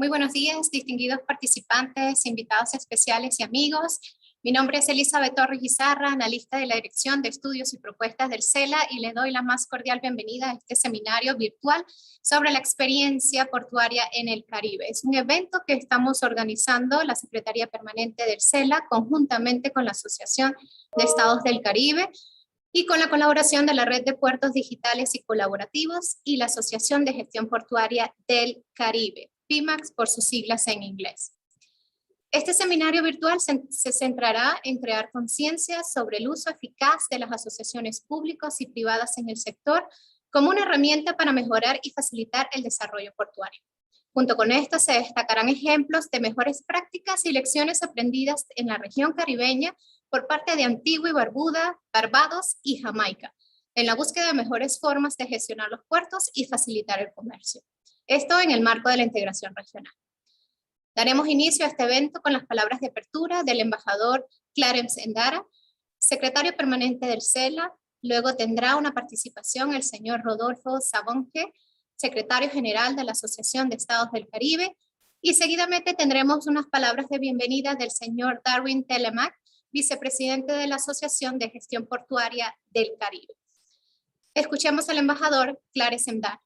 Muy buenos días, distinguidos participantes, invitados especiales y amigos. Mi nombre es Elizabeth Torres Guizarra, analista de la Dirección de Estudios y Propuestas del SELA, y le doy la más cordial bienvenida a este seminario virtual sobre la experiencia portuaria en el Caribe. Es un evento que estamos organizando la Secretaría Permanente del SELA conjuntamente con la Asociación de Estados del Caribe y con la colaboración de la Red de Puertos Digitales y Colaborativos y la Asociación de Gestión Portuaria del Caribe, PMAC por sus siglas en inglés. Este seminario virtual se centrará en crear conciencia sobre el uso eficaz de las asociaciones públicas y privadas en el sector como una herramienta para mejorar y facilitar el desarrollo portuario. Junto con esto se destacarán ejemplos de mejores prácticas y lecciones aprendidas en la región caribeña por parte de Antigua y Barbuda, Barbados y Jamaica, en la búsqueda de mejores formas de gestionar los puertos y facilitar el comercio. Esto en el marco de la integración regional. Daremos inicio a este evento con las palabras de apertura del embajador Clarence Endara, secretario permanente del SELA. Luego tendrá una participación el señor Rodolfo Sabonge, secretario general de la Asociación de Estados del Caribe, y seguidamente tendremos unas palabras de bienvenida del señor Darwin PMAC, vicepresidente de la Asociación de Gestión Portuaria del Caribe. Escuchemos al embajador Clarence Endara.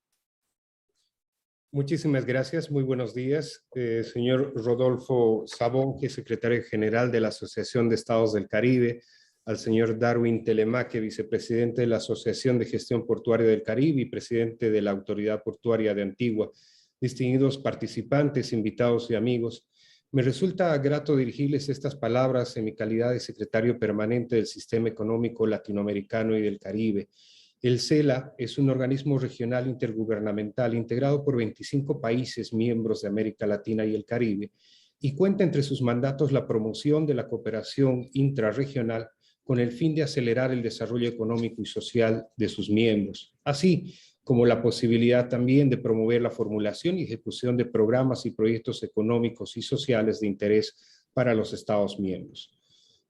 Muchísimas gracias, muy buenos días. Señor Rodolfo Sabonge, secretario general de la Asociación de Estados del Caribe, al señor Darwin PMAC, vicepresidente de la Asociación de Gestión Portuaria del Caribe y presidente de la Autoridad Portuaria de Antigua, distinguidos participantes, invitados y amigos. Me resulta grato dirigirles estas palabras en mi calidad de secretario permanente del Sistema Económico Latinoamericano y del Caribe. El SELA es un organismo regional intergubernamental integrado por 25 países miembros de América Latina y el Caribe y cuenta entre sus mandatos la promoción de la cooperación intrarregional con el fin de acelerar el desarrollo económico y social de sus miembros, así como la posibilidad también de promover la formulación y ejecución de programas y proyectos económicos y sociales de interés para los Estados miembros.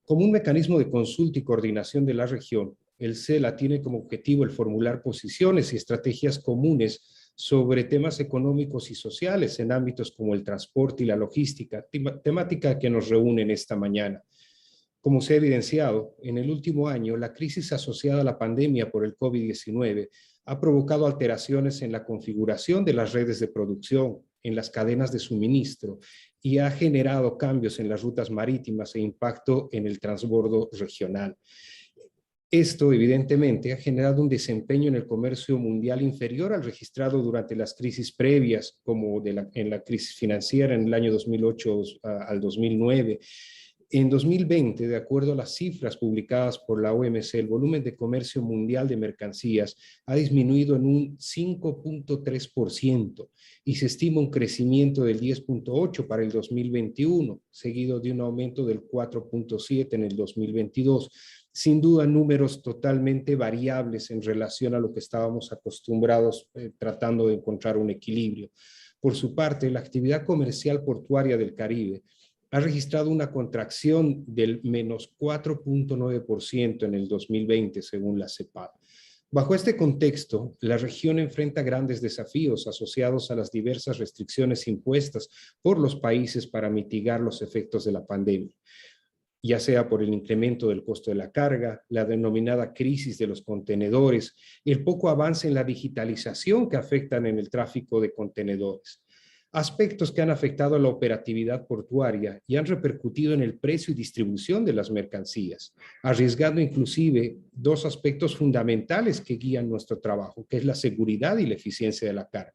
Como un mecanismo de consulta y coordinación de la región, el SELA tiene como objetivo el formular posiciones y estrategias comunes sobre temas económicos y sociales en ámbitos como el transporte y la logística, temática que nos reúne en esta mañana. Como se ha evidenciado, en el último año, la crisis asociada a la pandemia por el COVID-19 ha provocado alteraciones en la configuración de las redes de producción, en las cadenas de suministro, y ha generado cambios en las rutas marítimas e impacto en el transbordo regional. Esto, evidentemente, ha generado un desempeño en el comercio mundial inferior al registrado durante las crisis previas, como en la crisis financiera en el año 2008 al 2009. En 2020, de acuerdo a las cifras publicadas por la OMC, el volumen de comercio mundial de mercancías ha disminuido en un 5.3% y se estima un crecimiento del 10.8% para el 2021, seguido de un aumento del 4.7% en el 2022. Sin duda, números totalmente variables en relación a lo que estábamos acostumbrados tratando de encontrar un equilibrio. Por su parte, la actividad comercial portuaria del Caribe ha registrado una contracción del menos 4.9% en el 2020, según la CEPAL. Bajo este contexto, la región enfrenta grandes desafíos asociados a las diversas restricciones impuestas por los países para mitigar los efectos de la pandemia, ya sea por el incremento del costo de la carga, la denominada crisis de los contenedores, el poco avance en la digitalización que afectan en el tráfico de contenedores. Aspectos que han afectado a la operatividad portuaria y han repercutido en el precio y distribución de las mercancías, arriesgando inclusive dos aspectos fundamentales que guían nuestro trabajo, que es la seguridad y la eficiencia de la carga.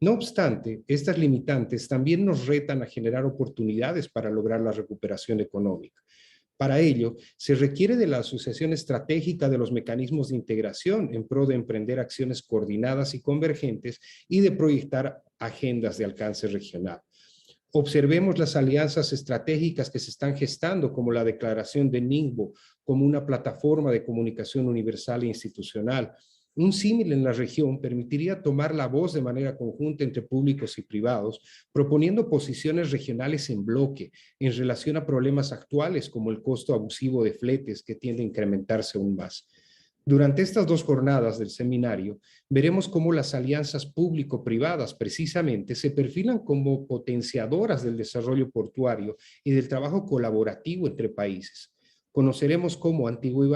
No obstante, estas limitantes también nos retan a generar oportunidades para lograr la recuperación económica. Para ello, se requiere de la asociación estratégica de los mecanismos de integración en pro de emprender acciones coordinadas y convergentes y de proyectar agendas de alcance regional. Observemos las alianzas estratégicas que se están gestando, como la declaración de Ningbo como una plataforma de comunicación universal e institucional. Un símil en la región permitiría tomar la voz de manera conjunta entre públicos y privados, proponiendo posiciones regionales en bloque en relación a problemas actuales como el costo abusivo de fletes que tiende a incrementarse aún más. Durante estas 2 jornadas del seminario, veremos cómo las alianzas público-privadas precisamente se perfilan como potenciadoras del desarrollo portuario y del trabajo colaborativo entre países. Conoceremos cómo Antigua y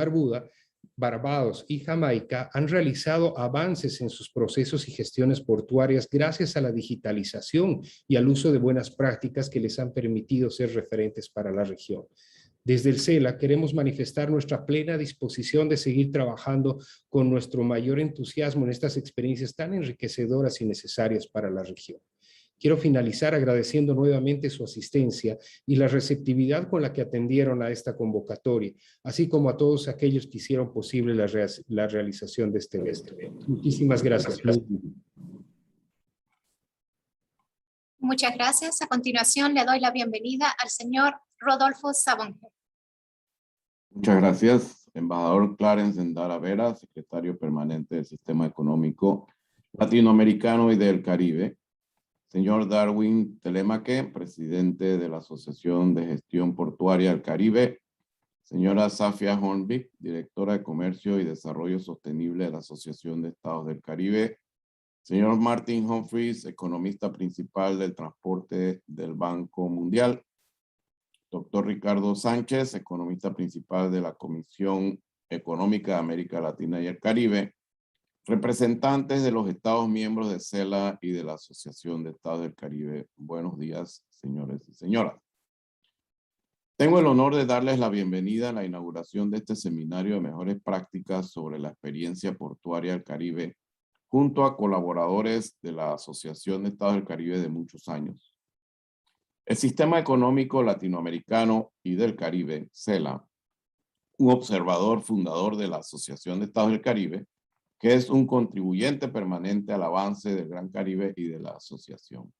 Barbados y Jamaica han realizado avances en sus procesos y gestiones portuarias gracias a la digitalización y al uso de buenas prácticas que les han permitido ser referentes para la región. Desde el SELA queremos manifestar nuestra plena disposición de seguir trabajando con nuestro mayor entusiasmo en estas experiencias tan enriquecedoras y necesarias para la región. Quiero finalizar agradeciendo nuevamente su asistencia y la receptividad con la que atendieron a esta convocatoria, así como a todos aquellos que hicieron posible la realización de este evento. Muchísimas gracias. Muchas gracias. A continuación le doy la bienvenida al señor Rodolfo Sabón. Muchas gracias, embajador Clarence Endara Vera, secretario permanente del Sistema Económico Latinoamericano y del Caribe. Señor Darwin Telemaque, presidente de la Asociación de Gestión Portuaria del Caribe. Señora Safia Hornbeck, directora de Comercio y Desarrollo Sostenible de la Asociación de Estados del Caribe. Señor Martin Humphries, economista principal del transporte del Banco Mundial. Doctor Ricardo Sánchez, economista principal de la Comisión Económica de América Latina y el Caribe. Representantes de los Estados miembros de SELA y de la Asociación de Estados del Caribe. Buenos días, señores y señoras. Tengo el honor de darles la bienvenida a la inauguración de este seminario de mejores prácticas sobre la experiencia portuaria del Caribe, junto a colaboradores de la Asociación de Estados del Caribe de muchos años. El Sistema Económico Latinoamericano y del Caribe, SELA, un observador fundador de la Asociación de Estados del Caribe, que es un contribuyente permanente al avance del Gran Caribe y de la asociación.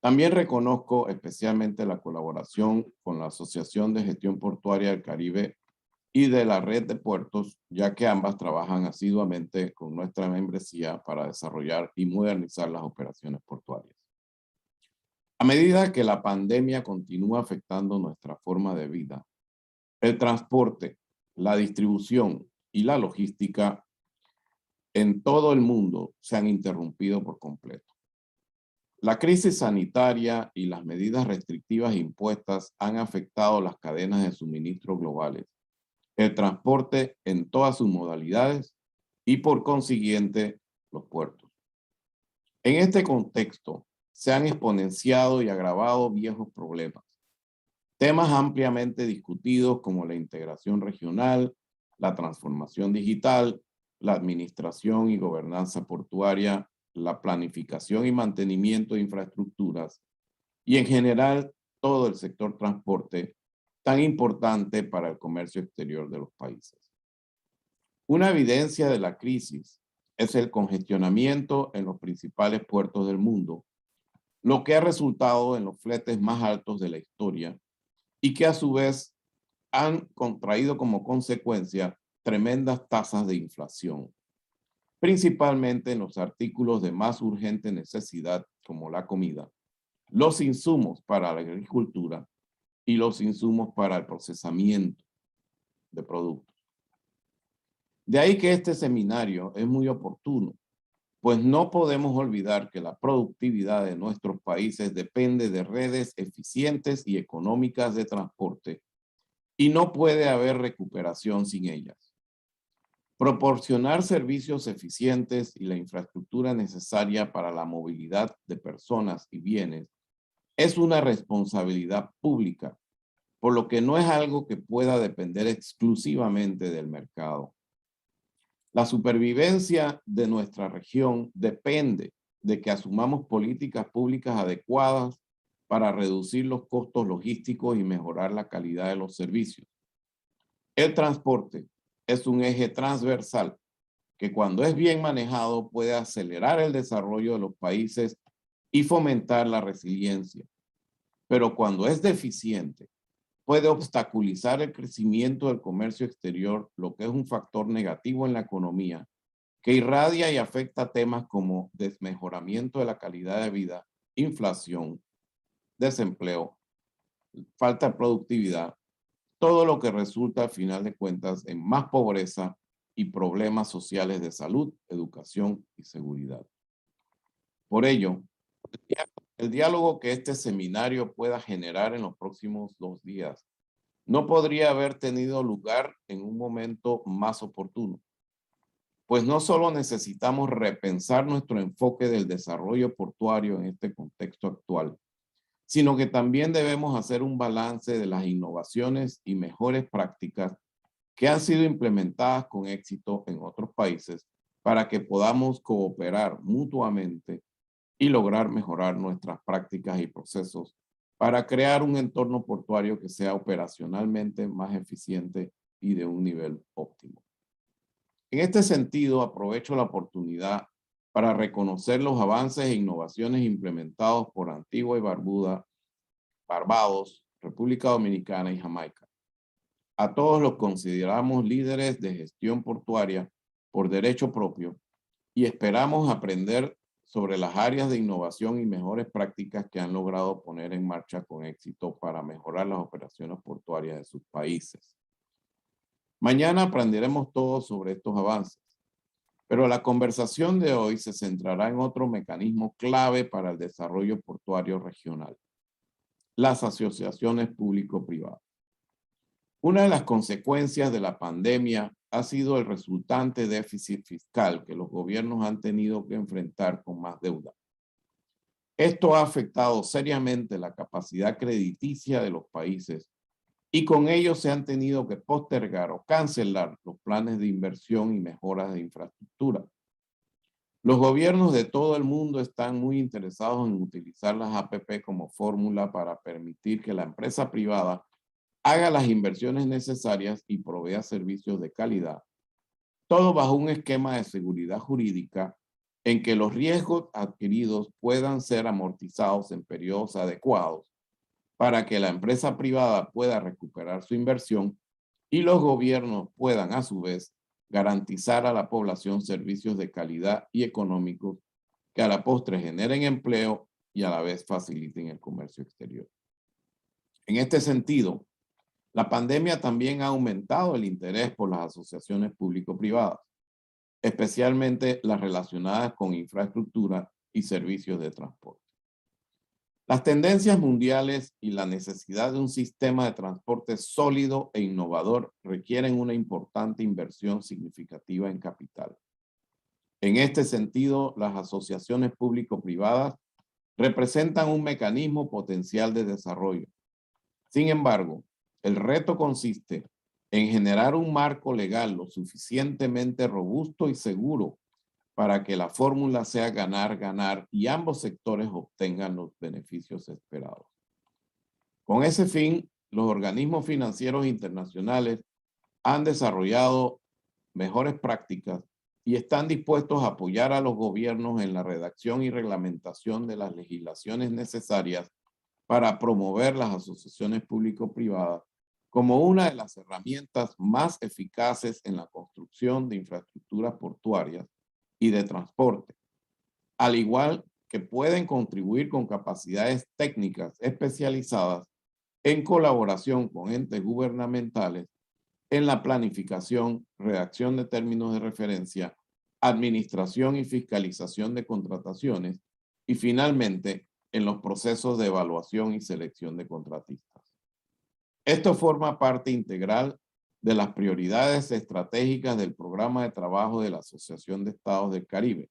También reconozco especialmente la colaboración con la Asociación de Gestión Portuaria del Caribe y de la Red de Puertos, ya que ambas trabajan asiduamente con nuestra membresía para desarrollar y modernizar las operaciones portuarias. A medida que la pandemia continúa afectando nuestra forma de vida, el transporte, la distribución y la logística en todo el mundo se han interrumpido por completo. La crisis sanitaria y las medidas restrictivas impuestas han afectado las cadenas de suministro globales, el transporte en todas sus modalidades y por consiguiente los puertos. En este contexto se han exponenciado y agravado viejos problemas. Temas ampliamente discutidos como la integración regional, la transformación digital, la administración y gobernanza portuaria, la planificación y mantenimiento de infraestructuras y en general todo el sector transporte tan importante para el comercio exterior de los países. Una evidencia de la crisis es el congestionamiento en los principales puertos del mundo, lo que ha resultado en los fletes más altos de la historia y que a su vez han contraído como consecuencia tremendas tasas de inflación, principalmente en los artículos de más urgente necesidad como la comida, los insumos para la agricultura y los insumos para el procesamiento de productos. De ahí que este seminario es muy oportuno, pues no podemos olvidar que la productividad de nuestros países depende de redes eficientes y económicas de transporte y no puede haber recuperación sin ellas. Proporcionar servicios eficientes y la infraestructura necesaria para la movilidad de personas y bienes es una responsabilidad pública, por lo que no es algo que pueda depender exclusivamente del mercado. La supervivencia de nuestra región depende de que asumamos políticas públicas adecuadas para reducir los costos logísticos y mejorar la calidad de los servicios. El transporte es un eje transversal que cuando es bien manejado puede acelerar el desarrollo de los países y fomentar la resiliencia. Pero cuando es deficiente, puede obstaculizar el crecimiento del comercio exterior, lo que es un factor negativo en la economía, que irradia y afecta temas como desmejoramiento de la calidad de vida, inflación, desempleo, falta de productividad, todo lo que resulta al final de cuentas en más pobreza y problemas sociales de salud, educación y seguridad. Por ello, el diálogo que este seminario pueda generar en los próximos 2 días no podría haber tenido lugar en un momento más oportuno, pues no solo necesitamos repensar nuestro enfoque del desarrollo portuario en este contexto actual, sino que también debemos hacer un balance de las innovaciones y mejores prácticas que han sido implementadas con éxito en otros países para que podamos cooperar mutuamente y lograr mejorar nuestras prácticas y procesos para crear un entorno portuario que sea operacionalmente más eficiente y de un nivel óptimo. En este sentido, aprovecho la oportunidad para reconocer los avances e innovaciones implementados por Antigua y Barbuda, Barbados, República Dominicana y Jamaica. A todos los consideramos líderes de gestión portuaria por derecho propio y esperamos aprender sobre las áreas de innovación y mejores prácticas que han logrado poner en marcha con éxito para mejorar las operaciones portuarias de sus países. Mañana aprenderemos todo sobre estos avances, pero la conversación de hoy se centrará en otro mecanismo clave para el desarrollo portuario regional: las asociaciones público-privadas. Una de las consecuencias de la pandemia ha sido el resultante déficit fiscal que los gobiernos han tenido que enfrentar con más deuda. Esto ha afectado seriamente la capacidad crediticia de los países y con ello se han tenido que postergar o cancelar los planes de inversión y mejoras de infraestructura. Los gobiernos de todo el mundo están muy interesados en utilizar las APP como fórmula para permitir que la empresa privada haga las inversiones necesarias y provea servicios de calidad, todo bajo un esquema de seguridad jurídica en que los riesgos adquiridos puedan ser amortizados en periodos adecuados para que la empresa privada pueda recuperar su inversión y los gobiernos puedan a su vez garantizar a la población servicios de calidad y económicos que a la postre generen empleo y a la vez faciliten el comercio exterior. En este sentido, la pandemia también ha aumentado el interés por las asociaciones público-privadas, especialmente las relacionadas con infraestructura y servicios de transporte. Las tendencias mundiales y la necesidad de un sistema de transporte sólido e innovador requieren una importante inversión significativa en capital. En este sentido, las asociaciones público-privadas representan un mecanismo potencial de desarrollo. Sin embargo, el reto consiste en generar un marco legal lo suficientemente robusto y seguro para que la fórmula sea ganar-ganar y ambos sectores obtengan los beneficios esperados. Con ese fin, los organismos financieros internacionales han desarrollado mejores prácticas y están dispuestos a apoyar a los gobiernos en la redacción y reglamentación de las legislaciones necesarias para promover las asociaciones público-privadas como una de las herramientas más eficaces en la construcción de infraestructuras portuarias y de transporte, al igual que pueden contribuir con capacidades técnicas especializadas en colaboración con entes gubernamentales en la planificación, redacción de términos de referencia, administración y fiscalización de contrataciones y finalmente en los procesos de evaluación y selección de contratistas. Esto forma parte integral de las prioridades estratégicas del programa de trabajo de la Asociación de Estados del Caribe,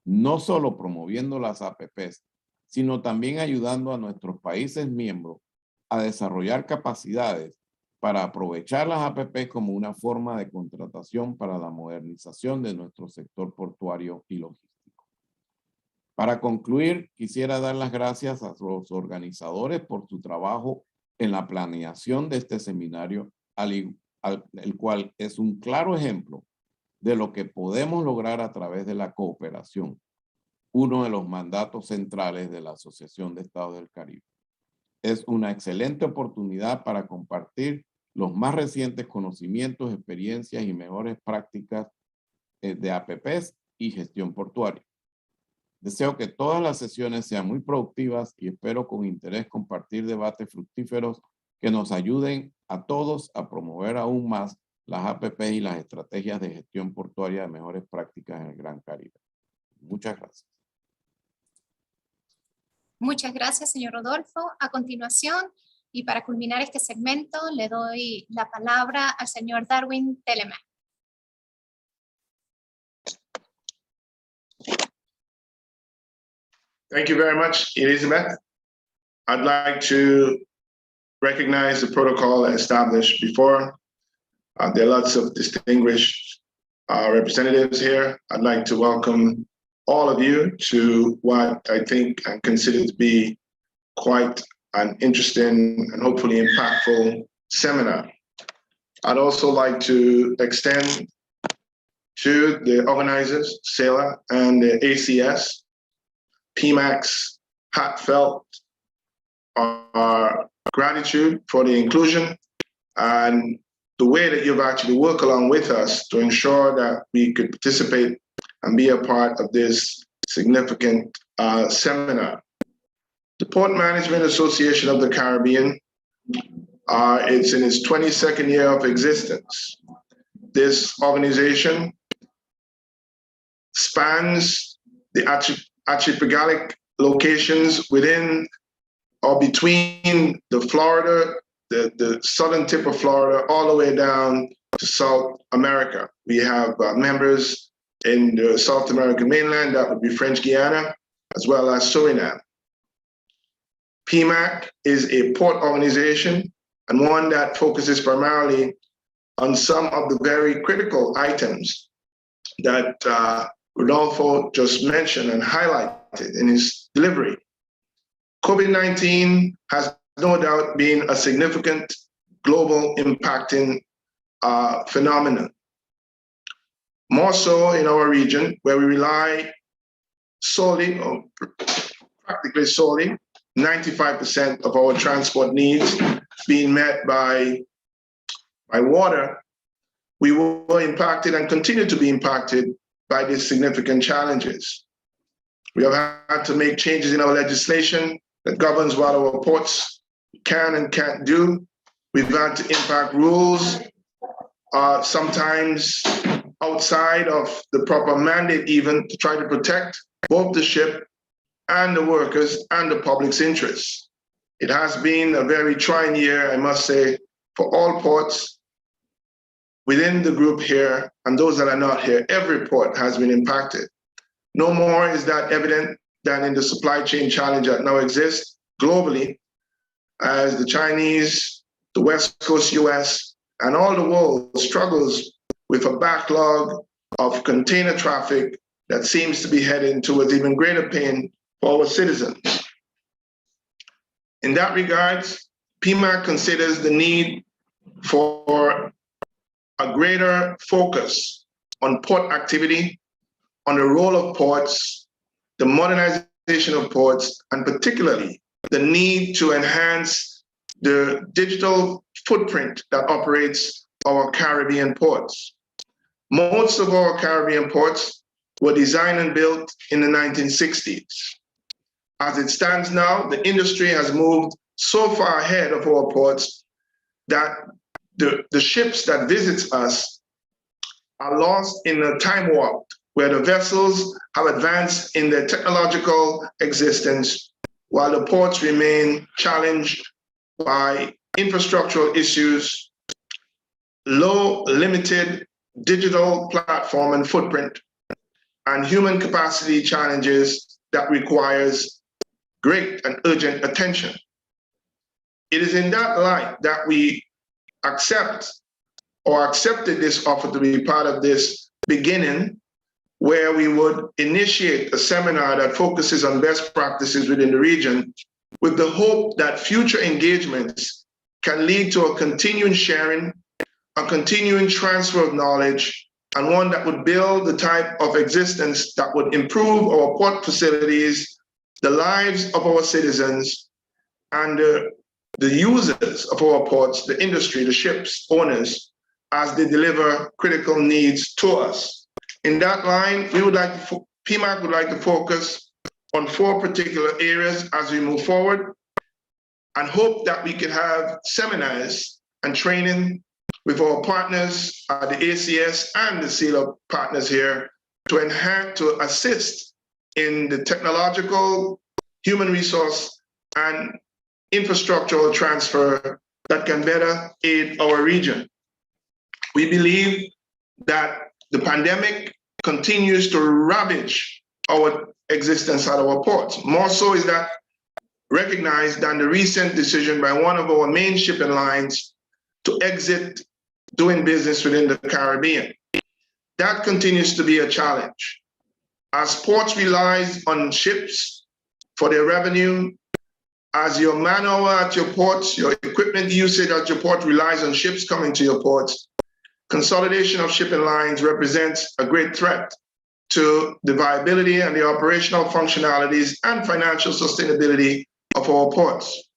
no solo promoviendo las APPs, sino también ayudando a nuestros países miembros a desarrollar capacidades para aprovechar las APP como una forma de contratación para la modernización de nuestro sector portuario y logístico. Para concluir, quisiera dar las gracias a los organizadores por su trabajo en la planeación de este seminario, el cual es un claro ejemplo de lo que podemos lograr a través de la cooperación, uno de los mandatos centrales de la Asociación de Estados del Caribe. Es una excelente oportunidad para compartir los más recientes conocimientos, experiencias y mejores prácticas de APPs y gestión portuaria. Deseo que todas las sesiones sean muy productivas y espero con interés compartir debates fructíferos que nos ayuden a todos a promover aún más las APP y las estrategias de gestión portuaria de mejores prácticas en el Gran Caribe. Muchas gracias. Muchas gracias, señor Rodolfo. A continuación, y para culminar este segmento, le doy la palabra al señor Darwin Telemaque. Thank you very much, Elizabeth. I'd like to recognize the protocol established before. There are lots of distinguished representatives here. I'd like to welcome all of you to what I think and consider to be quite an interesting and hopefully impactful seminar. I'd also like to extend to the organizers, SELA and the ACS, PMAC's heartfelt gratitude for the inclusion and the way that you've actually worked along with us to ensure that we could participate and be a part of this significant seminar. The Port Management Association of the Caribbean, it's in its 22nd year of existence. This organization spans the archipelagic locations within or between the Florida, the southern tip of Florida, all the way down to South America. We have members in the South American mainland, that would be French Guiana, as well as Suriname. PMAC is a port organization and one that focuses primarily on some of the very critical items that Rodolfo just mentioned and highlighted in his delivery. COVID-19 has no doubt been a significant global impacting phenomenon. More so in our region, where we rely solely, or practically solely, 95% of our transport needs being met by water. We were impacted and continue to be impacted by these significant challenges. We have had to make changes in our legislation that governs what our ports can and can't do. We've had to impact rules, sometimes outside of the proper mandate even, to try to protect both the ship and the workers and the public's interests. It has been a very trying year, I must say, for all ports within the group here and those that are not here. Every port has been impacted. No more is that evident than in the supply chain challenge that now exists globally, as the Chinese, the West Coast US, and all the world struggles with a backlog of container traffic that seems to be heading towards even greater pain for our citizens. In that regard, PMAC considers the need for a greater focus on port activity, on the role of ports, the modernization of ports, and particularly the need to enhance the digital footprint that operates our Caribbean ports. Most of our Caribbean ports were designed and built in the 1960s. As it stands now, the industry has moved so far ahead of our ports that the ships that visit us are lost in a time warp where the vessels have advanced in their technological existence while the ports remain challenged by infrastructural issues, low, limited digital platform and footprint, and human capacity challenges that requires great and urgent attention. It is in that light that we accepted this offer to be part of this beginning, where we would initiate a seminar that focuses on best practices within the region, with the hope that future engagements can lead to a continuing sharing, a continuing transfer of knowledge, and one that would build the type of existence that would improve our port facilities, the lives of our citizens, and the users of our ports, the industry, the ships owners, as they deliver critical needs to us. In that line, PMAC would like to focus on 4 particular areas as we move forward, and hope that we can have seminars and training with our partners at the ACS and the SELA partners here to enhance, to assist in the technological, human resource, and infrastructural transfer that can better aid our region. We believe that the pandemic continues to ravage our existence at our ports. More so is that recognized than the recent decision by one of our main shipping lines to exit doing business within the Caribbean. That continues to be a challenge. As ports relies on ships for their revenue, as your manpower at your ports, your equipment usage at your port relies on ships coming to your ports, consolidation of shipping lines represents a great threat to the viability and the operational functionalities and financial sustainability of our ports.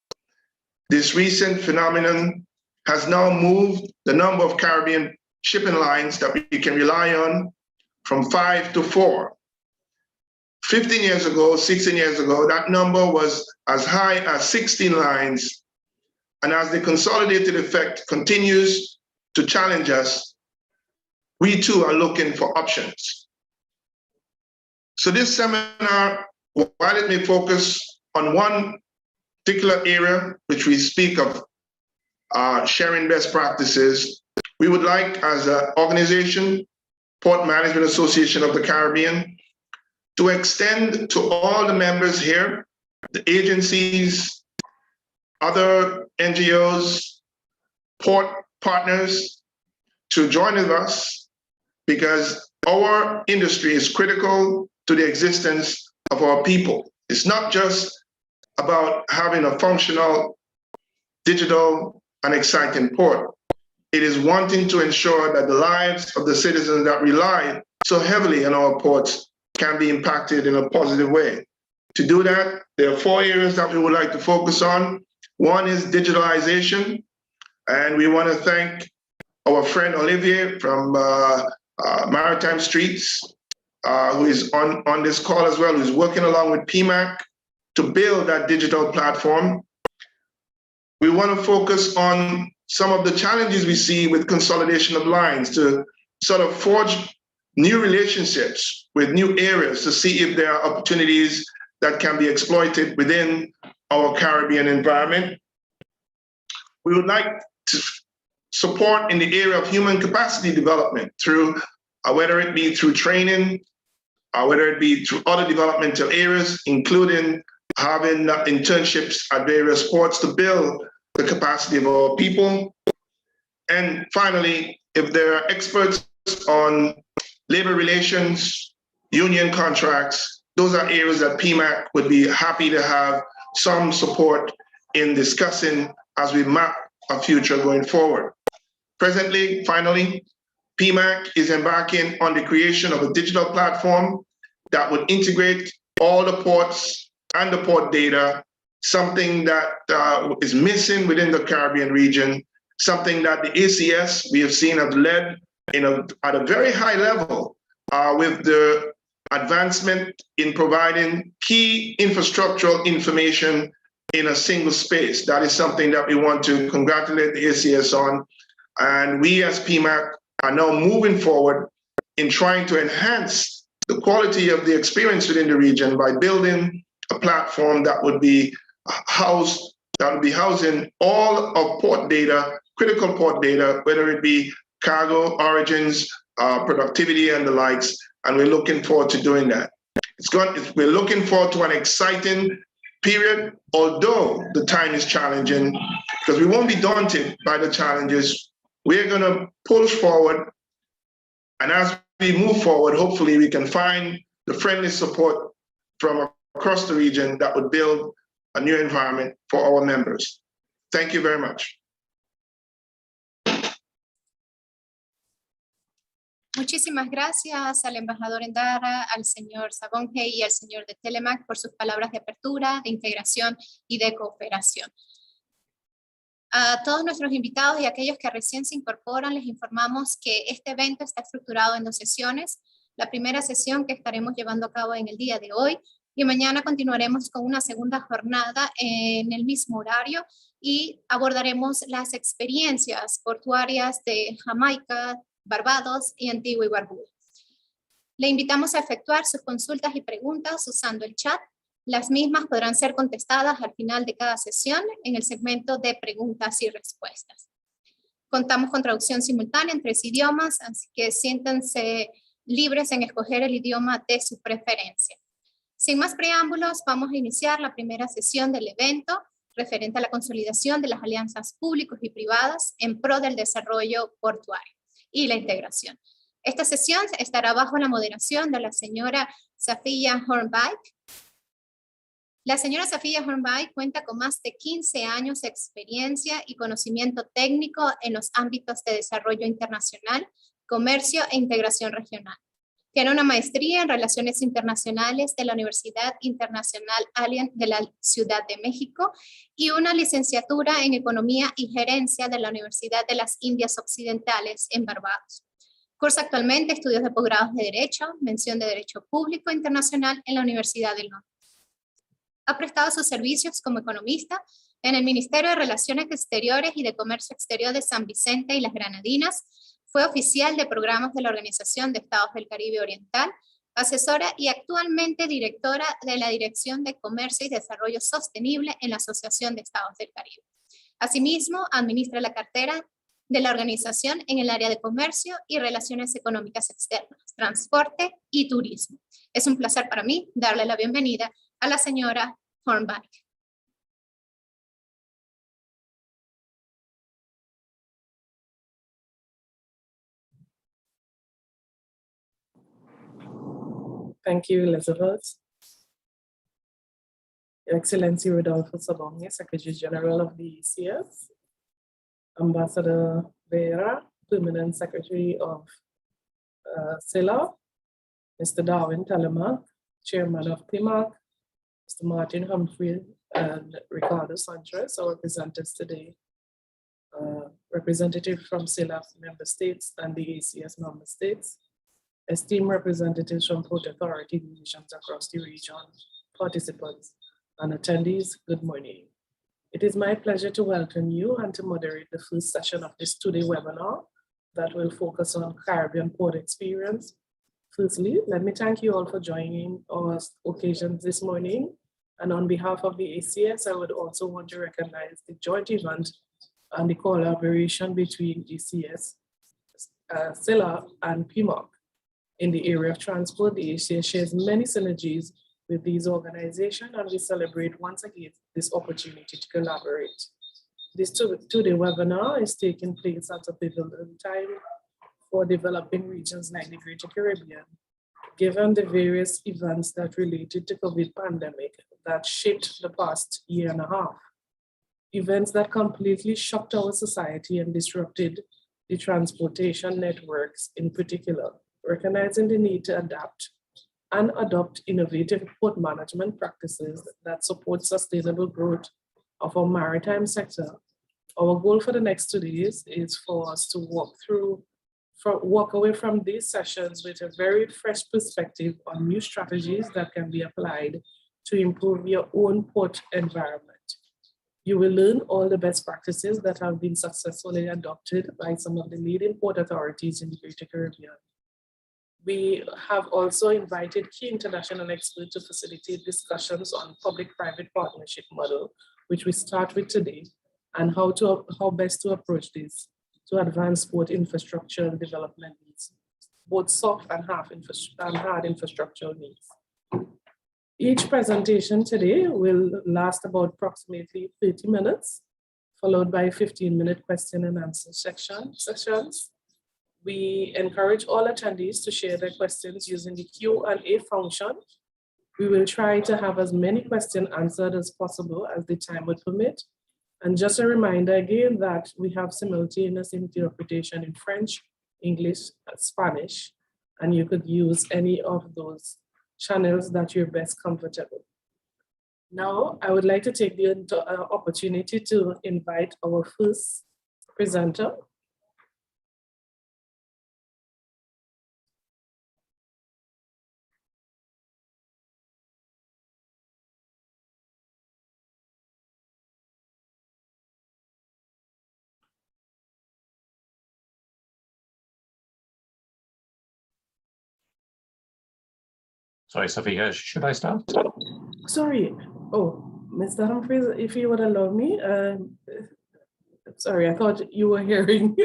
This recent phenomenon has now moved the number of Caribbean shipping lines that we can rely on from 5 to 4. 15 years ago, 16 years ago, that number was as high as 16 lines. And as the consolidated effect continues to challenge us, we too are looking for options. So this seminar, while it may focus on one particular area, which we speak of sharing best practices, we would like, as an organization, Port Management Association of the Caribbean, to extend to all the members here, the agencies, other NGOs, port partners, to join with us, because our industry is critical to the existence of our people. It's not just about having a functional, digital, and exciting port. It is wanting to ensure that the lives of the citizens that rely so heavily on our ports can be impacted in a positive way. To do that, there are 4 areas that we would like to focus on. One is digitalization, and we want to thank our friend Olivier from Maritime Streets, who is on this call as well, who's working along with PMAC to build that digital platform. We want to focus on some of the challenges we see with consolidation of lines, to sort of forge new relationships with new areas to see if there are opportunities that can be exploited within our Caribbean environment. We would like to support in the area of human capacity development through, whether it be through training, whether it be through other developmental areas, including having internships at various ports to build the capacity of our people. And finally, if there are experts on labor relations, union contracts, those are areas that PMAC would be happy to have some support in discussing as we map a future going forward. Presently, finally, PMAC is embarking on the creation of a digital platform that would integrate all the ports and the port data, something that is missing within the Caribbean region, something that the ACS we have seen have led at a very high level with the advancement in providing key infrastructural information in a single space. That is something that we want to congratulate the ACS on. And we as PMAC are now moving forward in trying to enhance the quality of the experience within the region by building a platform that would be housing all of port data, critical port data, whether it be cargo, origins, productivity, and the likes. And we're looking forward to doing that. We're looking forward to an exciting period, although the time is challenging, because we won't be daunted by the challenges. We're going to push forward. And as we move forward, hopefully we can find the friendly support from across the region that would build a new environment for our members. Thank you very much. Muchísimas gracias al embajador Endara, al señor Sabonge y al señor de PMAC por sus palabras de apertura, de integración y de cooperación. A todos nuestros invitados y a aquellos que recién se incorporan, les informamos que este evento está estructurado en 2 sesiones. La primera sesión que estaremos llevando a cabo en el día de hoy, y mañana continuaremos con una segunda jornada en el mismo horario, y abordaremos las experiencias portuarias de Jamaica, Barbados y Antigua y Barbuda. Le invitamos a efectuar sus consultas y preguntas usando el chat. Las mismas podrán ser contestadas al final de cada sesión en el segmento de preguntas y respuestas. Contamos con traducción simultánea en 3 idiomas, así que siéntanse libres en escoger el idioma de su preferencia. Sin más preámbulos, vamos a iniciar la primera sesión del evento referente a la consolidación de las alianzas públicos y privadas en pro del desarrollo portuario y la integración. Esta sesión estará bajo la moderación de la señora Safiya Hornbeck. La señora Safiya Hornbeck cuenta con más de 15 años de experiencia y conocimiento técnico en los ámbitos de desarrollo internacional, comercio e integración regional. Tiene una maestría en Relaciones Internacionales de la Universidad Internacional Alien de la Ciudad de México y una licenciatura en Economía y Gerencia de la Universidad de las Indias Occidentales en Barbados. Cursa actualmente estudios de posgrados de Derecho, mención de Derecho Público Internacional en la Universidad del Norte. Ha prestado sus servicios como economista en el Ministerio de Relaciones Exteriores y de Comercio Exterior de San Vicente y las Granadinas. Fue oficial de programas de la Organización de Estados del Caribe Oriental, asesora y actualmente directora de la Dirección de Comercio y Desarrollo Sostenible en la Asociación de Estados del Caribe. Asimismo, administra la cartera de la organización en el área de comercio y relaciones económicas externas, transporte y turismo. Es un placer para mí darle la bienvenida a la señora Hornbeck. Thank you, Elizabeth. Your Excellency Rodolfo Sabonge, Secretary General of the ECS, Ambassador Vera, Permanent Secretary of SELA, Mr. Darwin Telemark, Chairman of PMAC, Mr. Martin Humphrey, and Ricardo Sanchez, our presenters today, representative from SELA member states and the ACS member states, esteemed representatives from Port Authority divisions across the region, participants, and attendees, good morning. It is my pleasure to welcome you and to moderate the first session of this two-day webinar that will focus on Caribbean port experience. Firstly, let me thank you all for joining our occasion this morning. And on behalf of the ACS, I would also want to recognize the joint event and the collaboration between ACS, SELA, and PMAC. In the area of transport, the ACS shares many synergies with these organizations, and we celebrate once again this opportunity to collaborate. This two-day webinar is taking place at a pivotal time for developing regions like the Greater Caribbean, given the various events that related to COVID pandemic that shaped the past year and a half. Events that completely shocked our society and disrupted the transportation networks in particular, recognizing the need to adapt and adopt innovative port management practices that support sustainable growth of our maritime sector. Our goal for the next 2 days is for us to walk away from these sessions with a very fresh perspective on new strategies that can be applied to improve your own port environment. You will learn all the best practices that have been successfully adopted by some of the leading port authorities in the Greater Caribbean. We have also invited key international experts to facilitate discussions on public-private partnership model, which we start with today, and how best to approach this to advance port infrastructure development needs, both soft and hard infrastructure needs. Each presentation today will last about approximately 30 minutes, followed by 15-minute question and answer sessions. We encourage all attendees to share their questions using the Q&A function. We will try to have as many questions answered as possible as the time would permit. And just a reminder again that we have simultaneous interpretation in French, English, Spanish, and you could use any of those channels that you're best comfortable. Now, I would like to take the opportunity to invite our first presenter, Sorry, Sophia, should I start? Sorry. Oh, Mr. Humphreys, if you would allow me, sorry, I thought you were hearing.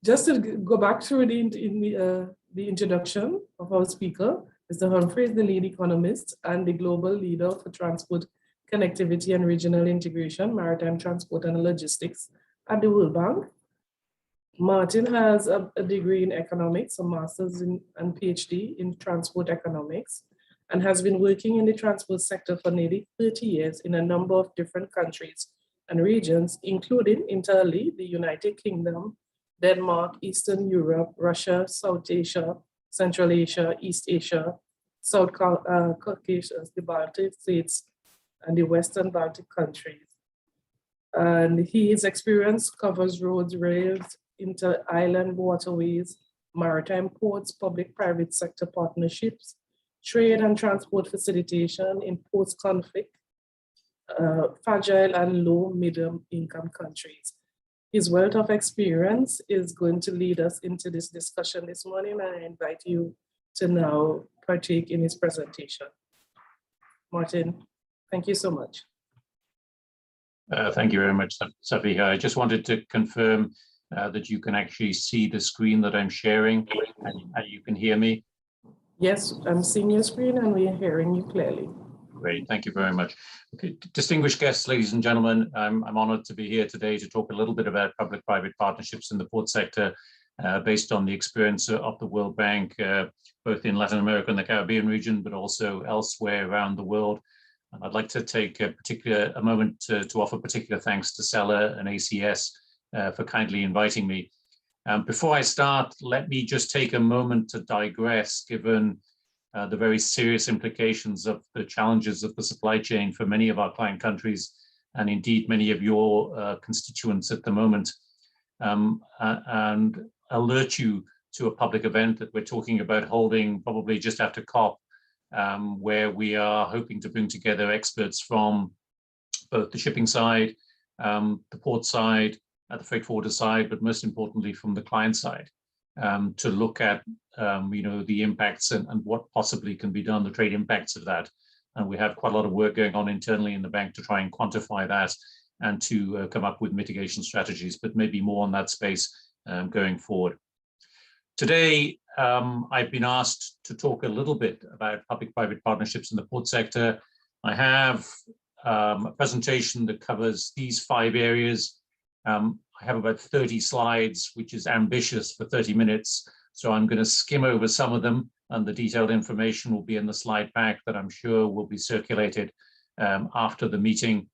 Just to go back through the introduction of our speaker, Mr. Humphreys, the lead economist and the global leader for transport, connectivity and regional integration, maritime transport and logistics at the World Bank. Martin has a degree in economics, a master's and PhD in transport economics, and has been working in the transport sector for nearly 30 years in a number of different countries and regions, including internally the United Kingdom, Denmark, Eastern Europe, Russia, South Asia, Central Asia, East Asia, South Caucasus, the Baltic states, and the Western Baltic countries. And his experience covers roads, rails, inter-island waterways, maritime ports, public-private sector partnerships, trade and transport facilitation in post-conflict, fragile and low middle income countries. His wealth of experience is going to lead us into this discussion this morning, and I invite you to now partake in his presentation. Martin, thank you so much. Thank you very much, Sophia. I just wanted to confirm that you can actually see the screen that I'm sharing and you can hear me. Yes, I'm seeing your screen and we are hearing you clearly. Great, thank you very much. Okay, distinguished guests, ladies and gentlemen, I'm honored to be here today to talk a little bit about public-private partnerships in the port sector based on the experience of the World Bank, both in Latin America and the Caribbean region, but also elsewhere around the world. And I'd like to take a moment to offer particular thanks to SELA and ACS for kindly inviting me. Before I start, let me just take a moment to digress, given the very serious implications of the challenges of the supply chain for many of our client countries, and indeed many of your constituents at the moment, and alert you to a public event that we're talking about holding probably just after COP, where we are hoping to bring together experts from both the shipping side, the port side, the freight forwarder side, but most importantly from the client side, to look at the impacts and what possibly can be done, the trade impacts of that. And we have quite a lot of work going on internally in the bank to try and quantify that and to come up with mitigation strategies, but maybe more on that space going forward. Today, I've been asked to talk a little bit about public-private partnerships in the port sector. I have a presentation that covers these 5 areas. I have about 30 slides, which is ambitious for 30 minutes. So I'm going to skim over some of them, and the detailed information will be in the slide pack that I'm sure will be circulated after the meeting.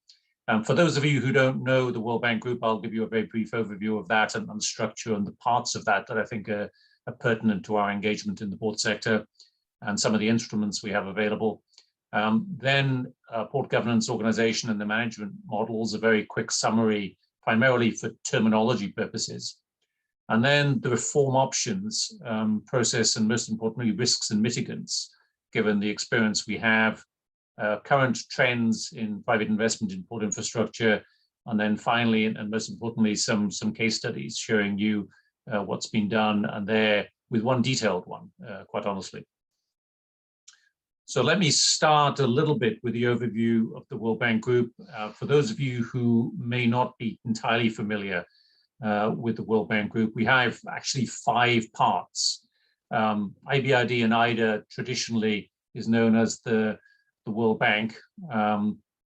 For those of you who don't know the World Bank Group, I'll give you a very brief overview of that and the structure and the parts of that I think are pertinent to our engagement in the port sector and some of the instruments we have available. Then Port Governance Organization and the management models, a very quick summary, primarily for terminology purposes. And then the reform options, process, and most importantly, risks and mitigants, given the experience we have, current trends in private investment in port infrastructure, and then finally, and most importantly, some case studies showing you what's been done, and there with one detailed one, quite honestly. So let me start a little bit with the overview of the World Bank Group. For those of you who may not be entirely familiar with the World Bank Group, we have actually 5 parts. IBRD and IDA traditionally is known as the World Bank.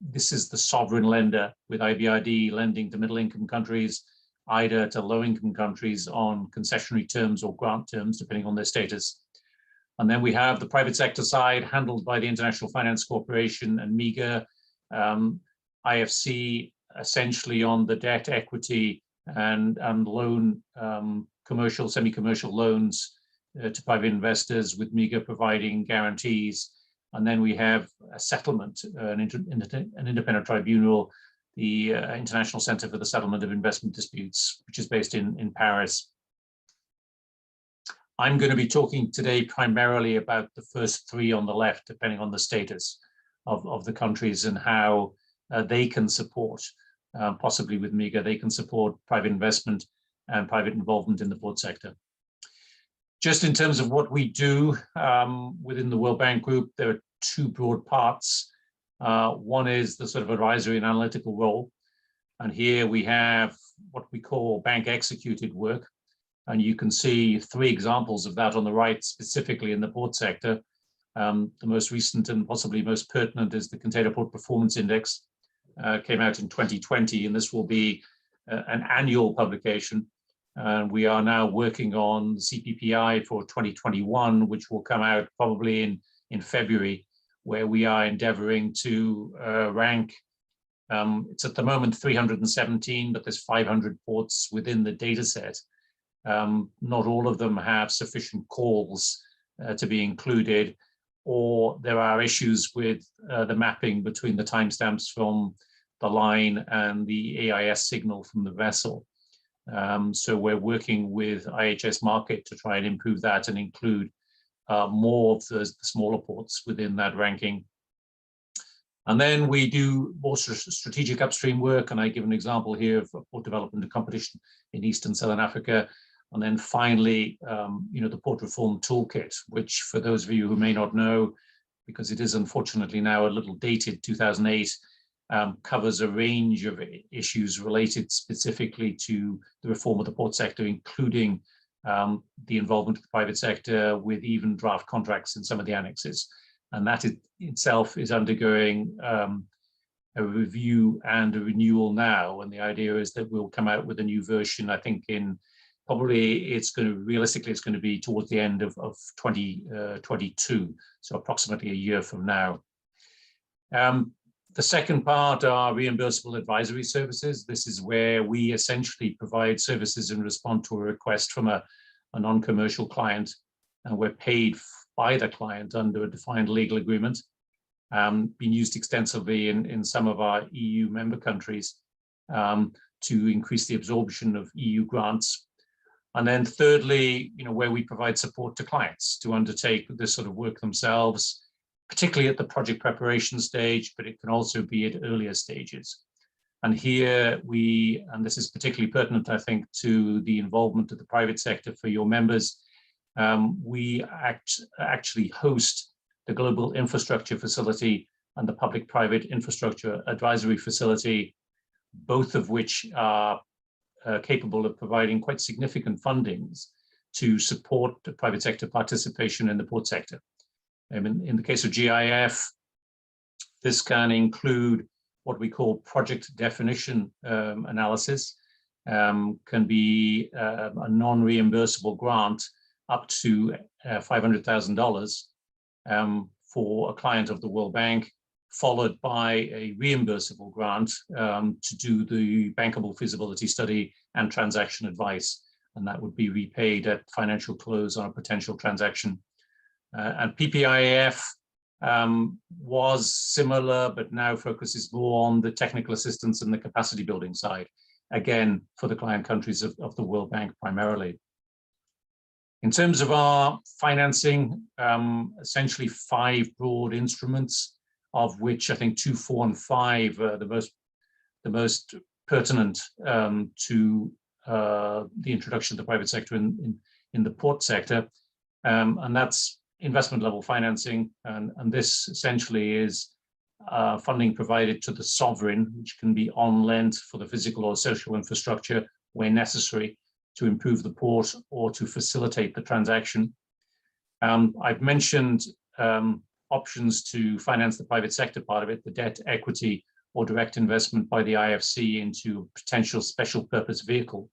This is the sovereign lender, with IBRD lending to middle-income countries, IDA to low-income countries on concessionary terms or grant terms, depending on their status. And then we have the private sector side handled by the International Finance Corporation and MIGA, IFC essentially on the debt, equity, and loan, commercial, semi-commercial loans to private investors, with MIGA providing guarantees. And then we have a settlement, an independent tribunal, the International Center for the Settlement of Investment Disputes, which is based in Paris. I'm going to be talking today primarily about the first 3 on the left, depending on the status of the countries and how they can support, possibly with MIGA, they can support private investment and private involvement in the port sector. Just in terms of what we do within the World Bank Group, there are two broad parts. One is the sort of advisory and analytical role. And here we have what we call bank executed work. And you can see three examples of that on the right, specifically in the port sector. The most recent and possibly most pertinent is the Container Port Performance Index, came out in 2020, and this will be an annual publication. We are now working on the CPPI for 2021, which will come out probably in February, where we are endeavoring to rank. It's at the moment 317, but there's 500 ports within the data set. Not all of them have sufficient calls to be included, or there are issues with the mapping between the timestamps from the line and the AIS signal from the vessel. So we're working with IHS Markit to try and improve that and include more of the smaller ports within that ranking. And then we do more strategic upstream work, and I give an example here of port development and competition in East and Southern Africa. And then finally, the Port Reform Toolkit, which for those of you who may not know, because it is unfortunately now a little dated, 2008, covers a range of issues related specifically to the reform of the port sector, including the involvement of the private sector with even draft contracts in some of the annexes. And that itself is undergoing a review and a renewal now. And the idea is that we'll come out with a new version, I think in probably realistically, it's going to be towards the end of 2022, so approximately a year from now. The second part are reimbursable advisory services. This is where we essentially provide services in response to a request from a non-commercial client, and we're paid by the client under a defined legal agreement, been used extensively in some of our EU member countries to increase the absorption of EU grants. And then thirdly, where we provide support to clients to undertake this sort of work themselves, particularly at the project preparation stage, but it can also be at earlier stages. And here and this is particularly pertinent, I think, to the involvement of the private sector for your members, we actually host the Global Infrastructure Facility and the Public-Private Infrastructure Advisory Facility, both of which are capable of providing quite significant fundings to support the private sector participation in the port sector. In the case of GIF, this can include what we call project definition analysis, can be a non-reimbursable grant up to $500,000 for a client of the World Bank, followed by a reimbursable grant to do the bankable feasibility study and transaction advice. And that would be repaid at financial close on a potential transaction. And PPIAF was similar, but now focuses more on the technical assistance and the capacity building side, again, for the client countries of the World Bank primarily. In terms of our financing, essentially 5 broad instruments, of which I think 2, 4, and 5 are the most pertinent to the introduction of the private sector in the port sector, and that's investment level financing, and this essentially is funding provided to the sovereign, which can be on lent for the physical or social infrastructure where necessary to improve the port or to facilitate the transaction. I've mentioned options to finance the private sector part of it, the debt, equity, or direct investment by the IFC into a potential special purpose vehicle.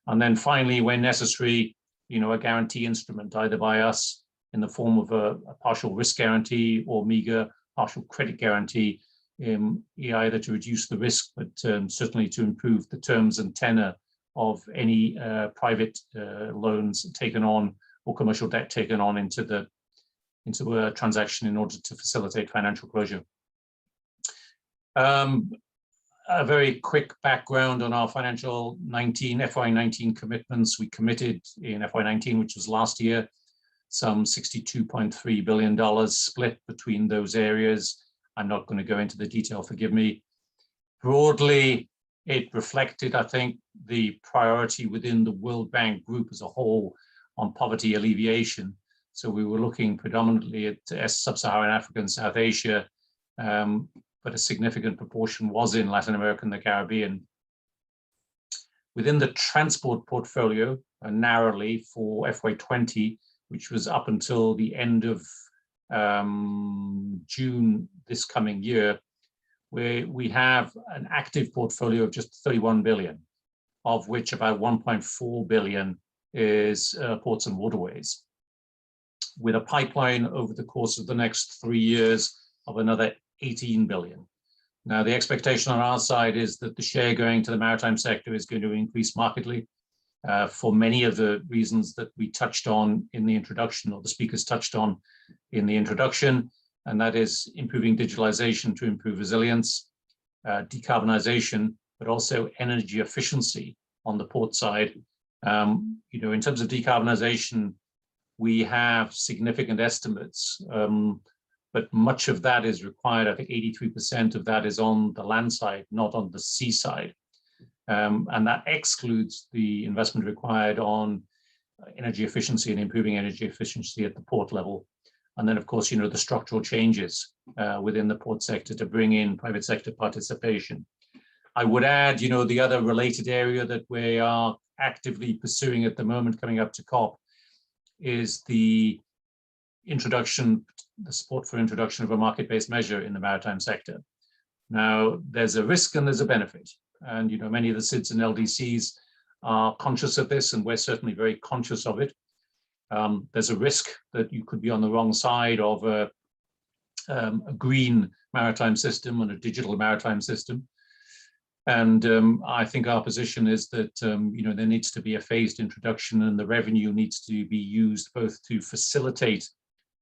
And then finally, when necessary, a guarantee instrument, either by us in the form of a partial risk guarantee or meager partial credit guarantee, either to reduce the risk, but certainly to improve the terms and tenor of any private loans taken on or commercial debt taken on into a transaction in order to facilitate financial closure. A very quick background on our financial FY19 commitments. We committed in FY19, which was last year, some $62.3 billion split between those areas. I'm not going to go into the detail, forgive me. Broadly, it reflected, I think, the priority within the World Bank Group as a whole on poverty alleviation. So we were looking predominantly at sub-Saharan Africa and South Asia, but a significant proportion was in Latin America and the Caribbean. Within the transport portfolio, narrowly for FY20, which was up until the end of June this coming year, where we have an active portfolio of just 31 billion, of which about 1.4 billion is ports and waterways, with a pipeline over the course of the next 3 years of another 18 billion. Now, the expectation on our side is that the share going to the maritime sector is going to increase markedly for many of the reasons that we touched on in the introduction, or the speakers touched on in the introduction, and that is improving digitalization to improve resilience, decarbonization, but also energy efficiency on the port side. You know, in terms of decarbonization, we have significant estimates, but much of that is required. I think 83% of that is on the land side, not on the sea side. And that excludes the investment required on energy efficiency and improving energy efficiency at the port level. And then, of course, you know, the structural changes within the port sector to bring in private sector participation. I would add, you know, the other related area that we are actively pursuing at the moment coming up to COP is the introduction, the support for introduction of a market-based measure in the maritime sector. Now, there's a risk and there's a benefit. And, you know, many of the SIDS and LDCs are conscious of this, and we're certainly very conscious of it. There's a risk that you could be on the wrong side of a green maritime system and a digital maritime system. And I think our position is that, you know, there needs to be a phased introduction, and the revenue needs to be used both to facilitate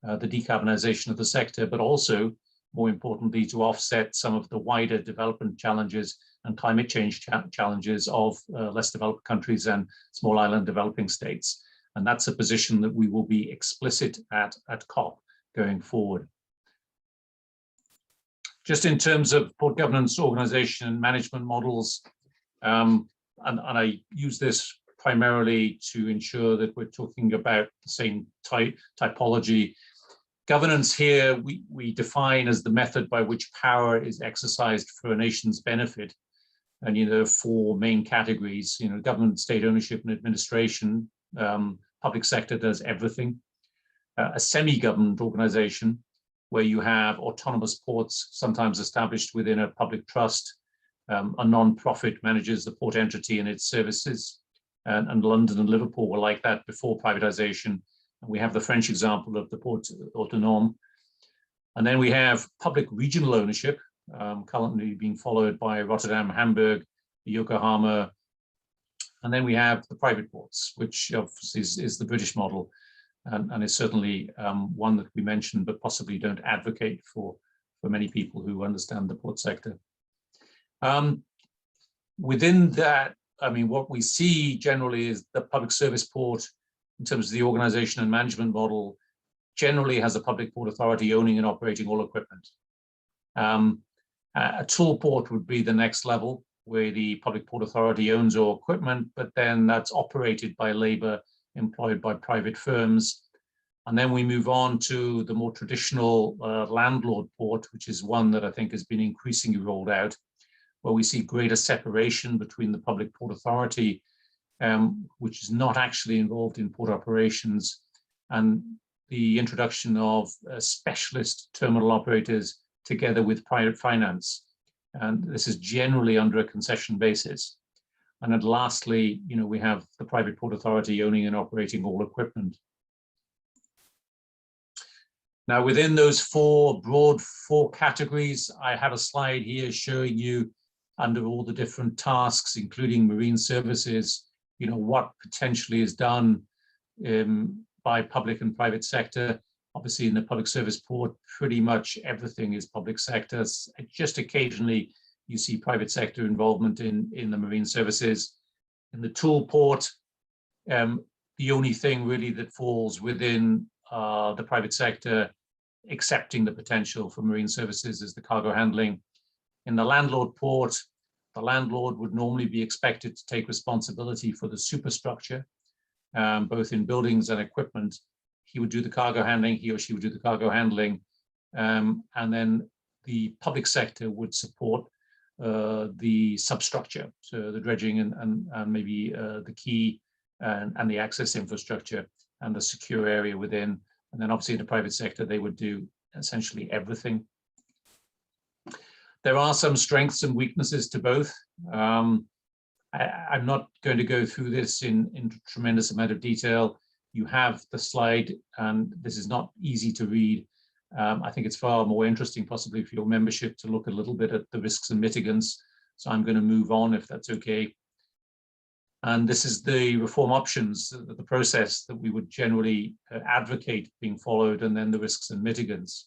the decarbonization of the sector, but also, more importantly, to offset some of the wider development challenges and climate change challenges of less developed countries and small island developing states. And that's a position that we will be explicit at COP going forward. Just in terms of port governance, organization, and management models, and I use this primarily to ensure that we're talking about the same typology. Governance here, we define as the method by which power is exercised for a nation's benefit. And, you know, 4 main categories, you know, government, state ownership and administration, public sector does everything. A semi-government organization where you have autonomous ports, sometimes established within a public trust. A non-profit manages the port entity and its services. And London and Liverpool were like that before privatization. And we have the French example of the Port Autonome. And then we have public regional ownership, currently being followed by Rotterdam, Hamburg, Yokohama. And then we have the private ports, which obviously is the British model, and is certainly one that we mention, but possibly don't advocate for many people who understand the port sector. Within that, I mean, what we see generally is the public service port, in terms of the organization and management model, generally has a public port authority owning and operating all equipment. A tool port would be the next level, where the public port authority owns all equipment, but then that's operated by labor employed by private firms. And then we move on to the more traditional landlord port, which is one that I think has been increasingly rolled out, where we see greater separation between the public port authority, which is not actually involved in port operations, and the introduction of specialist terminal operators together with private finance. And this is generally under a concession basis. And then lastly, you know, we have the private port authority owning and operating all equipment. Now, within those 4 categories, I have a slide here showing you under all the different tasks, including marine services, you know, what potentially is done by public and private sector. Obviously, in the public service port, pretty much everything is public sector. Just occasionally, you see private sector involvement in the marine services. In the tool port, the only thing really that falls within the private sector, accepting the potential for marine services, is the cargo handling. In the landlord port, the landlord would normally be expected to take responsibility for the superstructure. both in buildings and equipment. He would do the cargo handling, he or she would do the cargo handling, and then the public sector would support the substructure, so the dredging and maybe the quay and the access infrastructure and the secure area within. And then obviously in the private sector, they would do essentially everything. There are some strengths and weaknesses to both. I'm not going to go through this in tremendous amount of detail. You have the slide, and this is not easy to read. I think it's far more interesting possibly for your membership to look a little bit at the risks and mitigants. So I'm going to move on if that's okay. And this is the reform options, the process that we would generally advocate being followed, and then the risks and mitigants.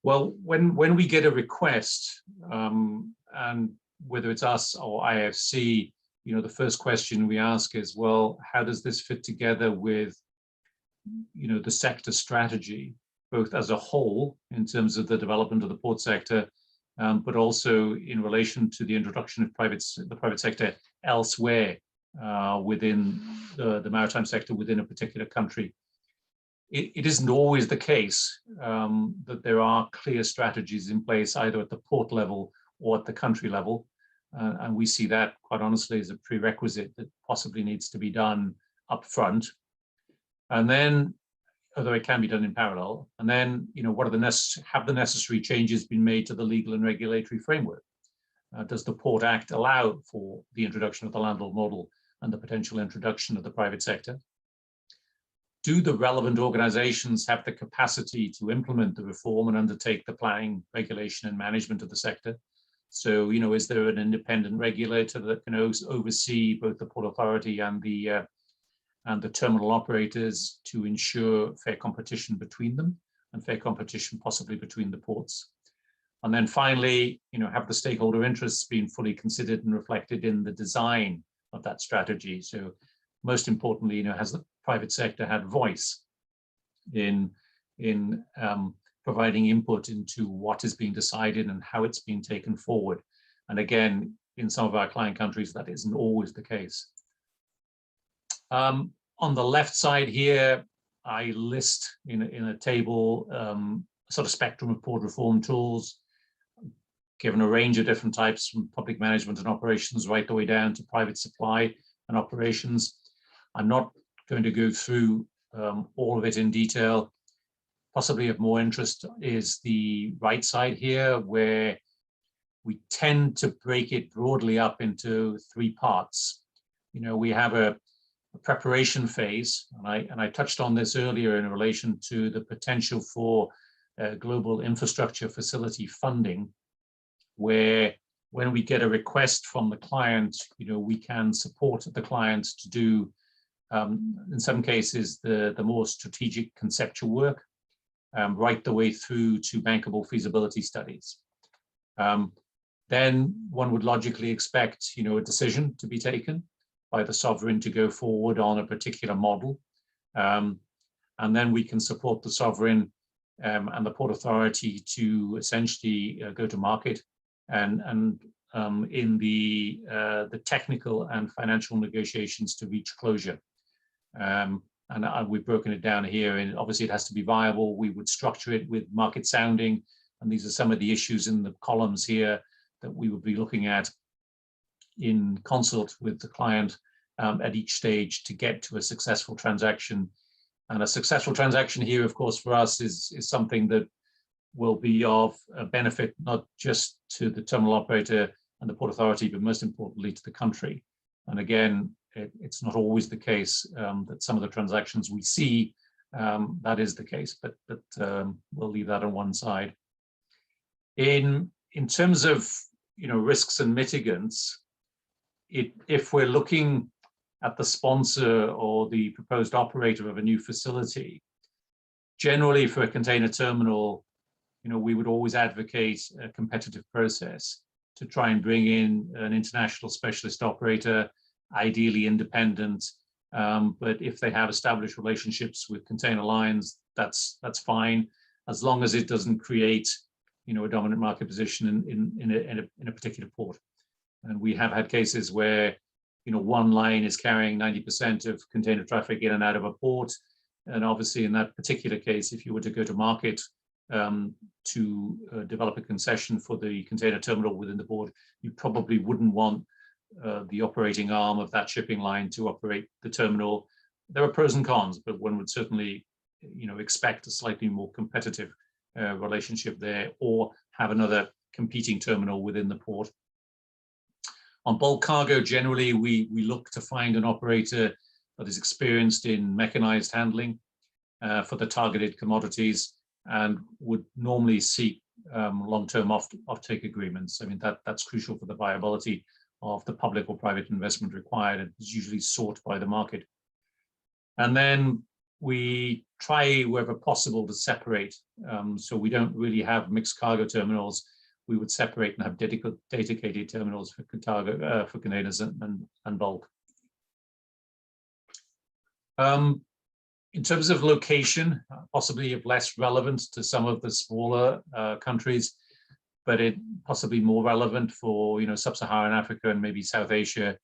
Well, when we get a request, and whether it's us or IFC, you know, the first question we ask is, well, how does this fit together with, you know, the sector strategy, both as a whole in terms of the development of the port sector, but also in relation to the introduction of the private sector elsewhere within the maritime sector within a particular country. It isn't always the case that there are clear strategies in place either at the port level or at the country level. And we see that, quite honestly, as a prerequisite that possibly needs to be done up front. And then, although it can be done in parallel, and then, you know, what are have the necessary changes been made to the legal and regulatory framework? Does the Port Act allow for the introduction of the landlord model and the potential introduction of the private sector? Do the relevant organizations have the capacity to implement the reform and undertake the planning, regulation, and management of the sector? So, you know, is there an independent regulator that can oversee both the Port Authority and the terminal operators to ensure fair competition between them and fair competition possibly between the ports? And then finally, you know, have the stakeholder interests been fully considered and reflected in the design of that strategy? So most importantly, you know, has the private sector had voice in providing input into what is being decided and how it's being taken forward? And again, in some of our client countries, that isn't always the case. On the left side here, I list in a table a sort of spectrum of port reform tools, given a range of different types from public management and operations right the way down to private supply and operations. I'm not going to go through all of it in detail. Possibly of more interest is the right side here, where we tend to break it broadly up into three parts. You know, we have a preparation phase, and I touched on this earlier in relation to the potential for global infrastructure facility funding, where when we get a request from the client, you know, we can support the client to do, in some cases, the more strategic conceptual work, right the way through to bankable feasibility studies. Then one would logically expect, you know, a decision to be taken by the sovereign to go forward on a particular model. And then we can support the sovereign and the Port Authority to essentially go to market and in the technical and financial negotiations to reach closure. And we've broken it down here, and obviously it has to be viable. We would structure it with market sounding, and these are some of the issues in the columns here that we would be looking at in consult with the client at each stage to get to a successful transaction. And a successful transaction here, of course, for us is something that will be of benefit not just to the terminal operator and the Port Authority, but most importantly to the country. And again, it's not always the case that some of the transactions we see, that is the case, but we'll leave that on one side. In terms of, you know, risks and mitigants, if we're looking at the sponsor or the proposed operator of a new facility, generally for a container terminal, you know, we would always advocate a competitive process to try and bring in an international specialist operator, ideally independent, but if they have established relationships with container lines, that's fine, as long as it doesn't create, you know, a dominant market position in a particular port. And we have had cases where one line is carrying 90% of container traffic in and out of a port. And obviously in that particular case, if you were to go to market to develop a concession for the container terminal within the port, you probably wouldn't want the operating arm of that shipping line to operate the terminal. There are pros and cons, but one would certainly expect a slightly more competitive relationship there, or have another competing terminal within the port. On bulk cargo, generally, we look to find an operator that is experienced in mechanized handling for the targeted commodities, and would normally seek long-term offtake agreements. I mean, that's crucial for the viability of the public or private investment required, and is usually sought by the market. And then we try, wherever possible, to separate. So we don't really have mixed cargo terminals. We would separate and have dedicated terminals for cargo, for containers and bulk. In terms of location, possibly of less relevance to some of the smaller countries, but it possibly more relevant for sub-Saharan Africa and maybe South Asia.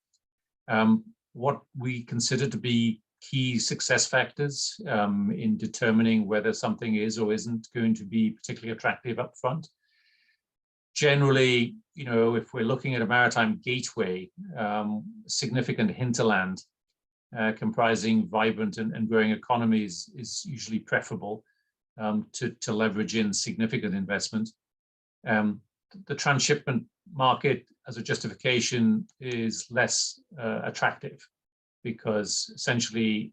What we consider to be key success factors in determining whether something is or isn't going to be particularly attractive up front. Generally, if we're looking at a maritime gateway, significant hinterland comprising vibrant and growing economies is usually preferable to leverage in significant investment. The transshipment market as a justification is less attractive, because essentially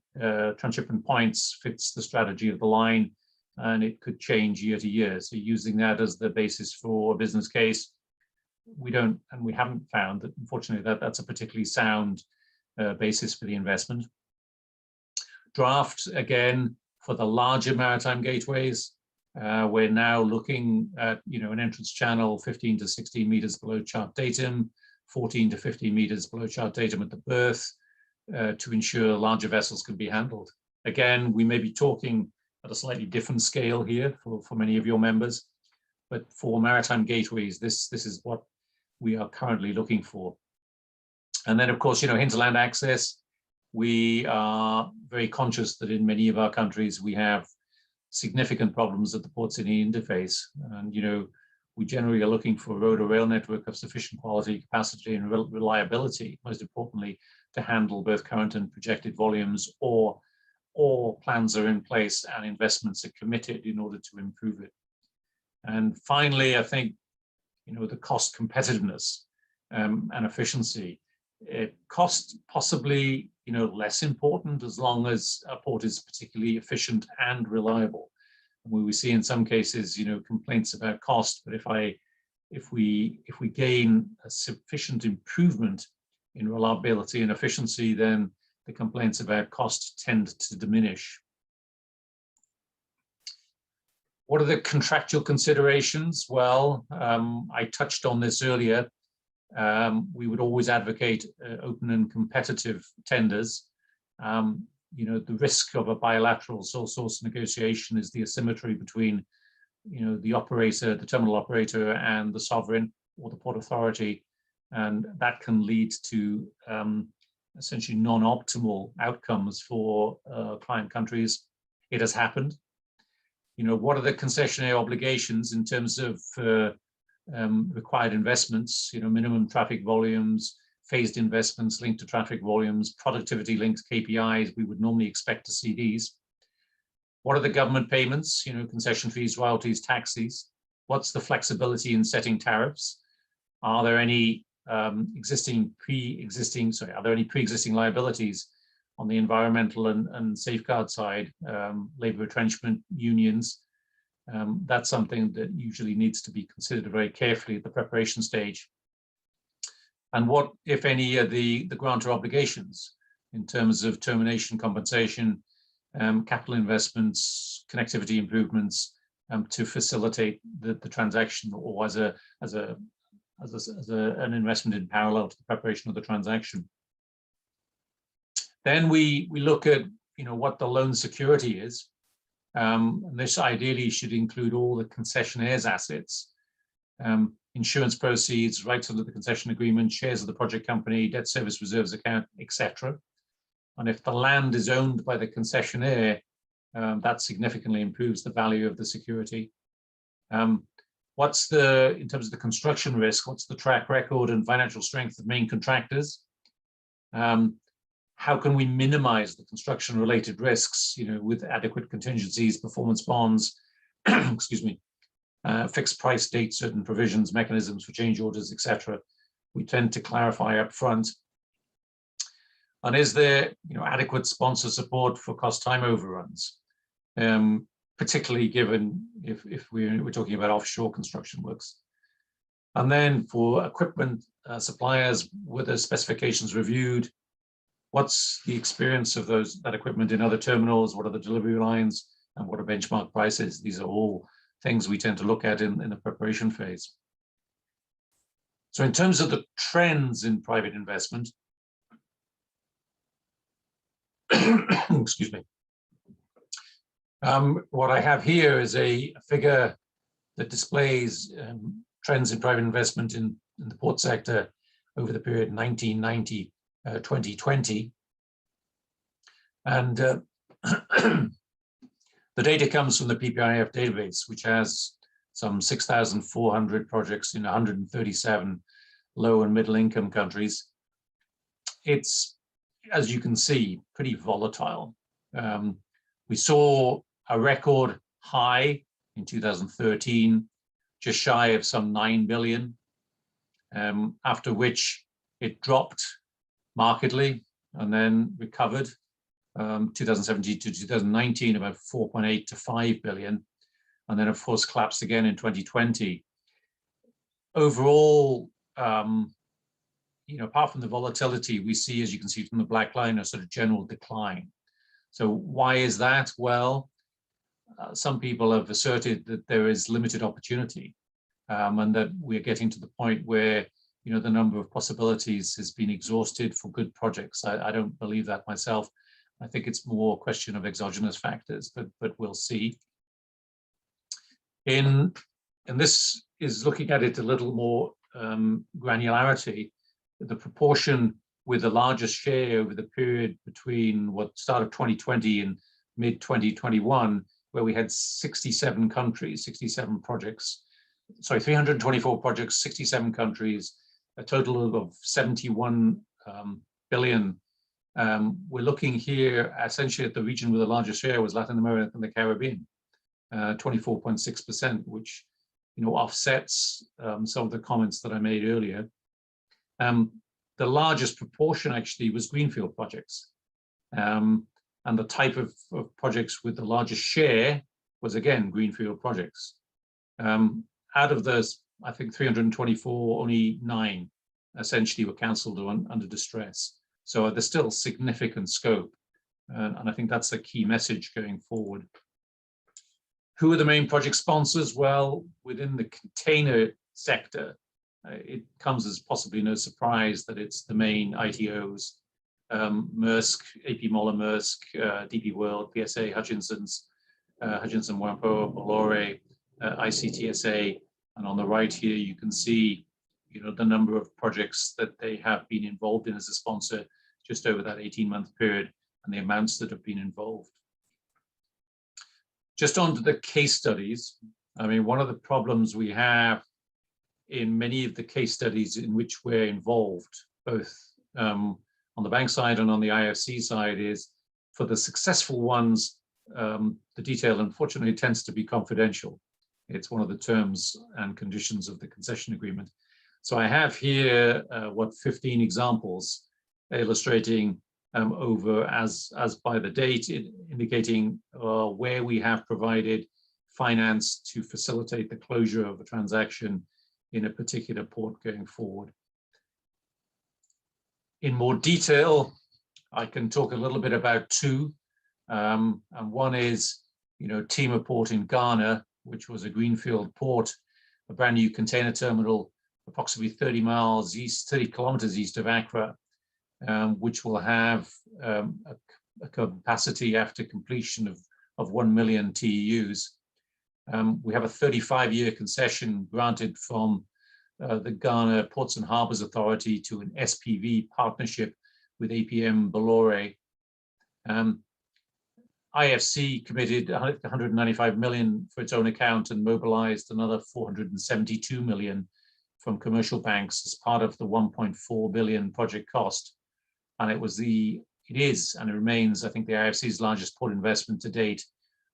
transshipment points fits the strategy of the line, and it could change year to year. So using that as the basis for a business case, we haven't found that, unfortunately, that's a particularly sound basis for the investment. Draft, again, for the larger maritime gateways, we're now looking at an entrance channel 15 to 16 meters below chart datum, 14 to 15 meters below chart datum at the berth, to ensure larger vessels can be handled. Again, we may be talking at a slightly different scale here for many of your members, but for maritime gateways, this is what we are currently looking for. And then, of course, hinterland access. We are very conscious that in many of our countries we have significant problems at the port city interface, and we generally are looking for a road or rail network of sufficient quality, capacity, and reliability, most importantly, to handle both current and projected volumes, or plans are in place and investments are committed in order to improve it. And finally, I think the cost competitiveness and efficiency. Cost possibly less important, as long as a port is particularly efficient and reliable. And we see in some cases complaints about cost, but if we gain a sufficient improvement in reliability and efficiency, then the complaints about cost tend to diminish. What are the contractual considerations? Well, I touched on this earlier. We would always advocate open and competitive tenders. The risk of a bilateral sole source negotiation is the asymmetry between, the operator, the terminal operator, and the sovereign or the port authority, and that can lead to essentially non-optimal outcomes for client countries. It has happened. What are the concessionary obligations in terms of required investments, minimum traffic volumes, phased investments linked to traffic volumes, productivity linked KPIs? We would normally expect to see these. What are the government payments, concession fees, royalties, taxes? What's the flexibility in setting tariffs? Are there any pre-existing liabilities on the environmental and safeguard side, labor retrenchment, unions? That's something that usually needs to be considered very carefully at the preparation stage. And what, if any, are the grantor obligations in terms of termination compensation, capital investments, connectivity improvements, to facilitate the transaction, or as an investment in parallel to the preparation of the transaction. Then we look at what the loan security is. And this ideally should include all the concessionaire's assets. insurance proceeds, rights under the concession agreement, shares of the project company, debt service reserves account, etc. And if the land is owned by the concessionaire, that significantly improves the value of the security. What's the, in terms of the construction risk, what's the track record and financial strength of main contractors? How can we minimize the construction related risks, with adequate contingencies, performance bonds, excuse me, fixed price dates, certain provisions, mechanisms for change orders, etc. We tend to clarify up front. And is there adequate sponsor support for cost time overruns, particularly given if we're talking about offshore construction works? And then for equipment suppliers, were the specifications reviewed? What's the experience of that equipment in other terminals? What are the delivery lines? And what are benchmark prices? These are all things we tend to look at in the preparation phase. So in terms of the trends in private investment, excuse me, what I have here is a figure that displays trends in private investment in the port sector over the period 1990-2020. And the data comes from the PPIF database, which has some 6,400 projects in 137 low and middle income countries. It's, as you can see, pretty volatile. We saw a record high in 2013, just shy of some 9 billion, after which it dropped markedly and then recovered. 2017 to 2019, about 4.8 to 5 billion, and then of course collapsed again in 2020. Overall, apart from the volatility, we see, as you can see from the black line, a sort of general decline. So why is that? Well, some people have asserted that there is limited opportunity, and that we're getting to the point where the number of possibilities has been exhausted for good projects. I don't believe that myself. I think it's more a question of exogenous factors, but we'll see. And this is looking at it a little more granularity. The proportion with the largest share over the period between what started 2020 and mid 2021, where we had 67 countries, 67 projects, sorry, 324 projects, 67 countries, a total of 71 billion. We're looking here essentially at the region where the largest share was Latin America and the Caribbean, 24.6%, which offsets some of the comments that I made earlier. The largest proportion actually was greenfield projects, and the type of projects with the largest share was again greenfield projects. Out of those, I think 324, only 9 essentially were cancelled or under distress. So there's still significant scope, and I think that's a key message going forward. Who are the main project sponsors? Well, within the container sector, it comes as possibly no surprise that it's the main ITOs, Maersk, AP Moller Maersk, DP World, PSA, Hutchinson Whampoa, Bolloré, ICTSA, and on the right here you can see the number of projects that they have been involved in as a sponsor just over that 18-month period and the amounts that have been involved. Just on to the case studies. I mean, one of the problems we have in many of the case studies in which we're involved, both on the bank side and on the IFC side, is for the successful ones, the detail unfortunately tends to be confidential. It's one of the terms and conditions of the concession agreement. So I have here 15 examples illustrating over as by the date, indicating where we have provided finance to facilitate the closure of a transaction in a particular port going forward. In more detail, I can talk a little bit about 2, and one is Tema Port in Ghana, which was a greenfield port, a brand new container terminal approximately 30 kilometers east of Accra, which will have a capacity after completion of 1 million TEUs. We have a 35-year concession granted from the Ghana Ports and Harbors Authority to an SPV partnership with APM Bolloré. IFC committed 195 million for its own account and mobilized another 472 million from commercial banks as part of the 1.4 billion project cost. And it is and it remains, I think, the IFC's largest port investment to date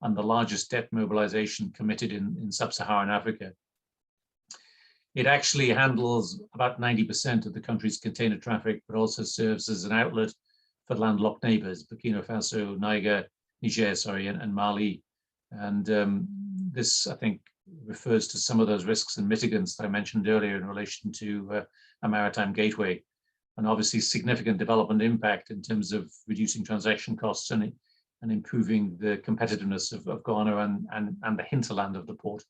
and the largest debt mobilization committed in sub-Saharan Africa. It actually handles about 90% of the country's container traffic, but also serves as an outlet for landlocked neighbors, Burkina Faso, Niger, and Mali. And this, I think, refers to some of those risks and mitigants that I mentioned earlier in relation to a maritime gateway, and obviously significant development impact in terms of reducing transaction costs and improving the competitiveness of Ghana and the hinterland of the port.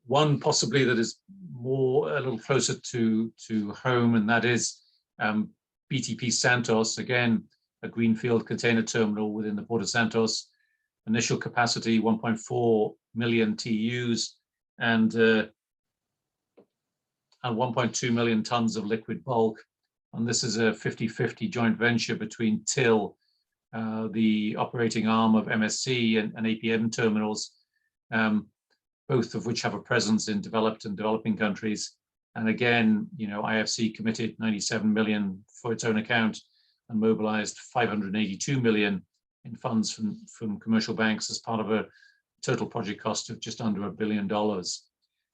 One possibly that is a little closer to home, and that is BTP Santos, again, a greenfield container terminal within the Port of Santos. Initial capacity 1.4 million TEUs and 1.2 million tons of liquid bulk. And this is a 50-50 joint venture between TIL, the operating arm of MSC, and APM Terminals, both of which have a presence in developed and developing countries. And again, IFC committed 97 million for its own account and mobilized 582 million in funds from commercial banks as part of a total project cost of just under $1 billion.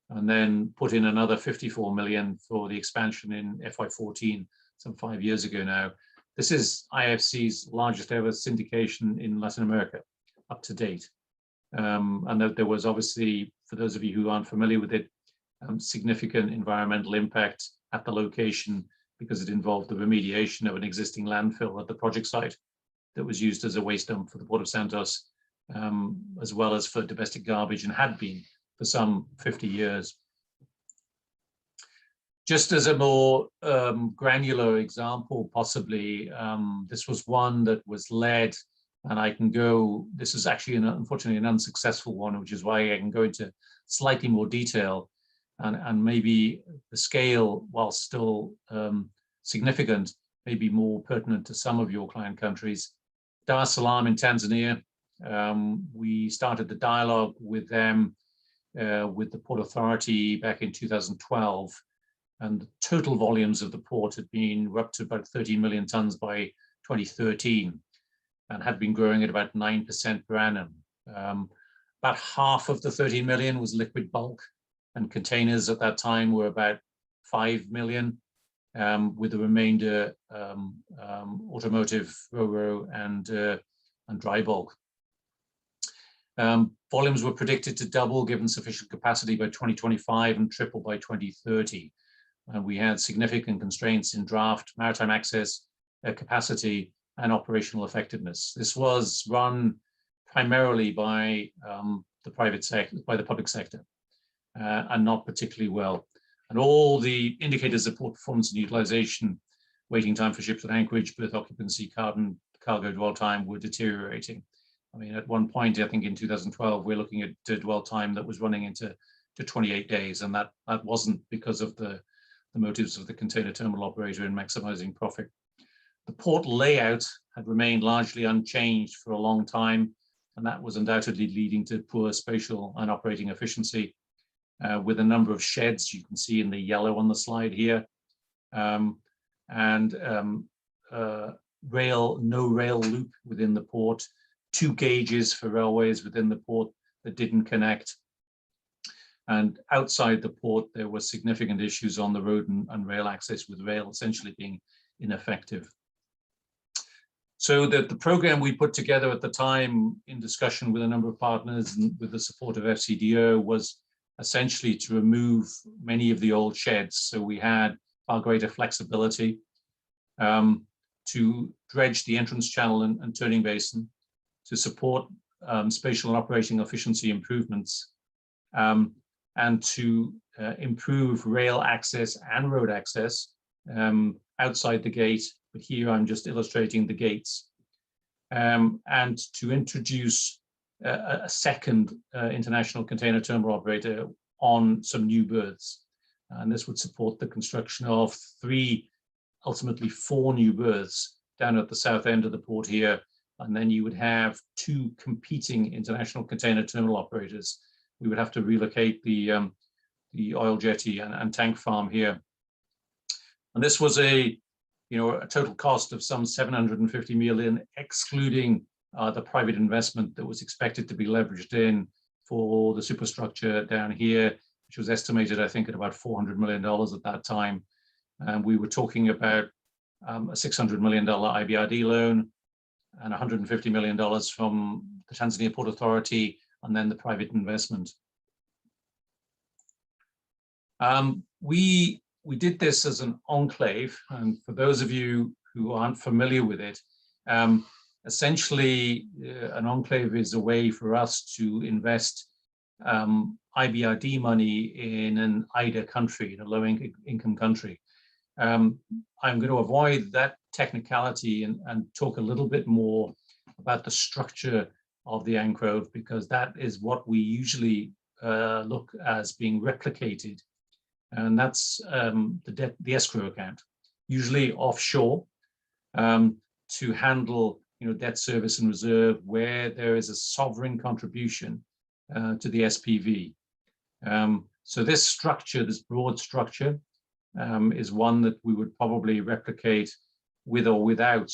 And then put in another 54 million for the expansion in FY14, some 5 years ago now. This is IFC's largest ever syndication in Latin America, up to date. And there was obviously, for those of you who aren't familiar with it, significant environmental impact at the location because it involved the remediation of an existing landfill at the project site that was used as a waste dump for the Port of Santos, as well as for domestic garbage, and had been for some 50 years. Just as a more granular example, possibly, this was one that was led, and I can go, this is actually unfortunately an unsuccessful one, which is why I can go into slightly more detail, and maybe the scale, while still significant, may be more pertinent to some of your client countries. Dar es Salaam in Tanzania, we started the dialogue with them, with the Port Authority back in 2012, and the total volumes of the port had been up to about 13 million tons by 2013, and had been growing at about 9% per annum. About half of the 13 million was liquid bulk, and containers at that time were about 5 million, with the remainder automotive, ro-ro, and dry bulk. Volumes were predicted to double given sufficient capacity by 2025 and triple by 2030. And we had significant constraints in draft, maritime access, capacity, and operational effectiveness. This was run primarily by the private sector, by the public sector, and not particularly well. And all the indicators of port performance and utilization, waiting time for ships at anchorage, berth occupancy, cargo dwell time, were deteriorating. I mean, at one point, I think in 2012, we're looking at dwell time that was running into 28 days, and that wasn't because of the motives of the container terminal operator in maximizing profit. The port layout had remained largely unchanged for a long time, and that was undoubtedly leading to poor spatial and operating efficiency, with a number of sheds you can see in the yellow on the slide here, and no rail loop within the port, 2 gauges for railways within the port that didn't connect. And outside the port, there were significant issues on the road and rail access, with rail essentially being ineffective. So that the program we put together at the time, in discussion with a number of partners and with the support of FCDO, was essentially to remove many of the old sheds. So we had far greater flexibility, to dredge the entrance channel and turning basin, to support spatial and operating efficiency improvements, and to improve rail access and road access outside the gate. But here I'm just illustrating the gates, and to introduce a second international container terminal operator on some new berths. And this would support the construction of ultimately four new berths down at the south end of the port here. And then you would have two competing international container terminal operators. We would have to relocate the oil jetty and tank farm here. And this was a total cost of some 750 million, excluding the private investment that was expected to be leveraged in for the superstructure down here, which was estimated, I think, at about $400 million at that time. And we were talking about a $600 million IBRD loan and $150 million from the Tanzania Port Authority, and then the private investment. We did this as an enclave, and for those of you who aren't familiar with it, essentially an enclave is a way for us to invest IBRD money in an IDA country, in a low-income country. I'm going to avoid that technicality and talk a little bit more about the structure of the enclave, because that is what we usually look as being replicated, and that's the escrow account, usually offshore, to handle debt service and reserve where there is a sovereign contribution to the SPV. So this structure, this broad structure, is one that we would probably replicate with or without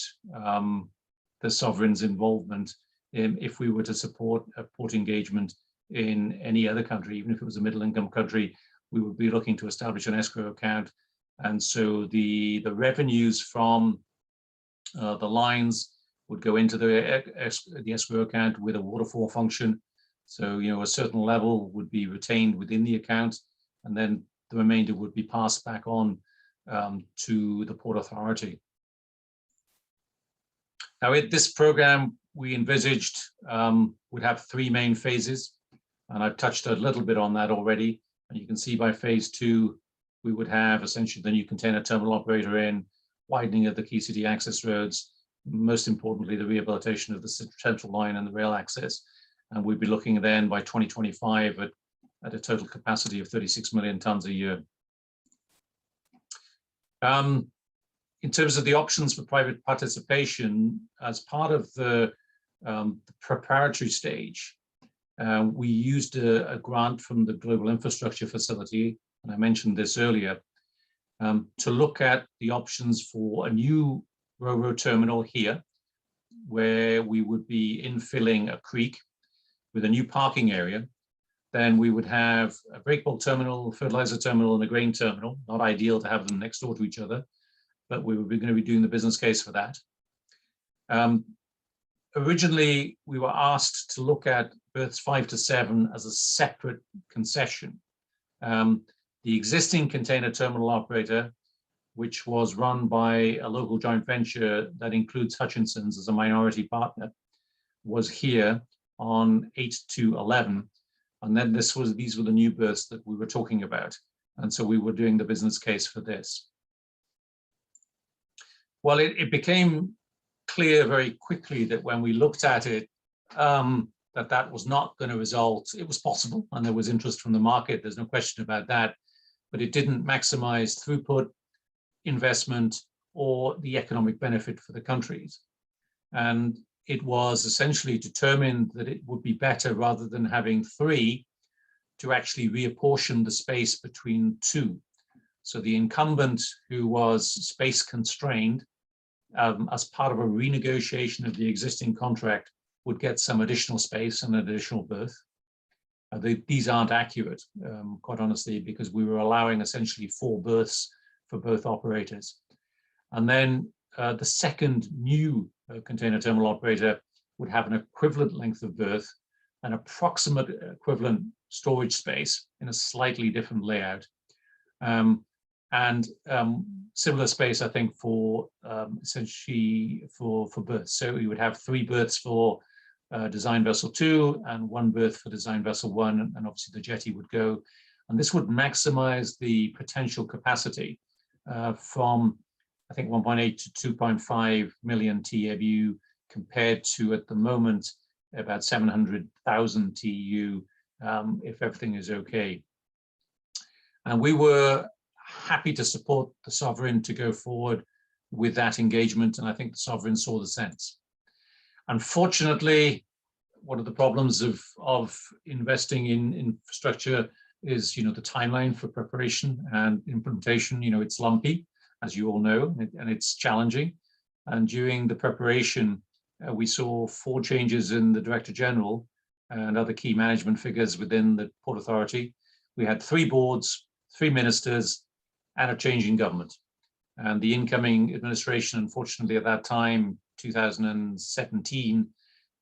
the sovereign's involvement if we were to support a port engagement in any other country. Even if it was a middle-income country, we would be looking to establish an escrow account. And so the revenues from the lines would go into the escrow account with a waterfall function. So, a certain level would be retained within the account, and then the remainder would be passed back on to the Port Authority. Now, this program we envisaged would have three main phases, and I've touched a little bit on that already. And you can see by phase 2, we would have essentially the new container terminal operator in, widening of the key city access roads, most importantly, the rehabilitation of the central line and the rail access. And we'd be looking then by 2025 at a total capacity of 36 million tons a year. In terms of the options for private participation, as part of the preparatory stage, we used a grant from the Global Infrastructure Facility, and I mentioned this earlier, to look at the options for a new ro-ro terminal here, where we would be infilling a creek with a new parking area. Then we would have a breakbulk terminal, fertilizer terminal, and a grain terminal. Not ideal to have them next door to each other, but we were going to be doing the business case for that. Originally, we were asked to look at berths 5 to 7 as a separate concession. The existing container terminal operator, which was run by a local joint venture that includes Hutchinson's as a minority partner, was here on 8 to 11. And then these were the new berths that we were talking about. And so we were doing the business case for this. Well, it became clear very quickly that when we looked at it, that was not going to result. It was possible, and there was interest from the market. There's no question about that. But it didn't maximize throughput, investment, or the economic benefit for the countries. And it was essentially determined that it would be better, rather than having 3, to actually reapportion the space between 2. So the incumbent, who was space constrained, as part of a renegotiation of the existing contract, would get some additional space and an additional berth. These aren't accurate, quite honestly, because we were allowing essentially 4 berths for both operators. And then the second new container terminal operator would have an equivalent length of berth, an approximate equivalent storage space in a slightly different layout, and similar space, I think, for essentially for berths. So we would have 3 berths for design vessel 2 and 1 berth for design vessel 1, and obviously the jetty would go. And this would maximize the potential capacity from, I think, 1.8 to 2.5 million TEU, compared to, at the moment, about 700,000 TEU if everything is okay. And we were happy to support the sovereign to go forward with that engagement, and I think the sovereign saw the sense. Unfortunately, one of the problems of investing in infrastructure is, the timeline for preparation and implementation. It's lumpy, as you all know, and it's challenging. And during the preparation, we saw 4 changes in the Director General and other key management figures within the Port Authority. We had 3 boards, 3 ministers, and a change in government. And the incoming administration, unfortunately, at that time, 2017,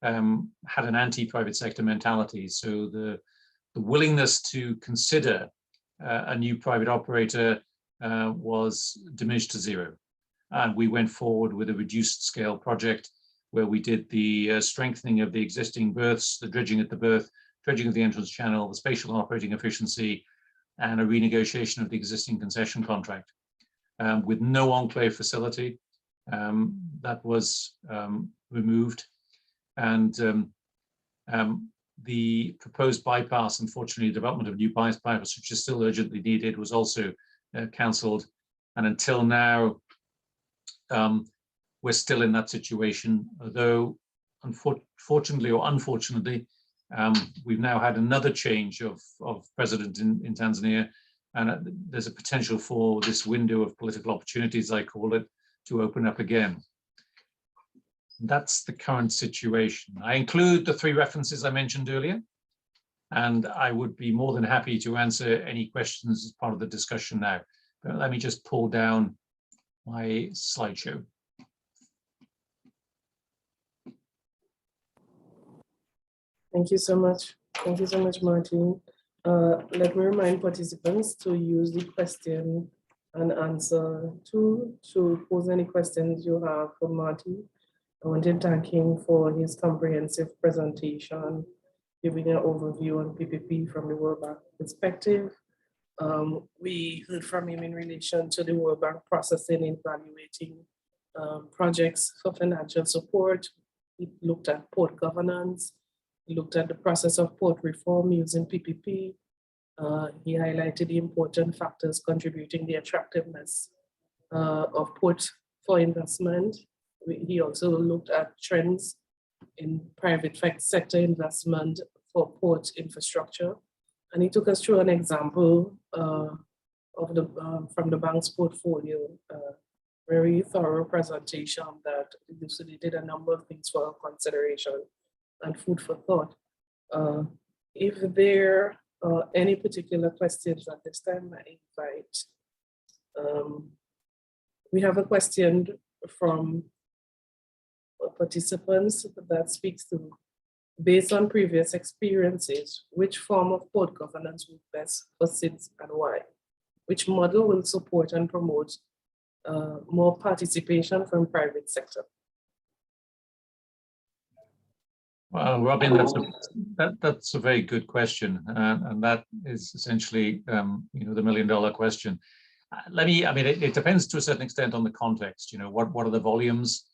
had an anti-private sector mentality. So the willingness to consider a new private operator was diminished to 0. And we went forward with a reduced scale project where we did the strengthening of the existing berths, the dredging at the berth, dredging of the entrance channel, the spatial and operating efficiency, and a renegotiation of the existing concession contract. With no enclave facility, that was removed. And the proposed bypass, unfortunately, development of new bypass, which is still urgently needed, was also cancelled. And until now, we're still in that situation, although unfortunately or unfortunately, we've now had another change of president in Tanzania, and there's a potential for this window of political opportunities, I call it, to open up again. That's the current situation. I include the 3 references I mentioned earlier, and I would be more than happy to answer any questions as part of the discussion now. But let me just pull down my slideshow. Thank you so much. Thank you so much, Martin. Let me remind participants to use the question and answer tool to pose any questions you have for Martin. I want to thank him for his comprehensive presentation, giving an overview on PPP from the World Bank perspective. We heard from him in relation to the World Bank processing and evaluating projects for financial support. He looked at port governance. He looked at the process of port reform using PPP. He highlighted the important factors contributing the attractiveness of port for investment. He also looked at trends in private sector investment for port infrastructure. And he took us through an example of from the bank's portfolio, very thorough presentation that elucidated a number of things for our consideration and food for thought. If there are any particular questions at this time, I invite. We have a question from participants that speaks to, based on previous experiences, which form of port governance would best for SIDS and why? Which model will support and promote more participation from private sector? Well, Robin, that's a very good question, and that is essentially the million-dollar question. It depends to a certain extent on the context. What are the volumes?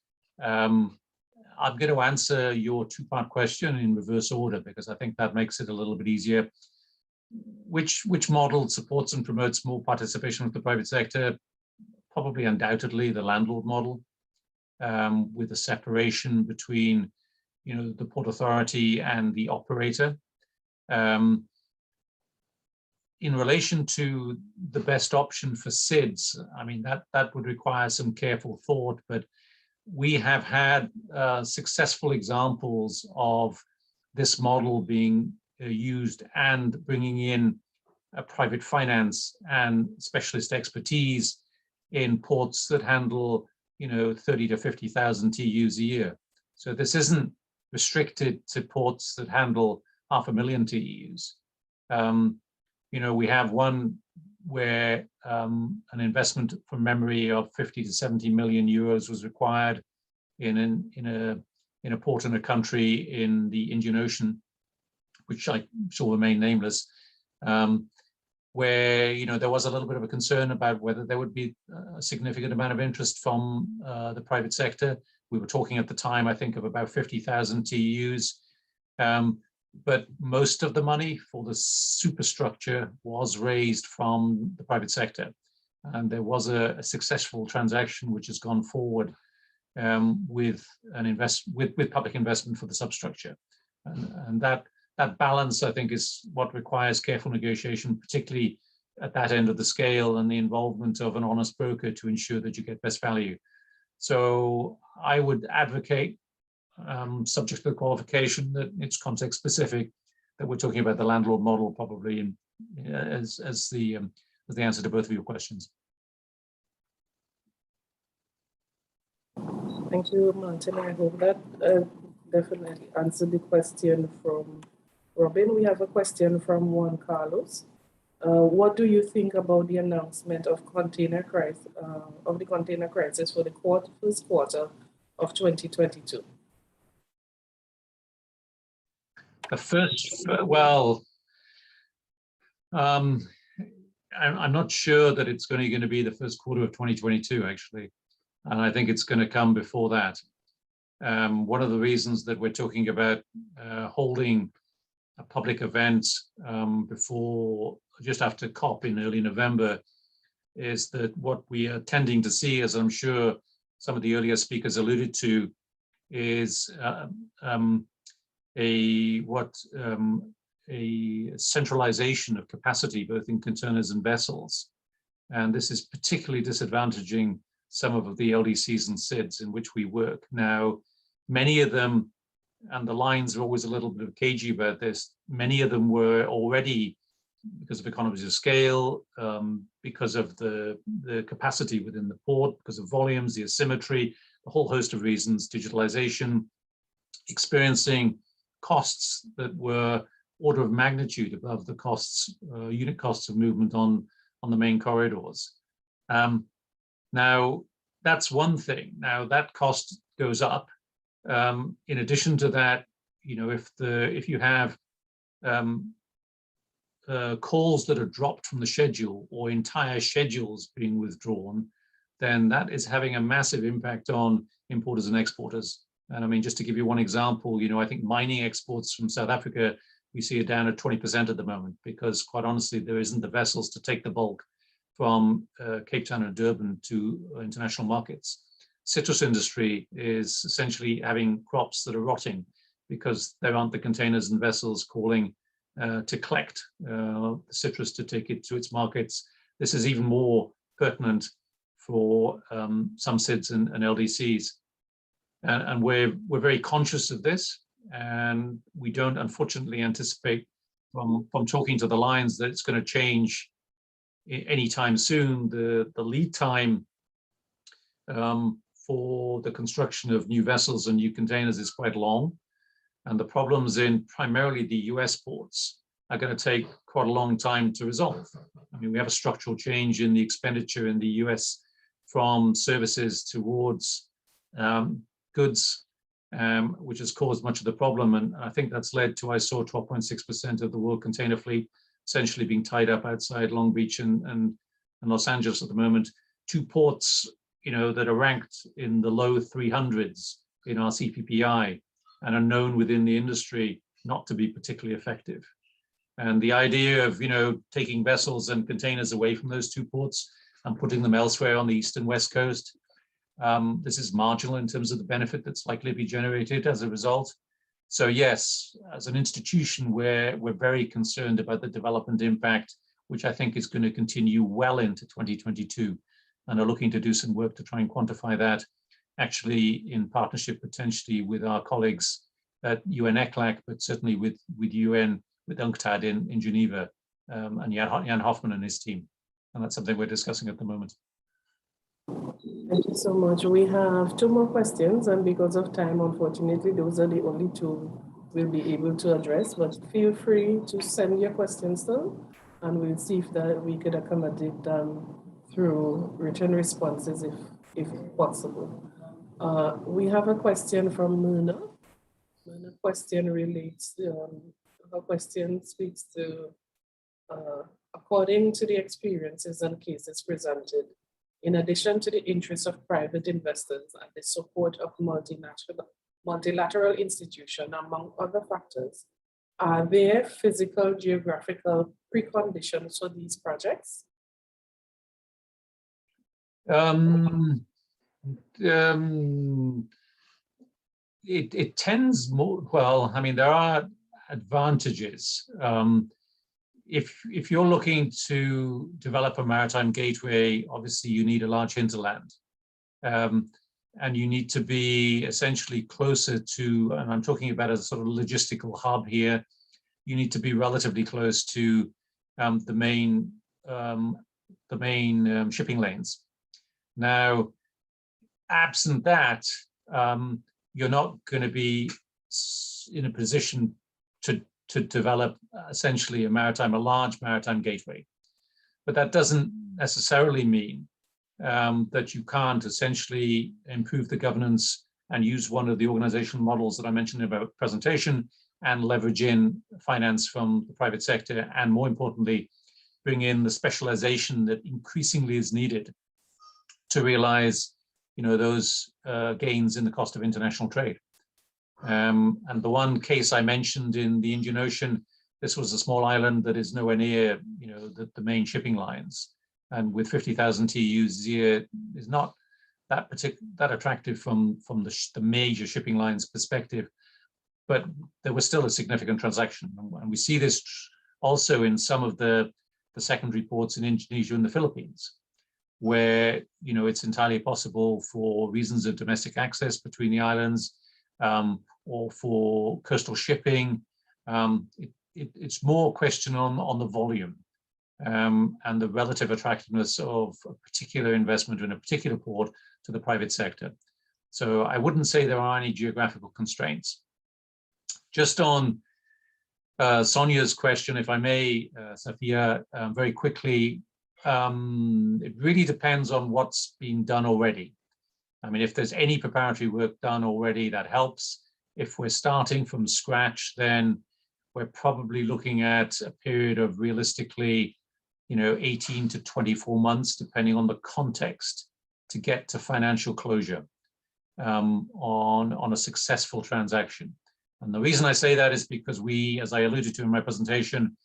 I'm going to answer your 2-part question in reverse order because I think that makes it a little bit easier. Which model supports and promotes more participation of the private sector? Probably undoubtedly the landlord model, with a separation between the Port Authority and the operator. In relation to the best option for SIDS, that would require some careful thought, but we have had successful examples of this model being used and bringing in a private finance and specialist expertise in ports that handle 30 to 50,000 TEUs a year. So this isn't restricted to ports that handle 500,000 TEUs. We have one where an investment from memory of 50 to 70 million euros was required in a port in a country in the Indian Ocean, which I shall remain nameless, where there was a little bit of a concern about whether there would be a significant amount of interest from the private sector. We were talking at the time, I think, of about 50,000 TEUs. But most of the money for the superstructure was raised from the private sector. And there was a successful transaction which has gone forward with public investment for the substructure. And that balance, I think, is what requires careful negotiation, particularly at that end of the scale, and the involvement of an honest broker to ensure that you get best value. So I would advocate, subject to the qualification, that it's context specific, that we're talking about the landlord model probably as the answer to both of your questions. Thank you, Martin. I hope that definitely answered the question from Robin. We have a question from Juan Carlos. What do you think about the announcement of the container crisis for the first quarter of 2022? I'm not sure that it's going to be the first quarter of 2022, actually. And I think it's going to come before that. One of the reasons that we're talking about holding a public event just after COP in early November is that what we are tending to see, as I'm sure some of the earlier speakers alluded to, is a centralization of capacity, both in containers and vessels. And this is particularly disadvantaging some of the LDCs and SIDs in which we work. Now, many of them, and the lines are always a little bit cagey about this, many of them were already, because of economies of scale, because of the capacity within the port, because of volumes, the asymmetry, a whole host of reasons, digitalization, experiencing costs that were order of magnitude above the costs, unit costs of movement on the main corridors. Now, that's one thing. Now, that cost goes up. In addition to that, if you have calls that are dropped from the schedule or entire schedules being withdrawn, then that is having a massive impact on importers and exporters. And I mean, just to give you one example, I think mining exports from South Africa, we see it down at 20% at the moment, because quite honestly, there isn't the vessels to take the bulk from Cape Town and Durban to international markets. Citrus industry is essentially having crops that are rotting because there aren't the containers and vessels calling to collect the citrus to take it to its markets. This is even more pertinent for some SIDs and LDCs. And we're very conscious of this, and we don't unfortunately anticipate from talking to the lines that it's going to change anytime soon. The lead time for the construction of new vessels and new containers is quite long, and the problems in primarily the US ports are going to take quite a long time to resolve. I mean, we have a structural change in the expenditure in the US from services towards goods, which has caused much of the problem. And I think that's led to, I saw 12.6% of the world container fleet essentially being tied up outside Long Beach and Los Angeles at the moment. Two ports, that are ranked in the low 300s in our CPPI and are known within the industry not to be particularly effective. And the idea of, taking vessels and containers away from those two ports and putting them elsewhere on the east and west coast, this is marginal in terms of the benefit that's likely to be generated as a result. So yes, as an institution, we're very concerned about the development impact, which I think is going to continue well into 2022, and are looking to do some work to try and quantify that, actually in partnership potentially with our colleagues at UN-ECLAC, but certainly with UN, with UNCTAD in Geneva, and Jan Hoffman and his team. And that's something we're discussing at the moment. Thank you so much. We have two more questions, and because of time, unfortunately, those are the only two we'll be able to address, but feel free to send your questions though, and we'll see if that we could accommodate them through written responses if possible. We have a question from Myrna. Myrna's question relates to, her question speaks to, according to the experiences and cases presented, in addition to the interests of private investors and the support of multinational multilateral institution, among other factors, are there physical, geographical preconditions for these projects? It tends more, well, I mean, there are advantages. If you're looking to develop a maritime gateway, obviously you need a large hinterland. And you need to be essentially closer to, and I'm talking about a sort of logistical hub here, you need to be relatively close to the main shipping lanes. Now, absent that, you're not going to be in a position to develop essentially a large maritime gateway. But that doesn't necessarily mean that you can't essentially improve the governance and use one of the organizational models that I mentioned in my presentation and leverage in finance from the private sector, and more importantly, bring in the specialization that increasingly is needed to realize, those gains in the cost of international trade. And the one case I mentioned in the Indian Ocean, this was a small island that is nowhere near, the main shipping lines, and with 50,000 TEUs a year is not that attractive from the major shipping lines perspective, but there was still a significant transaction, and we see this also in some of the secondary ports in Indonesia and the Philippines, where it's entirely possible for reasons of domestic access between the islands, or for coastal shipping. It's more a question on the volume and the relative attractiveness of a particular investment in a particular port to the private sector. So I wouldn't say there are any geographical constraints. Just on Sonia's question, if I may, Sophia, very quickly, it really depends on what's been done already. I mean, if there's any preparatory work done already, that helps. If we're starting from scratch, then we're probably looking at a period of realistically, 18 to 24 months, depending on the context, to get to financial closure on a successful transaction. And the reason I say that is because we, as I alluded to in my presentation,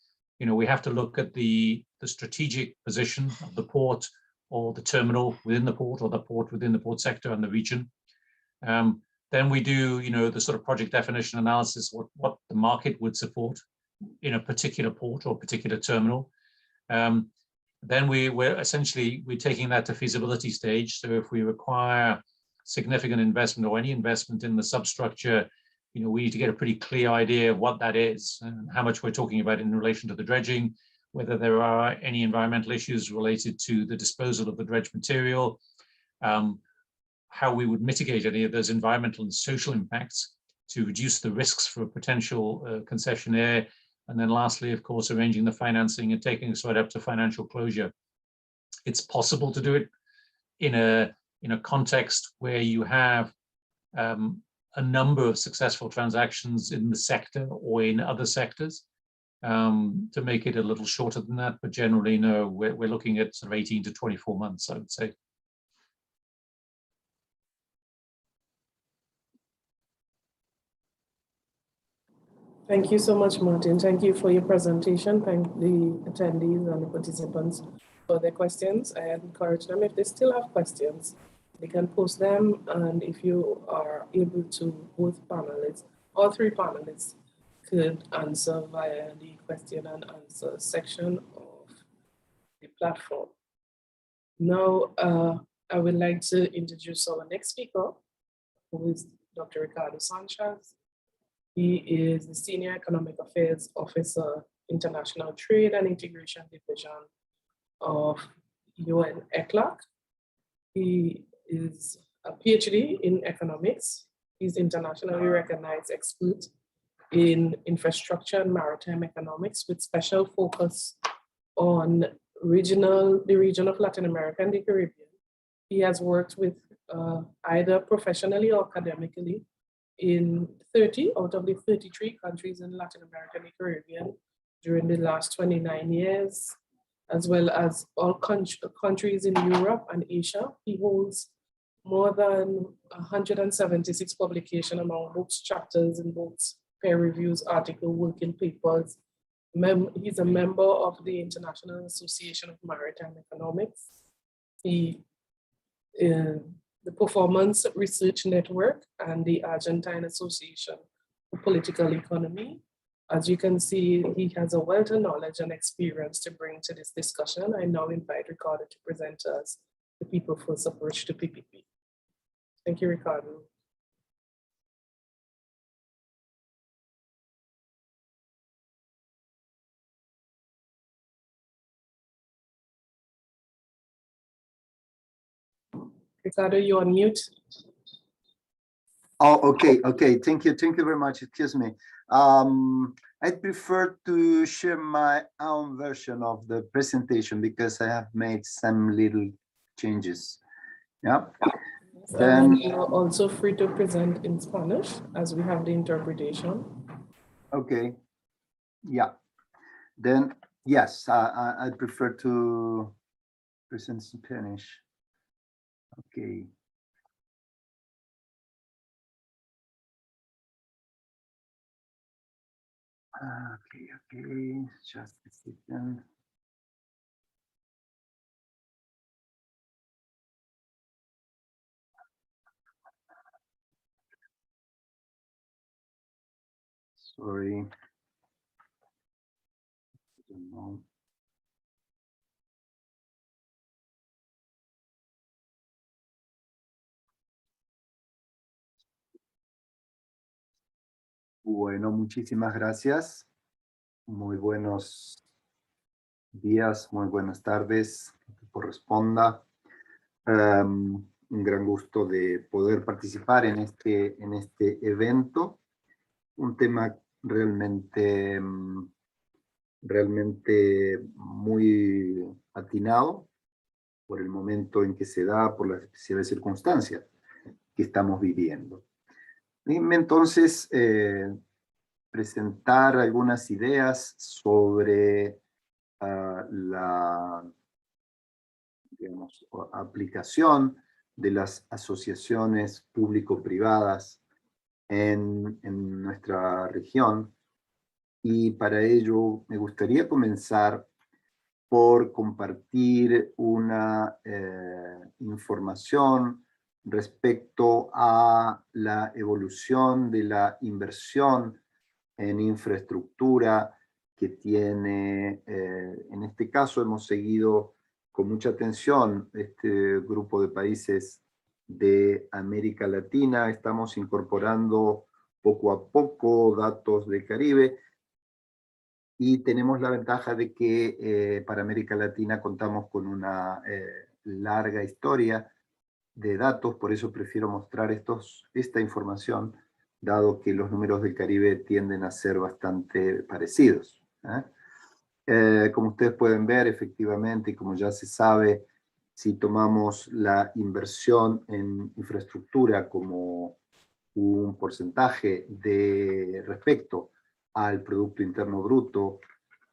we have to look at the strategic position of the port or the terminal within the port or the port within the port sector and the region. Then we do, the sort of project definition analysis, what the market would support in a particular port or particular terminal. Then we're taking that to feasibility stage. So if we require significant investment or any investment in the substructure, we need to get a pretty clear idea of what that is and how much we're talking about in relation to the dredging, whether there are any environmental issues related to the disposal of the dredged material, how we would mitigate any of those environmental and social impacts to reduce the risks for a potential concessionaire. And then lastly, of course, arranging the financing and taking us right up to financial closure. It's possible to do it in a context where you have a number of successful transactions in the sector or in other sectors, to make it a little shorter than that. But generally, no, we're looking at sort of 18 to 24 months, I would say. Thank you so much, Martin. Thank you for your presentation. Thank the attendees and the participants for their questions. I encourage them, if they still have questions, they can post them. And if you are able to, both panelists, all three panelists could answer via the question and answer section of the platform. Now, I would like to introduce our next speaker, who is Dr. Ricardo Sanchez. He is the Senior Economic Affairs Officer, International Trade and Integration Division of UN ECLAC. He is a PhD in economics. He's internationally recognized expert in infrastructure and maritime economics with special focus on the region of Latin America and the Caribbean. He has worked with either professionally or academically in 30 out of the 33 countries in Latin America and the Caribbean during the last 29 years, as well as all countries in Europe and Asia. He holds more than 176 publications among books, chapters in books, peer reviews, articles, working papers. He's a member of the International Association of Maritime Economics. He the Performance Research Network and the Argentine Association for Political Economy. As you can see, he has a wealth of knowledge and experience to bring to this discussion. I now invite Ricardo to present us the People First approach to PPP. Thank you, Ricardo. Ricardo, you're on mute. Oh, okay. Thank you very much. Excuse me. I prefer to share my own version of the presentation because I have made some little changes. Yeah. Then you're also free to present in Spanish as we have the interpretation. Okay. Yeah. Then yes, I prefer to present in Spanish. Okay. Okay, just a second. Sorry. I don't know. Bueno, muchísimas gracias. Muy buenos días, muy buenas tardes, que corresponda. Un gran gusto de poder participar en este evento. Un tema realmente muy atinado por el momento en que se da, por las especiales circunstancias que estamos viviendo. Déjenme entonces presentar algunas ideas sobre la, digamos, aplicación de las asociaciones público-privadas en nuestra región. Y para ello me gustaría comenzar por compartir una información respecto a la evolución de la inversión en infraestructura que tiene, en este caso hemos seguido con mucha atención este grupo de países de América Latina. Estamos incorporando poco a poco datos del Caribe y tenemos la ventaja de que para América Latina contamos con una larga historia de datos, por eso prefiero mostrar esta información, dado que los números del Caribe tienden a ser bastante parecidos. Como ustedes pueden ver, efectivamente, y como ya se sabe, si tomamos la inversión en infraestructura como un porcentaje respecto al Producto Interno Bruto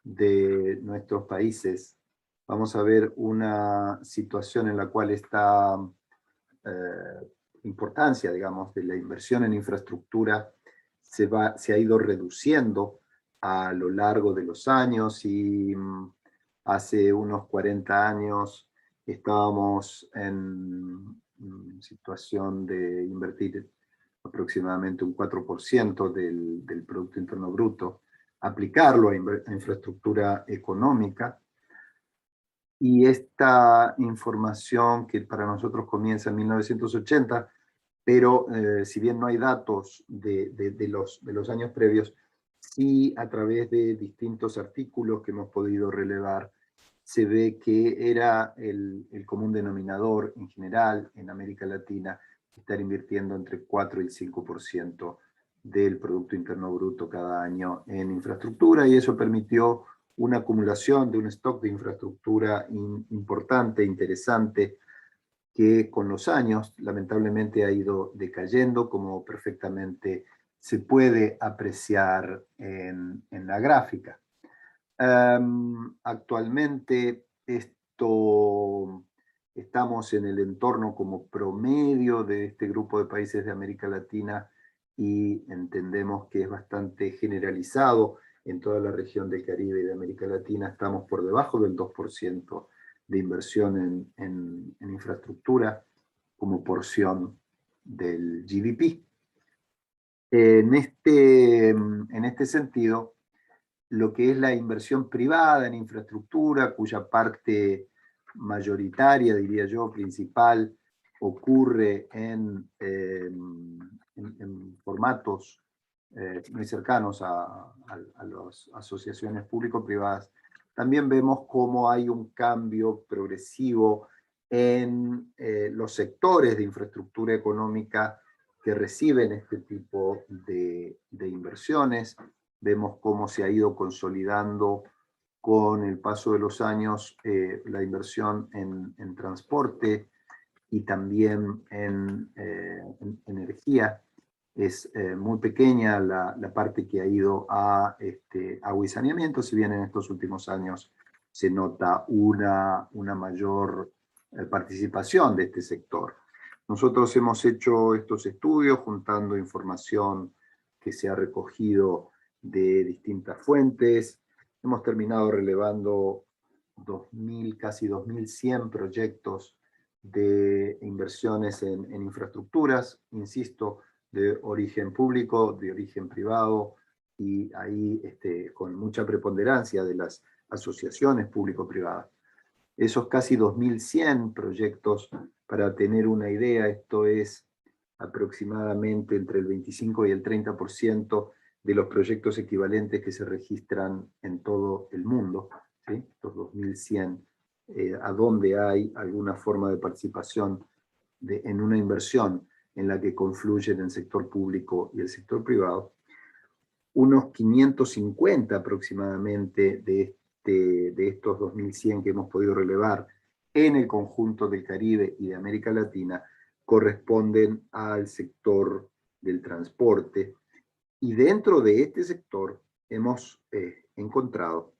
de nuestros países, vamos a ver una situación en la cual esta importancia, digamos, de la inversión en infraestructura se ha ido reduciendo a lo largo de los años, y hace unos 40 años estábamos en situación de invertir aproximadamente un 4% del Producto Interno Bruto, aplicarlo a infraestructura económica. Y esta información que para nosotros comienza en 1980, pero si bien no hay datos de los años previos, sí a través de distintos artículos que hemos podido relevar, se ve que era el común denominador en general en América Latina estar invirtiendo entre 4 y 5% del Producto Interno Bruto cada año en infraestructura, y eso permitió una acumulación de un stock de infraestructura importante, interesante, que con los años lamentablemente ha ido decayendo, como perfectamente se puede apreciar en la gráfica. Actualmente esta estamos en el entorno como promedio de este grupo de países de América Latina y entendemos que es bastante generalizado en toda la región del Caribe y de América Latina. Estamos por debajo del 2% de inversión en infraestructura como porción del GDP. En este sentido, lo que es la inversión privada en infraestructura, cuya parte mayoritaria, diría yo, principal, ocurre en formatos muy cercanos a las asociaciones público-privadas, también vemos cómo hay un cambio progresivo en los sectores de infraestructura económica que reciben este tipo de inversiones. Vemos cómo se ha ido consolidando con el paso de los años la inversión en transporte y también en energía. Es muy pequeña la parte que ha ido a agua y saneamiento, si bien en estos últimos años se nota una mayor participación de este sector. Nosotros hemos hecho estos estudios juntando información que se ha recogido de distintas fuentes. Hemos terminado relevando casi 2.100 proyectos de inversiones en infraestructuras, insisto, de origen público, de origen privado, y ahí con mucha preponderancia de las asociaciones público-privadas. Esos casi 2.100 proyectos, para tener una idea, esto es aproximadamente entre el 25 y el 30% de los proyectos equivalentes que se registran en todo el mundo, ¿sí? Estos 2.100, a donde hay alguna forma de participación en una inversión en la que confluyen el sector público y el sector privado. Unos 550 aproximadamente de estos 2.100 que hemos podido relevar en el conjunto del Caribe y de América Latina corresponden al sector del transporte. Y dentro de este sector hemos encontrado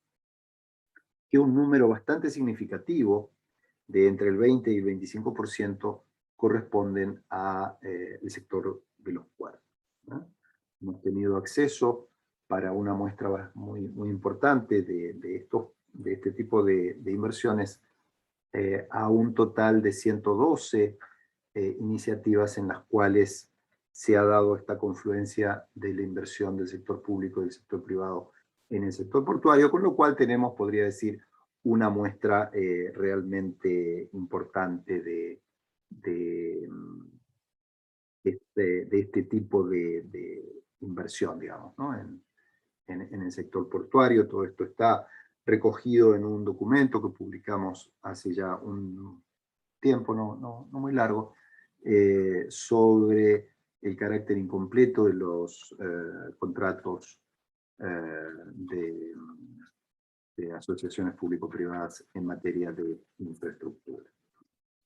que un número bastante significativo, de entre el 20 y el 25%, corresponden al sector de los puertos, ¿no? Hemos tenido acceso para una muestra muy, muy importante de este tipo de inversiones a un total de 112 iniciativas en las cuales se ha dado esta confluencia de la inversión del sector público y del sector privado en el sector portuario, con lo cual tenemos, podría decir, una muestra realmente importante de este tipo de inversión, digamos, ¿no? En el sector portuario. Todo esto está recogido en un documento que publicamos hace ya un tiempo, no muy largo, sobre el carácter incompleto de los contratos de asociaciones público-privadas en materia de infraestructura.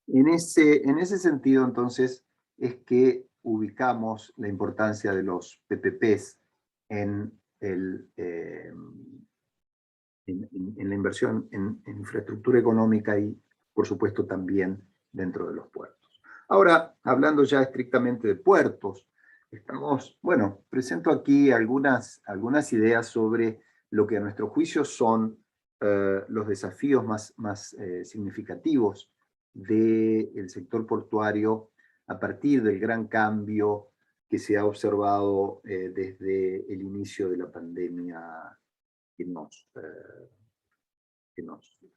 En ese sentido, entonces, es que ubicamos la importancia de los PPPs en la inversión en infraestructura económica y, por supuesto, también dentro de los puertos. Ahora, hablando ya estrictamente de puertos, presento aquí algunas ideas sobre lo que a nuestro juicio son los desafíos más significativos del sector portuario a partir del gran cambio que se ha observado desde el inicio de la pandemia que nos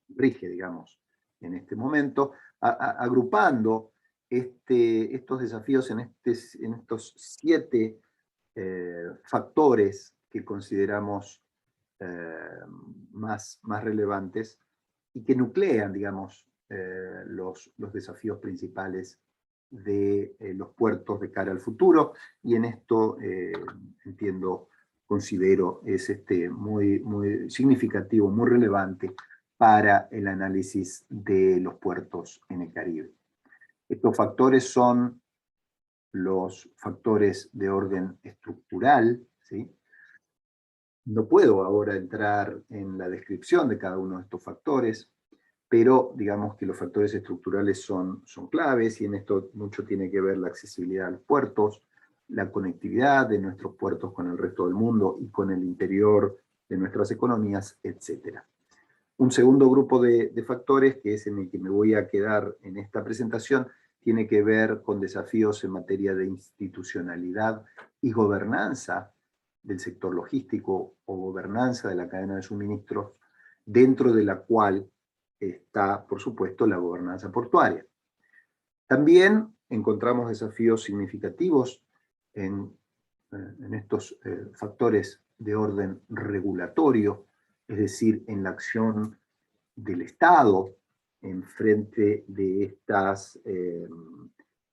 rige, digamos, en este momento, agrupando estos desafíos en estos 7 factores que consideramos más relevantes y que nuclean, digamos, los desafíos principales de los puertos de cara al futuro, y en esto considero es muy significativo, muy relevante para el análisis de los puertos en el Caribe. Estos factores son los factores de orden estructural, ¿sí? No puedo ahora entrar en la descripción de cada uno de estos factores, pero digamos que los factores estructurales son claves, y en esto mucho tiene que ver la accesibilidad a los puertos, la conectividad de nuestros puertos con el resto del mundo y con el interior de nuestras economías, etc. Un segundo grupo de factores, que es en el que me voy a quedar en esta presentación, tiene que ver con desafíos en materia de institucionalidad y gobernanza del sector logístico o gobernanza de la cadena de suministros, dentro de la cual está, por supuesto, la gobernanza portuaria. También encontramos desafíos significativos en estos factores de orden regulatorio, es decir, en la acción del Estado en frente de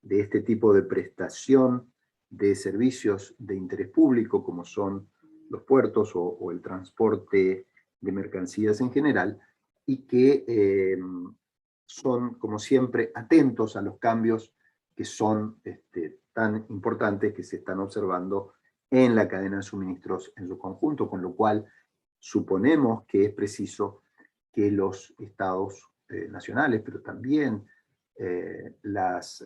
este tipo de prestación de servicios de interés público, como son los puertos o el transporte de mercancías en general, y que son, como siempre, atentos a los cambios que son tan importantes que se están observando en la cadena de suministros en su conjunto, con lo cual suponemos que es preciso que los estados nacionales, pero también las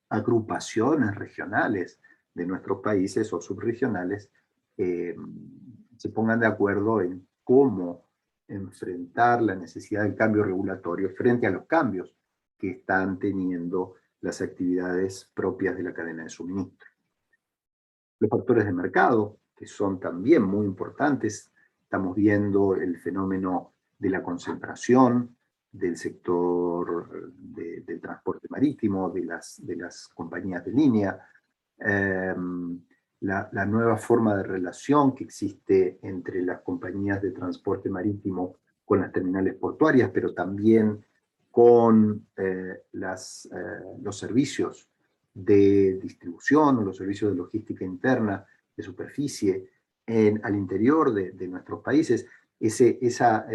agrupaciones regionales de nuestros países o subregionales se pongan de acuerdo en cómo enfrentar la necesidad del cambio regulatorio frente a los cambios que están teniendo las actividades propias de la cadena de suministro. Los factores de mercado, que son también muy importantes. Estamos viendo el fenómeno de la concentración del sector del transporte marítimo, de las compañías de línea, la nueva forma de relación que existe entre las compañías de transporte marítimo con las terminales portuarias, pero también con los servicios de distribución o los servicios de logística interna de superficie al interior de nuestros países. Esa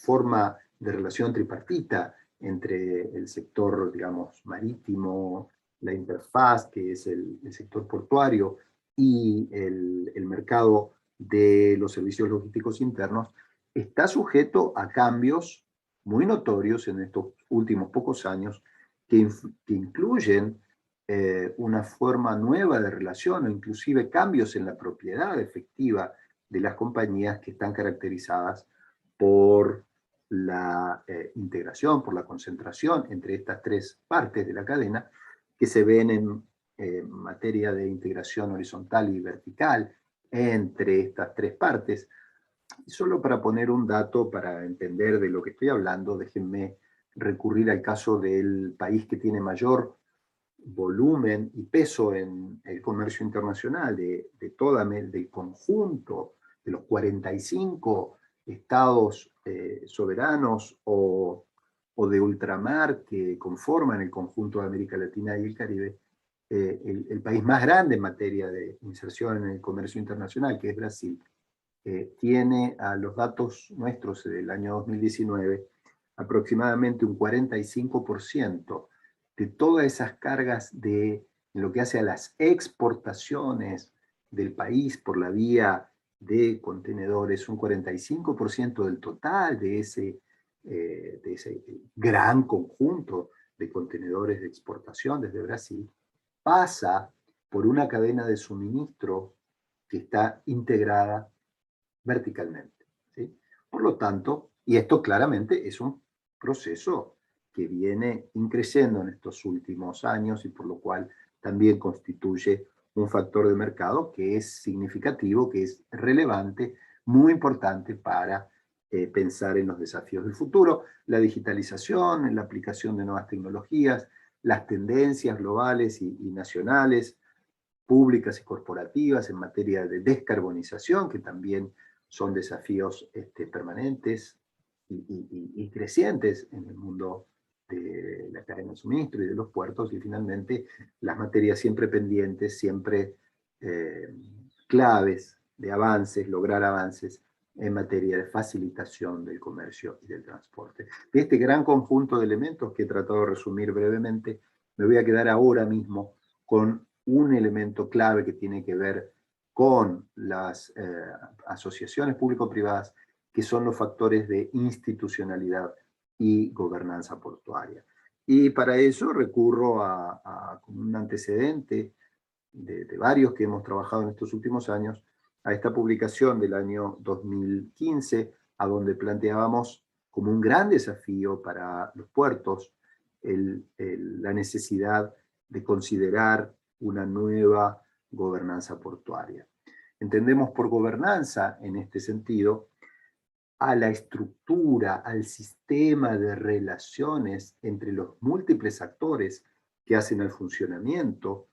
forma de relación tripartita entre el sector, digamos, marítimo, la interfaz, que es el sector portuario, y el mercado de los servicios logísticos internos, está sujeto a cambios muy notorios en estos últimos pocos años, que incluyen una forma nueva de relación, o inclusive cambios en la propiedad efectiva de las compañías, que están caracterizadas por la integración, por la concentración entre estas tres partes de la cadena, que se ven en materia de integración horizontal y vertical entre estas tres partes. Y solo para poner un dato, para entender de lo que estoy hablando, déjenme recurrir al caso del país que tiene mayor volumen y peso en el comercio internacional del conjunto de los 45 estados soberanos o de ultramar que conforman el conjunto de América Latina y el Caribe. El país más grande en materia de inserción en el comercio internacional, que es Brasil, tiene, a los datos nuestros del año 2019, aproximadamente un 45% de todas esas cargas de lo que hace a las exportaciones del país por la vía de contenedores. Un 45% del total de ese gran conjunto de contenedores de exportación desde Brasil pasa por una cadena de suministro que está integrada verticalmente, ¿sí? Por lo tanto, y esto claramente es un proceso que viene increciendo en estos últimos años, y por lo cual también constituye un factor de mercado que es significativo, que es relevante, muy importante para pensar en los desafíos del futuro, la digitalización, en la aplicación de nuevas tecnologías, las tendencias globales y nacionales, públicas y corporativas en materia de descarbonización, que también son desafíos permanentes y crecientes en el mundo de la cadena de suministro y de los puertos, y finalmente las materias siempre pendientes, siempre claves de avances, lograr avances en materia de facilitación del comercio y del transporte. De este gran conjunto de elementos que he tratado de resumir brevemente, me voy a quedar ahora mismo con un elemento clave que tiene que ver con las asociaciones público-privadas, que son los factores de institucionalidad y gobernanza portuaria. Y para eso recurro a un antecedente de varios que hemos trabajado en estos últimos años, a esta publicación del año 2015, a donde planteábamos como un gran desafío para los puertos la necesidad de considerar una nueva gobernanza portuaria. Entendemos por gobernanza, en este sentido, a la estructura, al sistema de relaciones entre los múltiples actores que hacen el funcionamiento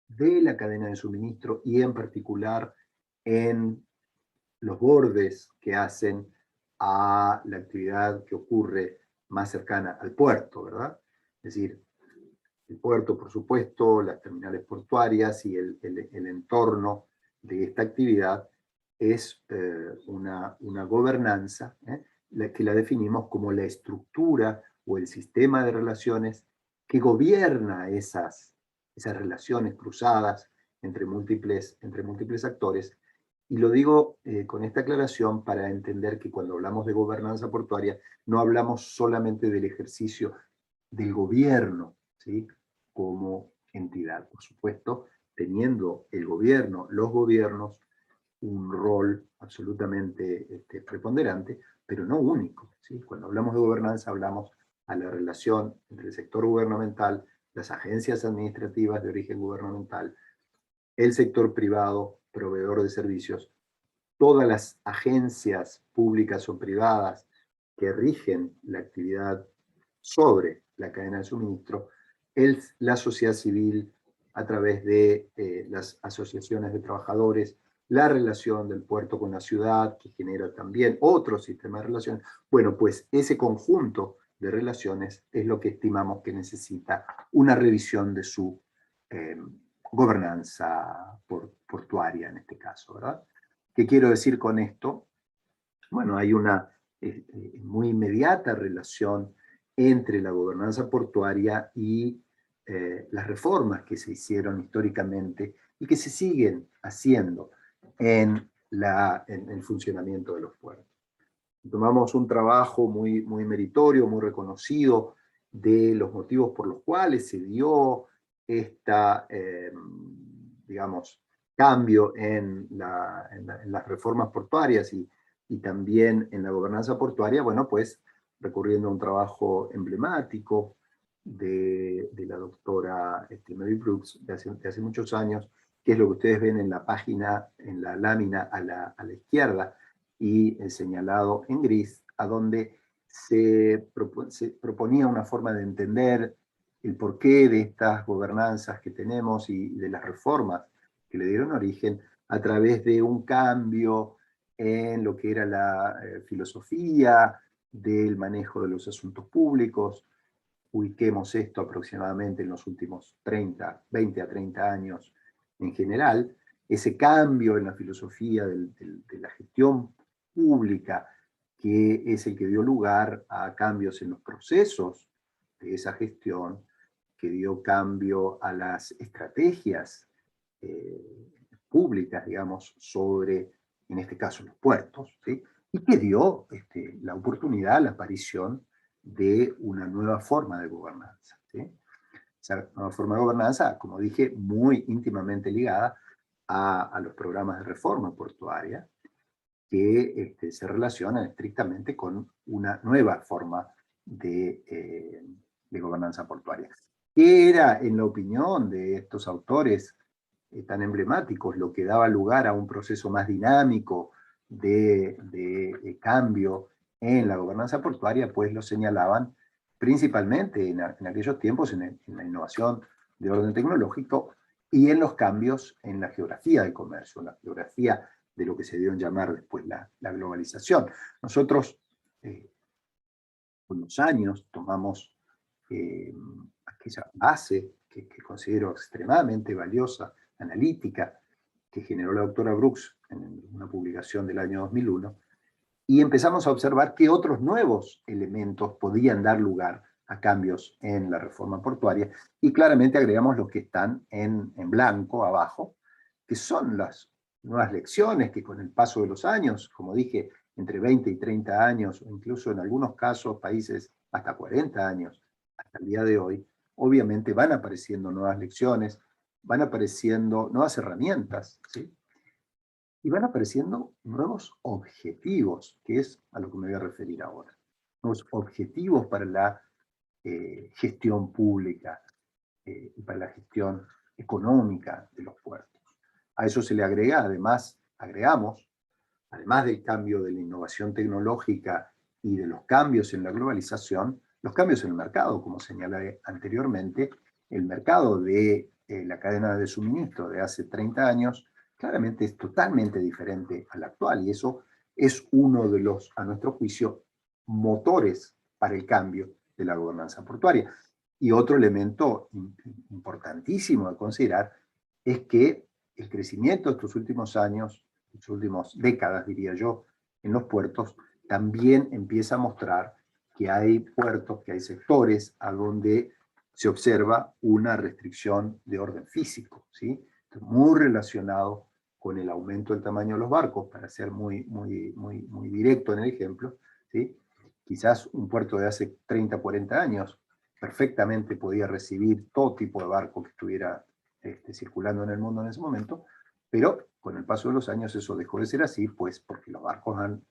de la cadena de suministro y en particular en los bordes que hacen a la actividad que ocurre más cercana al puerto, ¿verdad? Es decir, el puerto, por supuesto, las terminales portuarias y el entorno de esta actividad es una gobernanza que la definimos como la estructura o el sistema de relaciones que gobierna esas relaciones cruzadas entre múltiples actores. Y lo digo con esta aclaración para entender que cuando hablamos de gobernanza portuaria no hablamos solamente del ejercicio del gobierno, ¿sí?, como entidad. Por supuesto, teniendo el gobierno, los gobiernos, un rol absolutamente preponderante, pero no único, ¿sí? Cuando hablamos de gobernanza hablamos a la relación entre el sector gubernamental, las agencias administrativas de origen gubernamental, el sector privado, proveedor de servicios, todas las agencias públicas o privadas que rigen la actividad sobre la cadena de suministro, la sociedad civil a través de las asociaciones de trabajadores, la relación del puerto con la ciudad, que genera también otro sistema de relaciones. Bueno, pues ese conjunto de relaciones es lo que estimamos que necesita una revisión de su gobernanza portuaria en este caso, ¿verdad? ¿Qué quiero decir con esto? Bueno, hay una muy inmediata relación entre la gobernanza portuaria y las reformas que se hicieron históricamente y que se siguen haciendo en el funcionamiento de los puertos. Tomamos un trabajo muy meritorio, muy reconocido, de los motivos por los cuales se dio digamos, cambio en las reformas portuarias y también en la gobernanza portuaria. Bueno, pues recurriendo a un trabajo emblemático de la doctora Mary Brooks de hace muchos años, que es lo que ustedes ven en la página, en la lámina a la izquierda, y señalado en gris, a donde se proponía una forma de entender el porqué de estas gobernanzas que tenemos y de las reformas que le dieron origen a través de un cambio en lo que era la filosofía del manejo de los asuntos públicos. Ubiquemos esto aproximadamente en los últimos 20 a 30 años en general, ese cambio en la filosofía de la gestión pública, que es el que dio lugar a cambios en los procesos de esa gestión, que dio cambio a las estrategias públicas, digamos, sobre, en este caso, los puertos, ¿sí? Y que dio la oportunidad a la aparición de una nueva forma de gobernanza, ¿sí? Esa nueva forma de gobernanza, como dije, muy íntimamente ligada a los programas de reforma portuaria, que se relacionan estrictamente con una nueva forma de gobernanza portuaria. ¿Qué era, en la opinión de estos autores tan emblemáticos, lo que daba lugar a un proceso más dinámico de cambio en la gobernanza portuaria? Pues lo señalaban principalmente en aquellos tiempos en la innovación de orden tecnológico y en los cambios en la geografía del comercio, la geografía de lo que se dio en llamar después la globalización. Nosotros, con los años, tomamos aquella base que considero extremadamente valiosa, analítica, que generó la doctora Brooks en una publicación del año 2001, y empezamos a observar qué otros nuevos elementos podían dar lugar a cambios en la reforma portuaria, y claramente agregamos los que están en blanco abajo, que son las nuevas lecciones que con el paso de los años, como dije, entre 20 y 30 años, o incluso en algunos casos, países hasta 40 años, hasta el día de hoy, obviamente van apareciendo nuevas lecciones, van apareciendo nuevas herramientas, ¿sí? Y van apareciendo nuevos objetivos, que es a lo que me voy a referir ahora. Nuevos objetivos para la gestión pública y para la gestión económica de los puertos. A eso se le agrega, agregamos, además del cambio de la innovación tecnológica y de los cambios en la globalización, los cambios en el mercado, como señalé anteriormente, el mercado de la cadena de suministro de hace 30 años claramente es totalmente diferente al actual, y eso es uno de los, a nuestro juicio, motores para el cambio de la gobernanza portuaria. Y otro elemento importantísimo a considerar es que el crecimiento de estos últimos años, las últimas décadas, diría yo, en los puertos, también empieza a mostrar que hay puertos, que hay sectores a donde se observa una restricción de orden físico, ¿sí? Muy relacionado con el aumento del tamaño de los barcos, para ser muy directo en el ejemplo, ¿sí? Quizás un puerto de hace 30, 40 años perfectamente podía recibir todo tipo de barco que estuviera circulando en el mundo en ese momento, pero con el paso de los años eso dejó de ser así, pues porque los barcos han,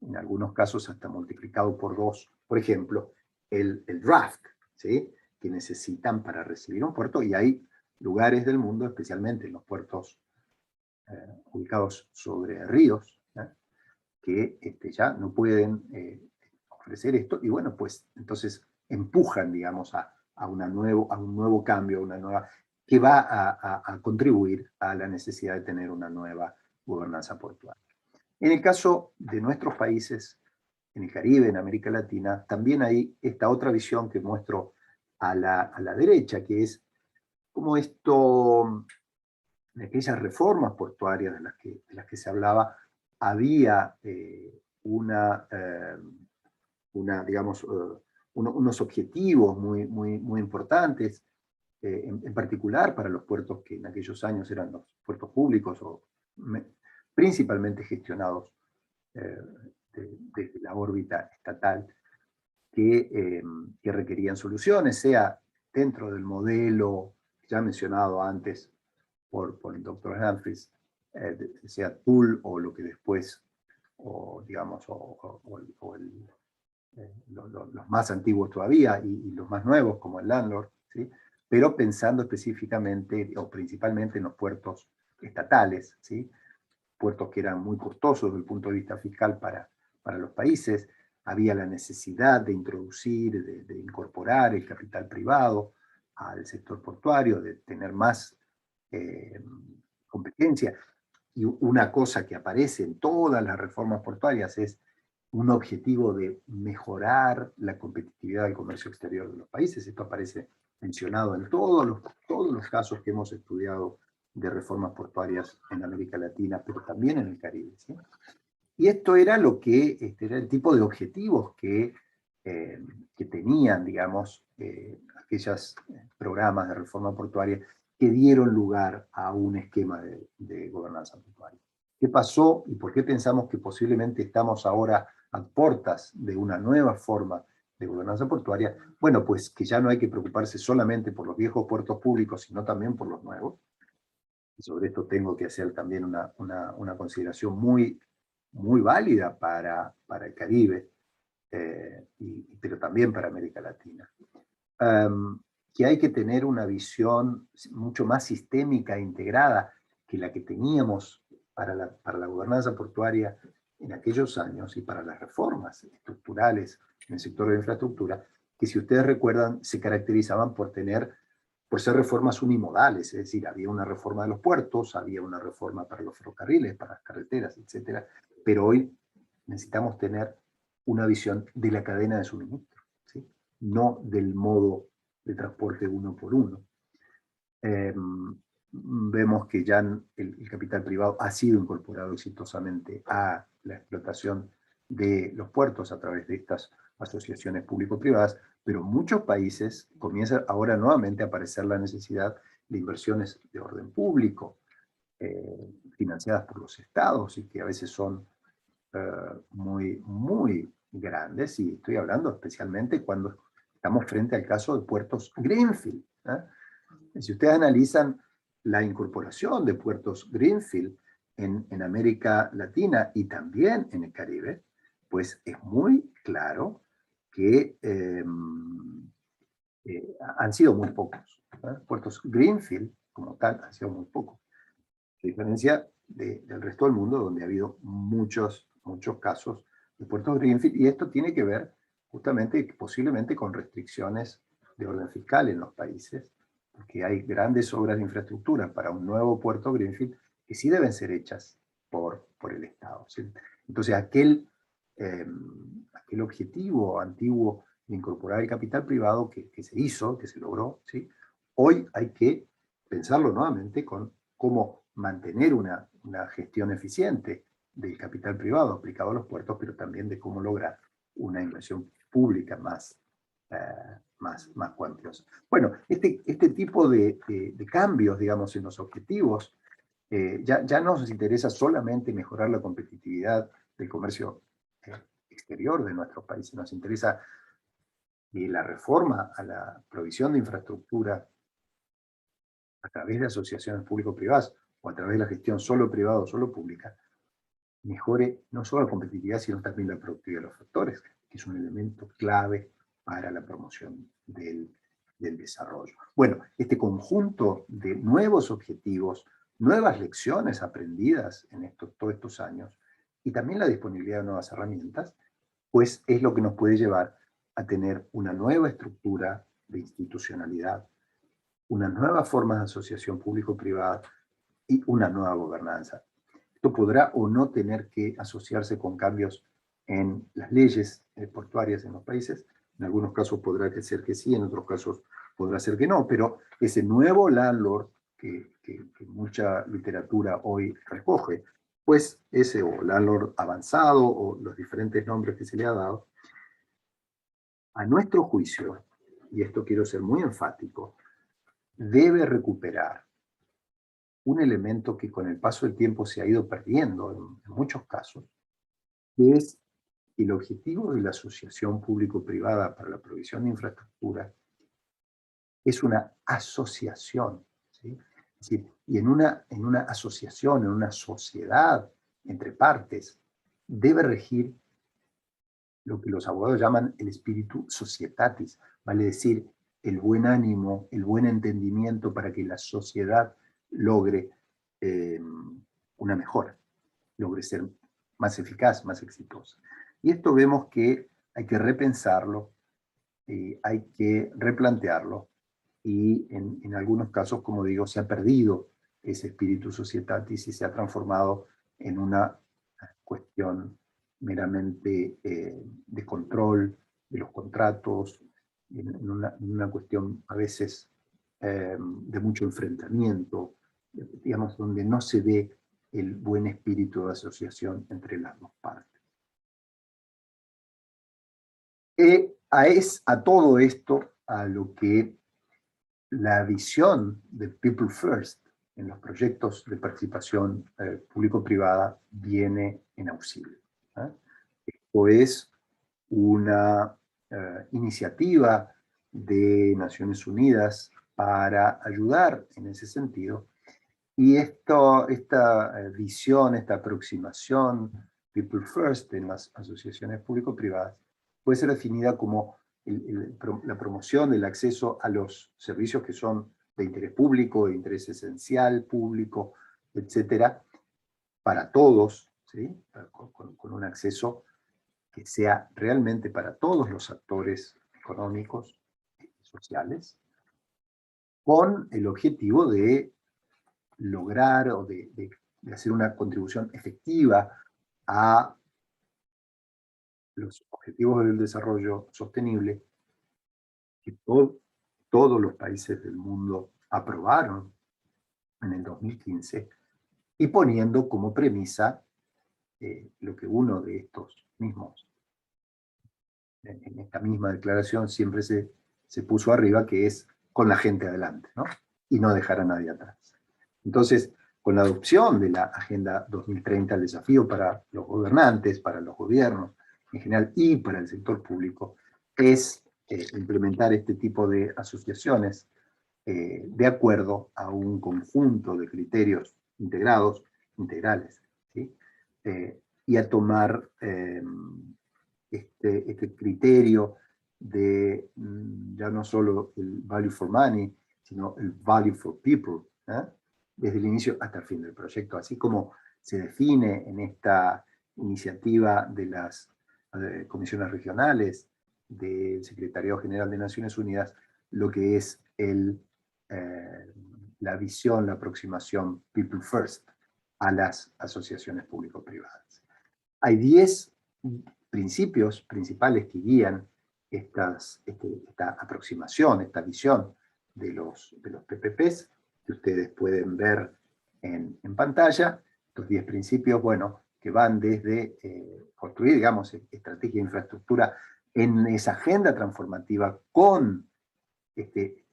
en algunos casos, hasta multiplicado por 2, por ejemplo, el draft, ¿sí? Que necesitan para recibir un puerto, y hay lugares del mundo, especialmente en los puertos ubicados sobre ríos, que ya no pueden ofrecer esto, y bueno, pues entonces empujan, digamos, a un nuevo cambio, una nueva, que va a contribuir a la necesidad de tener una nueva gobernanza portuaria. En el caso de nuestros países, en el Caribe, en América Latina, también hay esta otra visión que muestro a la derecha, que es como esto, de aquellas reformas portuarias de las que se hablaba, había digamos, unos objetivos muy importantes, en particular para los puertos que en aquellos años eran los puertos públicos o principalmente gestionados desde la órbita estatal, que requerían soluciones, sea dentro del modelo ya mencionado antes por el doctor Humphries, sea TUL o lo que después, digamos, los más antiguos todavía y los más nuevos como el landlord, ¿sí? Pero pensando específicamente o principalmente en los puertos estatales, ¿sí? Puertos que eran muy costosos desde el punto de vista fiscal para los países. Había la necesidad de introducir, de incorporar el capital privado al sector portuario, de tener más competencia. Y una cosa que aparece en todas las reformas portuarias es un objetivo de mejorar la competitividad del comercio exterior de los países. Esto aparece mencionado en todos los casos que hemos estudiado de reformas portuarias en América Latina, pero también en el Caribe, ¿sí? Y esto era era el tipo de objetivos que tenían, digamos, aquellos programas de reforma portuaria que dieron lugar a un esquema de gobernanza portuaria. ¿Qué pasó y por qué pensamos que posiblemente estamos ahora a puertas de una nueva forma de gobernanza portuaria? Bueno, pues que ya no hay que preocuparse solamente por los viejos puertos públicos, sino también por los nuevos. Y sobre esto tengo que hacer también una consideración muy válida para el Caribe, pero también para América Latina. Que hay que tener una visión mucho más sistémica e integrada que la que teníamos para la gobernanza portuaria en aquellos años y para las reformas estructurales en el sector de infraestructura, que si ustedes recuerdan se caracterizaban por ser reformas unimodales, es decir, había una reforma de los puertos, había una reforma para los ferrocarriles, para las carreteras, etc. Pero hoy necesitamos tener una visión de la cadena de suministro, ¿sí? No del modo de transporte uno por uno. Vemos que ya el capital privado ha sido incorporado exitosamente a la explotación de los puertos a través de estas asociaciones público-privadas, pero en muchos países comienza ahora nuevamente a aparecer la necesidad de inversiones de orden público, financiadas por los estados y que a veces son muy grandes, y estoy hablando especialmente cuando estamos frente al caso de puertos Greenfield. Si ustedes analizan la incorporación de puertos Greenfield en América Latina y también en el Caribe, pues es muy claro que han sido muy pocos. Puertos Greenfield, como tal, han sido muy pocos. A diferencia del resto del mundo, donde ha habido muchos casos de puertos Greenfield, y esto tiene que ver justamente, posiblemente, con restricciones de orden fiscal en los países, porque hay grandes obras de infraestructura para un nuevo puerto Greenfield que sí deben ser hechas por el Estado, ¿sí? Entonces, aquel objetivo antiguo de incorporar el capital privado que se hizo, que se logró, ¿sí? Hoy hay que pensarlo nuevamente con cómo mantener una gestión eficiente del capital privado aplicado a los puertos, pero también de cómo lograr una inversión pública más cuantiosa. Bueno, este tipo de cambios, digamos, en los objetivos, ya no nos interesa solamente mejorar la competitividad del comercio exterior de nuestros países, nos interesa la reforma a la provisión de infraestructura a través de asociaciones público-privadas o a través de la gestión solo privada o solo pública, mejore no solo la competitividad, sino también la productividad de los factores, que es un elemento clave para la promoción del desarrollo. Bueno, este conjunto de nuevos objetivos, nuevas lecciones aprendidas en todos estos años, y también la disponibilidad de nuevas herramientas, pues es lo que nos puede llevar a tener una nueva estructura de institucionalidad, una nueva forma de asociación público-privada y una nueva gobernanza. Esto podrá o no tener que asociarse con cambios en las leyes portuarias en los países. En algunos casos podrá ser que sí, en otros casos podrá ser que no, pero ese nuevo landlord que mucha literatura hoy recoge, pues ese o landlord avanzado o los diferentes nombres que se le ha dado, a nuestro juicio, y esto quiero ser muy enfático, debe recuperar un elemento que con el paso del tiempo se ha ido perdiendo en muchos casos, que es el objetivo de la asociación público-privada para la provisión de infraestructura, es una asociación, ¿sí? Es decir, y en una asociación, en una sociedad entre partes, debe regir lo que los abogados llaman el espíritu societatis, vale decir, el buen ánimo, el buen entendimiento para que la sociedad logre una mejora, logre ser más eficaz, más exitosa. Y esto vemos que hay que repensarlo, hay que replantearlo, y en algunos casos, como digo, se ha perdido ese espíritu societatis y se ha transformado en una cuestión meramente de control de los contratos, en una cuestión a veces de mucho enfrentamiento, digamos, donde no se ve el buen espíritu de asociación entre las dos partes. A todo esto, a lo que la visión de People First en los proyectos de participación público-privada viene en auxilio. Esto es una iniciativa de Naciones Unidas para ayudar en ese sentido, y esta visión, esta aproximación People First en las asociaciones público-privadas puede ser definida como la promoción del acceso a los servicios que son de interés público, de interés esencial, público, etcétera, para todos, ¿sí? Con un acceso que sea realmente para todos los actores económicos y sociales, con el objetivo de lograr o de hacer una contribución efectiva a los objetivos del desarrollo sostenible que todos los países del mundo aprobaron en el 2015, y poniendo como premisa lo que uno de estos mismos, en esta misma declaración siempre se puso arriba, que es con la gente adelante, ¿no? Y no dejar a nadie atrás. Entonces, con la adopción de la Agenda 2030, el desafío para los gobernantes, para los gobiernos en general y para el sector público, es implementar este tipo de asociaciones de acuerdo a un conjunto de criterios integrales, ¿sí? Y a tomar este criterio de ya no solo el value for money, sino el value for people, desde el inicio hasta el fin del proyecto, así como se define en esta iniciativa de las comisiones regionales del Secretariado General de Naciones Unidas, lo que es la visión, la aproximación People First a las asociaciones público-privadas. Hay 10 principios principales que guían esta aproximación, esta visión de los PPPs, que ustedes pueden ver en pantalla. Estos 10 principios, bueno, que van desde construir, digamos, estrategia de infraestructura en esa agenda transformativa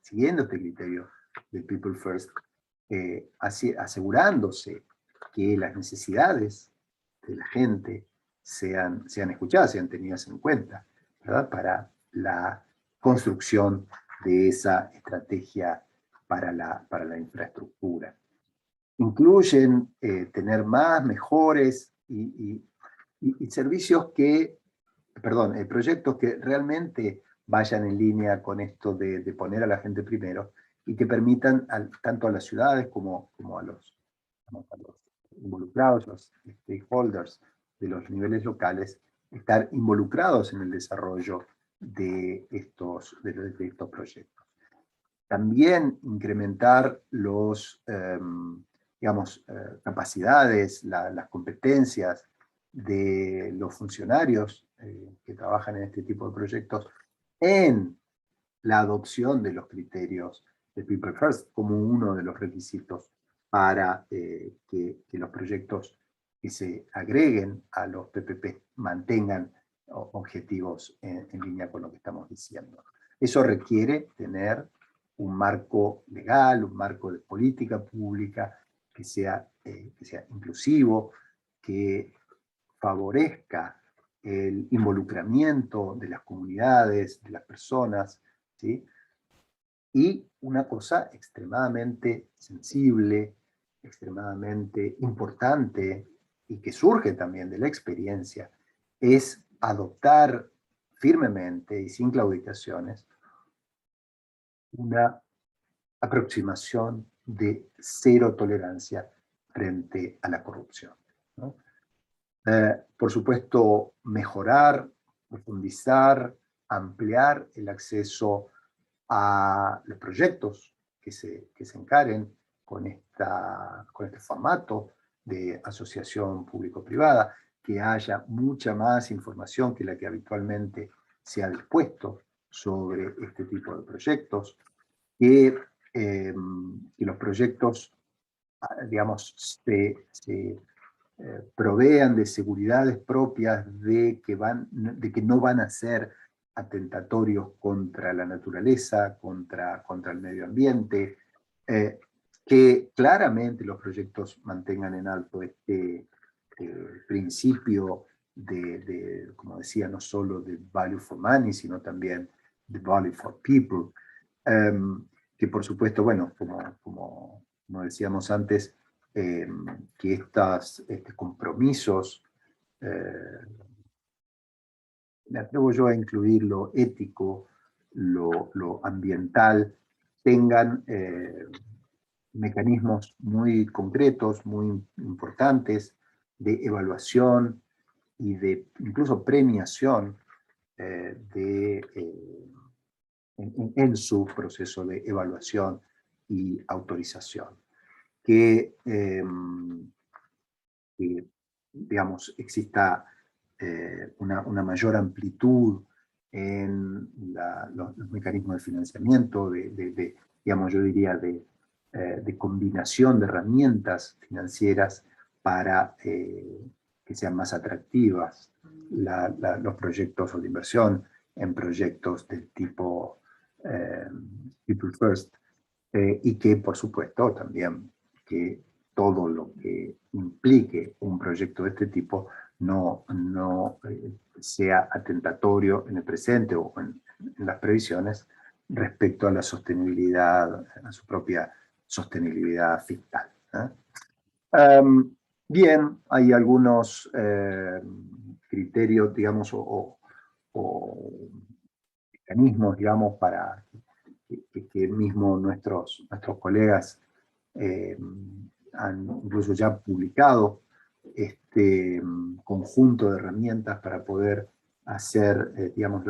siguiendo este criterio de People First, asegurándose que las necesidades de la gente sean escuchadas, sean tenidas en cuenta, ¿verdad? Para la construcción de esa estrategia para la infraestructura. Incluyen tener más, mejores y servicios proyectos que realmente vayan en línea con esto de poner a la gente primero y que permitan tanto a las ciudades como a los involucrados, los stakeholders de los niveles locales, estar involucrados en el desarrollo de estos proyectos. También incrementar capacidades, las competencias de los funcionarios que trabajan en este tipo de proyectos en la adopción de los criterios de People First como uno de los requisitos para que los proyectos que se agreguen a los PPP mantengan objetivos en línea con lo que estamos diciendo. Eso requiere tener un marco legal, un marco de política pública que sea inclusivo, que favorezca el involucramiento de las comunidades, de las personas, ¿sí? Y una cosa extremadamente sensible, extremadamente importante, y que surge también de la experiencia, es adoptar firmemente y sin claudicaciones una aproximación de cero tolerancia frente a la corrupción, ¿no? Por supuesto, mejorar, profundizar, ampliar el acceso a los proyectos que se encaren con este formato de asociación público-privada, que haya mucha más información que la que habitualmente se ha dispuesto sobre este tipo de proyectos, que los proyectos, digamos, se provean de seguridades propias de que no van a ser atentatorios contra la naturaleza, contra el medio ambiente, que claramente los proyectos mantengan en alto este principio como decía, no solo de value for money, sino también de value for people, que por supuesto, bueno, como decíamos antes, que estos compromisos, me atrevo yo a incluir lo ético, lo ambiental, tengan mecanismos muy concretos, muy importantes de evaluación y de incluso premiación en su proceso de evaluación y autorización. Que digamos, exista una mayor amplitud en los mecanismos de financiamiento, digamos, yo diría, de combinación de herramientas financieras para que sean más atractivas los proyectos o de inversión en proyectos del tipo People First, y que, por supuesto, también que todo lo que implique un proyecto de este tipo no sea atentatorio en el presente o en las previsiones respecto a la sostenibilidad, a su propia sostenibilidad fiscal. Bien, hay algunos criterios, digamos, o mecanismos, digamos, para que mismo nuestros colegas han incluso ya publicado este conjunto de herramientas para poder hacer, digamos,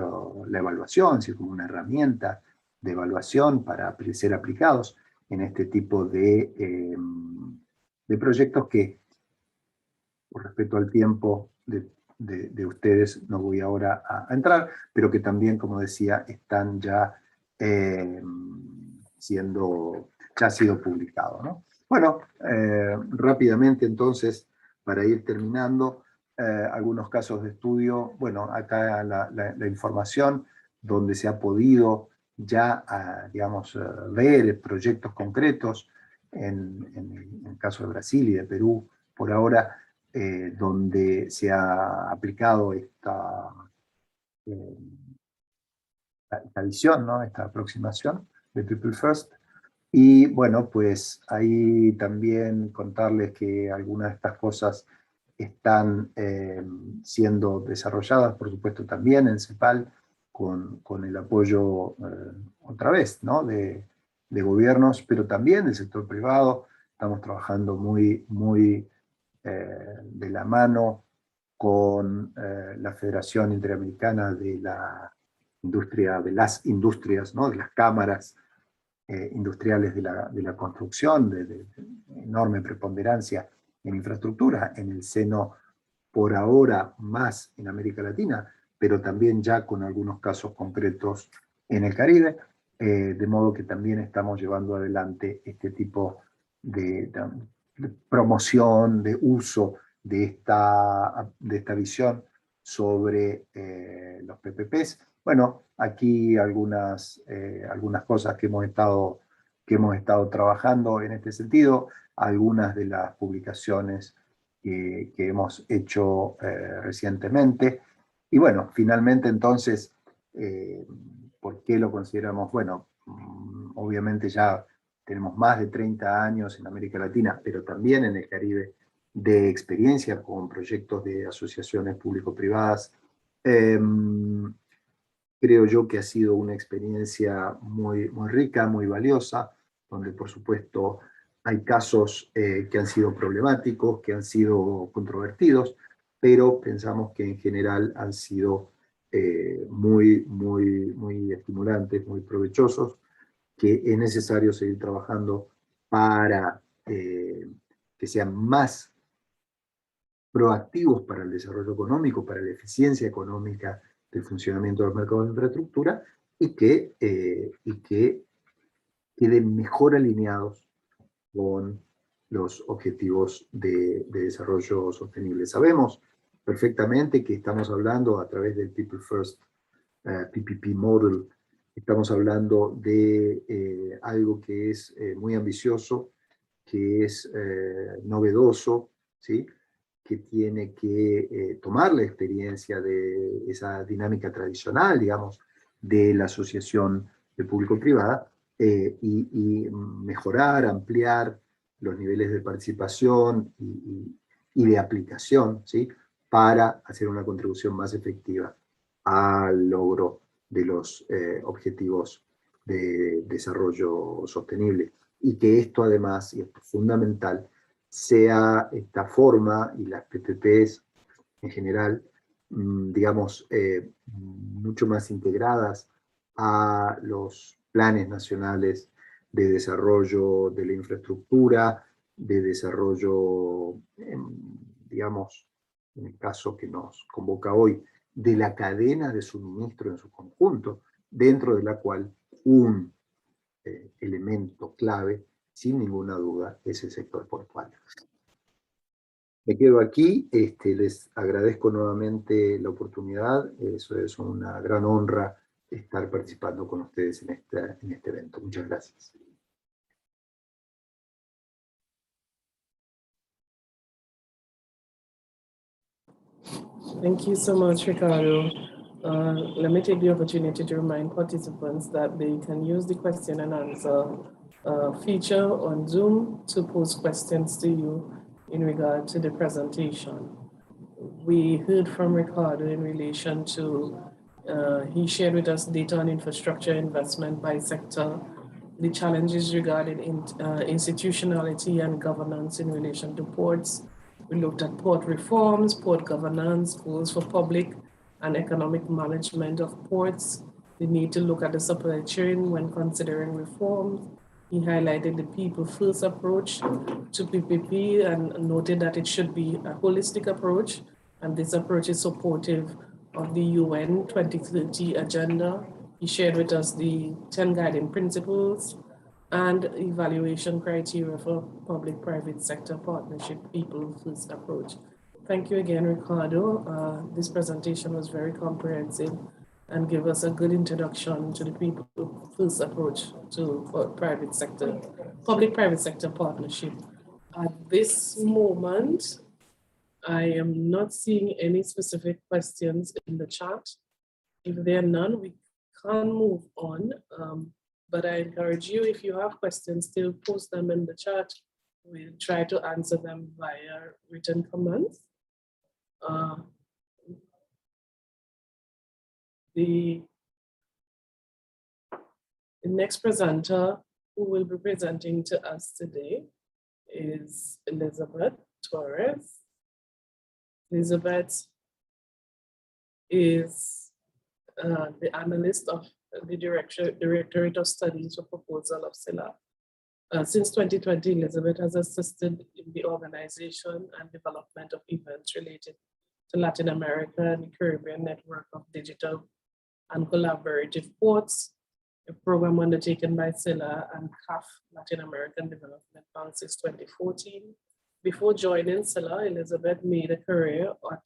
la evaluación, así como una herramienta de evaluación para ser aplicados en este tipo de proyectos que, por respeto al tiempo de ustedes, no voy ahora a entrar, pero que también, como decía, están ya ya ha sido publicado, ¿no? Bueno, rápidamente entonces, para ir terminando, algunos casos de estudio. Bueno, acá la información donde se ha podido ya, digamos, ver proyectos concretos en el caso de Brasil y de Perú, por ahora, donde se ha aplicado esta visión, ¿no? Esta aproximación de People First. Y bueno, pues ahí también contarles que algunas de estas cosas están siendo desarrolladas, por supuesto, también en CEPAL, con el apoyo, otra vez, ¿no? de gobiernos, pero también del sector privado. Estamos trabajando muy de la mano con la Federación Interamericana de la Industria, de las industrias, ¿no? De las cámaras industriales de la construcción, de enorme preponderancia en infraestructura, en el seno, por ahora, más en América Latina, pero también ya con algunos casos concretos en el Caribe, de modo que también estamos llevando adelante este tipo de promoción, de uso de esta visión sobre los PPPs. Bueno, aquí algunas cosas que hemos estado trabajando en este sentido, algunas de las publicaciones que hemos hecho recientemente. Y bueno, finalmente entonces, ¿por qué lo consideramos? Bueno, obviamente ya tenemos más de 30 años en América Latina, pero también en el Caribe, de experiencia con proyectos de asociaciones público-privadas. Creo yo que ha sido una experiencia muy rica, muy valiosa, donde por supuesto hay casos que han sido problemáticos, que han sido controvertidos, pero pensamos que en general han sido muy estimulantes, muy provechosos, que es necesario seguir trabajando para que sean más proactivos para el desarrollo económico, para la eficiencia económica del funcionamiento de los mercados de infraestructura, y que queden mejor alineados con los objetivos de desarrollo sostenible. Sabemos perfectamente que estamos hablando a través del People First PPP Model, estamos hablando de algo que es muy ambicioso, que es novedoso, ¿sí? Que tiene que tomar la experiencia de esa dinámica tradicional, digamos, de la asociación de público-privada, y mejorar, ampliar los niveles de participación y de aplicación, ¿sí? Para hacer una contribución más efectiva al logro de los objetivos de desarrollo sostenible. Y que esto además, y esto es fundamental, sea esta forma, y las PPPs en general, digamos, mucho más integradas a los planes nacionales de desarrollo de la infraestructura, de desarrollo, digamos, en el caso que nos convoca hoy, de la cadena de suministro en su conjunto, dentro de la cual un elemento clave, sin ninguna duda, es el sector portuario. Me quedo aquí, les agradezco nuevamente la oportunidad, eso es una gran honra estar participando con ustedes en este evento. Muchas gracias. Thank you so much, Ricardo. Let me take the opportunity to remind participants that they can use the question and answer feature on Zoom to pose questions to you in regard to the presentation. We heard from Ricardo in relation to, he shared with us data on infrastructure investment by sector, the challenges regarding institutionality and governance in relation to ports. We looked at port reforms, port governance, goals for public and economic management of ports, the need to look at the supply chain when considering reforms. He highlighted the people first approach to PPP and noted that it should be a holistic approach, and this approach is supportive of the UN 2030 agenda. He shared with us the 10 guiding principles and evaluation criteria for public-private sector partnership, people first approach. Thank you again, Ricardo. This presentation was very comprehensive and gave us a good introduction to the people first approach to private sector, public-private sector partnership. At this moment, I am not seeing any specific questions in the chat. If there are none, we can move on. But I encourage you, if you have questions, still post them in the chat. We'll try to answer them via written comments. The next presenter who will be presenting to us today is Elizabeth Torres. Elizabeth is the analyst of the Directorate of Studies for Proposal of SELA. Since 2020, Elizabeth has assisted in the organization and development of events related to Latin America and the Caribbean network of digital and collaborative ports, a program undertaken by SELA and CAF, Latin American Development Bank, since 2014. Before joining SELA, Elizabeth made a career at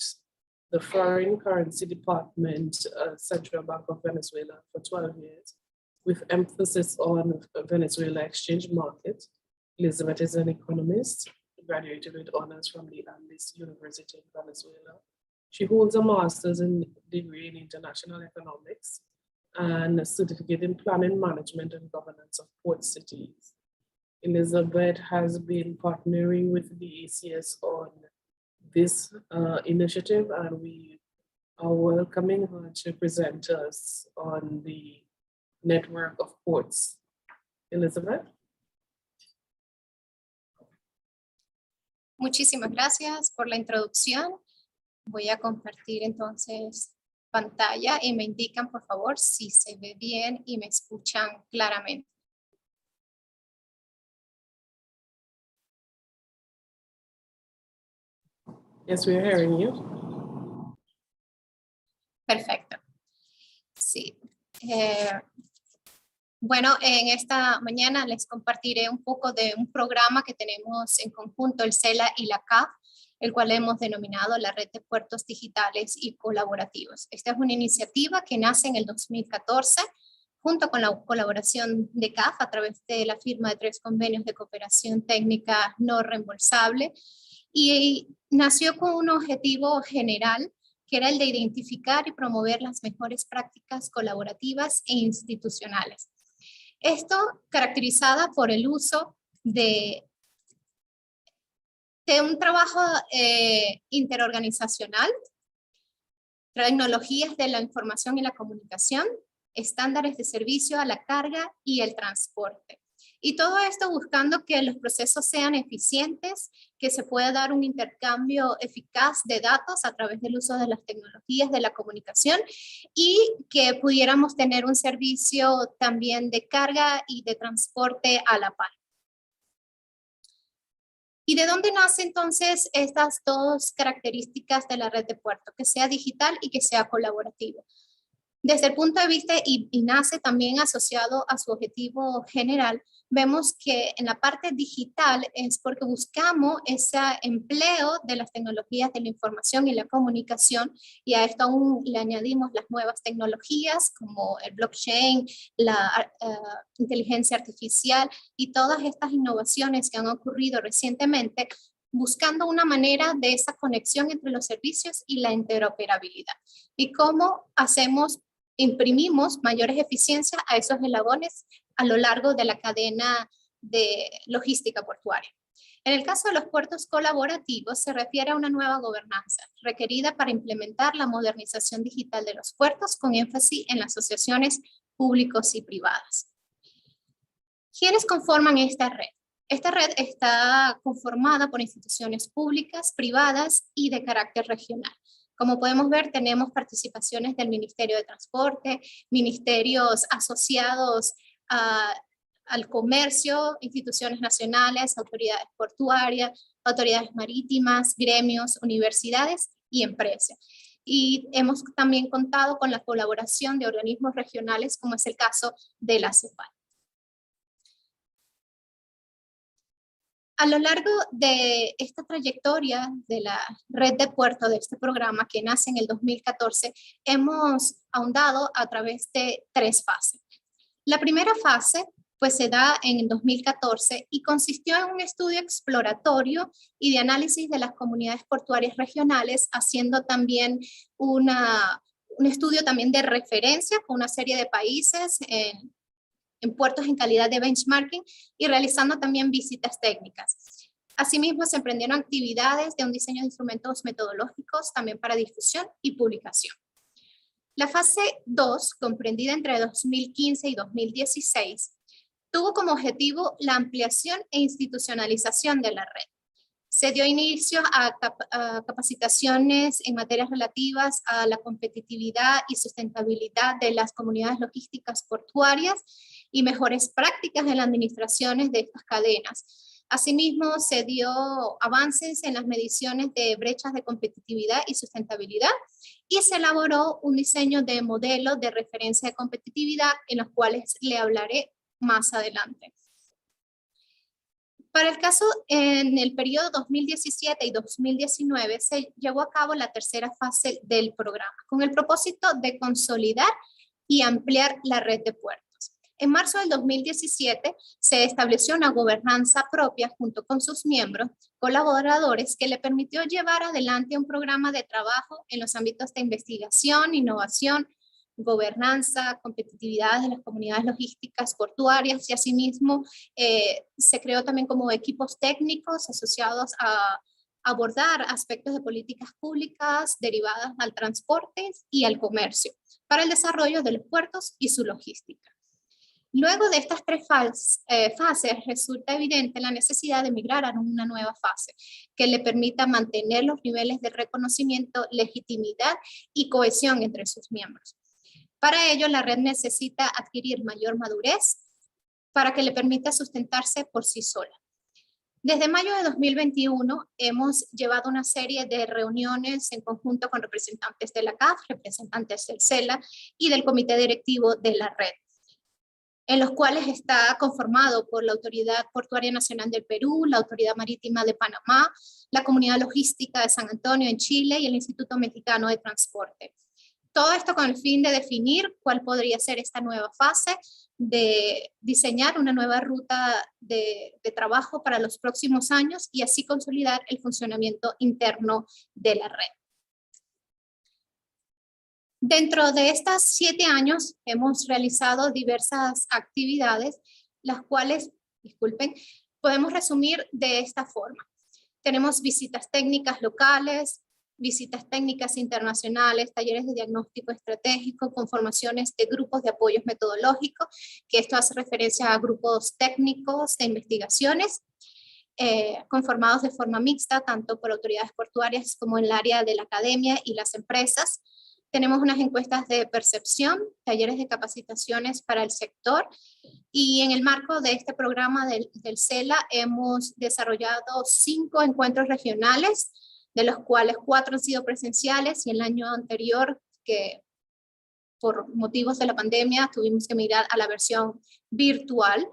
the Foreign Currency Department, Central Bank of Venezuela for 12 years, with emphasis on Venezuela exchange market. Elizabeth is an economist, graduated with honors from the Andes University in Venezuela. She holds a master's degree in international economics and a certificate in planning, management, and governance of port cities. Elizabeth has been partnering with the ACS on this initiative, and we are welcoming her to present us on the network of ports. Elizabeth. Muchísimas gracias por la introducción. Voy a compartir entonces pantalla y me indican, por favor, si se ve bien y me escuchan claramente. Yes, we are hearing you. Perfecto. Sí. Bueno, en esta mañana les compartiré un poco de un programa que tenemos en conjunto el SELA y la CAF, el cual hemos denominado la Red de Puertos Digitales y Colaborativos. Esta es una iniciativa que nace en el 2014 junto con la colaboración de CAF a través de la firma de 3 convenios de cooperación técnica no reembolsable, y nació con un objetivo general que era el de identificar y promover las mejores prácticas colaborativas e institucionales. Esto caracterizada por el uso de un trabajo interorganizacional, tecnologías de la información y la comunicación, estándares de servicio a la carga y el transporte. Y todo esto buscando que los procesos sean eficientes, que se pueda dar un intercambio eficaz de datos a través del uso de las tecnologías de la comunicación y que pudiéramos tener un servicio también de carga y de transporte a la par. ¿Y de dónde nacen entonces estas dos características de la red de puertos? Que sea digital y que sea colaborativo. Desde el punto de vista, y nace también asociado a su objetivo general, vemos que en la parte digital es porque buscamos ese empleo de las tecnologías de la información y la comunicación, y a esto aún le añadimos las nuevas tecnologías como el blockchain, la inteligencia artificial y todas estas innovaciones que han ocurrido recientemente, buscando una manera de esa conexión entre los servicios y la interoperabilidad. Y cómo imprimimos mayores eficiencias a esos eslabones a lo largo de la cadena de logística portuaria. En el caso de los puertos colaborativos, se refiere a una nueva gobernanza requerida para implementar la modernización digital de los puertos con énfasis en las asociaciones públicos y privadas. ¿Quiénes conforman esta red? Esta red está conformada por instituciones públicas, privadas y de carácter regional. Como podemos ver, tenemos participaciones del Ministerio de Transporte, ministerios asociados al comercio, instituciones nacionales, autoridades portuarias, autoridades marítimas, gremios, universidades y empresas. Y hemos también contado con la colaboración de organismos regionales, como es el caso de la CEPAL. A lo largo de esta trayectoria de la red de puertos de este programa que nace en el 2014, hemos ahondado a través de 3 fases. La primera fase pues se da en el 2014 y consistió en un estudio exploratorio y de análisis de las comunidades portuarias regionales, haciendo también un estudio también de referencia con una serie de países en puertos en calidad de benchmarking y realizando también visitas técnicas. Asimismo, se emprendieron actividades de un diseño de instrumentos metodológicos también para difusión y publicación. La fase 2, comprendida entre 2015 y 2016, tuvo como objetivo la ampliación e institucionalización de la red. Se dio inicio a capacitaciones en materias relativas a la competitividad y sustentabilidad de las comunidades logísticas portuarias y mejores prácticas en las administraciones de estas cadenas. Asimismo, se dio avances en las mediciones de brechas de competitividad y sustentabilidad y se elaboró un diseño de modelo de referencia de competitividad en los cuales le hablaré más adelante. Para el caso, en el periodo 2017 y 2019 se llevó a cabo la tercera fase del programa, con el propósito de consolidar y ampliar la red de puertos. En marzo del 2017 se estableció una gobernanza propia junto con sus miembros, colaboradores, que le permitió llevar adelante un programa de trabajo en los ámbitos de investigación, innovación, gobernanza, competitividad de las comunidades logísticas portuarias y asimismo se creó también como equipos técnicos asociados a abordar aspectos de políticas públicas derivadas al transporte y al comercio para el desarrollo de los puertos y su logística. Luego de estas 3 fases resulta evidente la necesidad de migrar a una nueva fase que le permita mantener los niveles de reconocimiento, legitimidad y cohesión entre sus miembros. Para ello, la red necesita adquirir mayor madurez para que le permita sustentarse por sí sola. Desde mayo de 2021 hemos llevado una serie de reuniones en conjunto con representantes de la CAF, representantes del SELA y del Comité Directivo de la red, en los cuales está conformado por la Autoridad Portuaria Nacional del Perú, la Autoridad Marítima de Panamá, la Comunidad Logística de San Antonio en Chile y el Instituto Mexicano de Transporte. Todo esto con el fin de definir cuál podría ser esta nueva fase, de diseñar una nueva ruta de trabajo para los próximos años y así consolidar el funcionamiento interno de la red. Dentro de estos 7 años hemos realizado diversas actividades, las cuales, podemos resumir de esta forma. Tenemos visitas técnicas locales, visitas técnicas internacionales, talleres de diagnóstico estratégico, conformaciones de grupos de apoyos metodológicos, que esto hace referencia a grupos técnicos de investigaciones, conformados de forma mixta, tanto por autoridades portuarias como en el área de la academia y las empresas. Tenemos unas encuestas de percepción, talleres de capacitaciones para el sector y en el marco de este programa del SELA hemos desarrollado 5 encuentros regionales, de los cuales 4 han sido presenciales y el año anterior, que por motivos de la pandemia tuvimos que migrar a la versión virtual.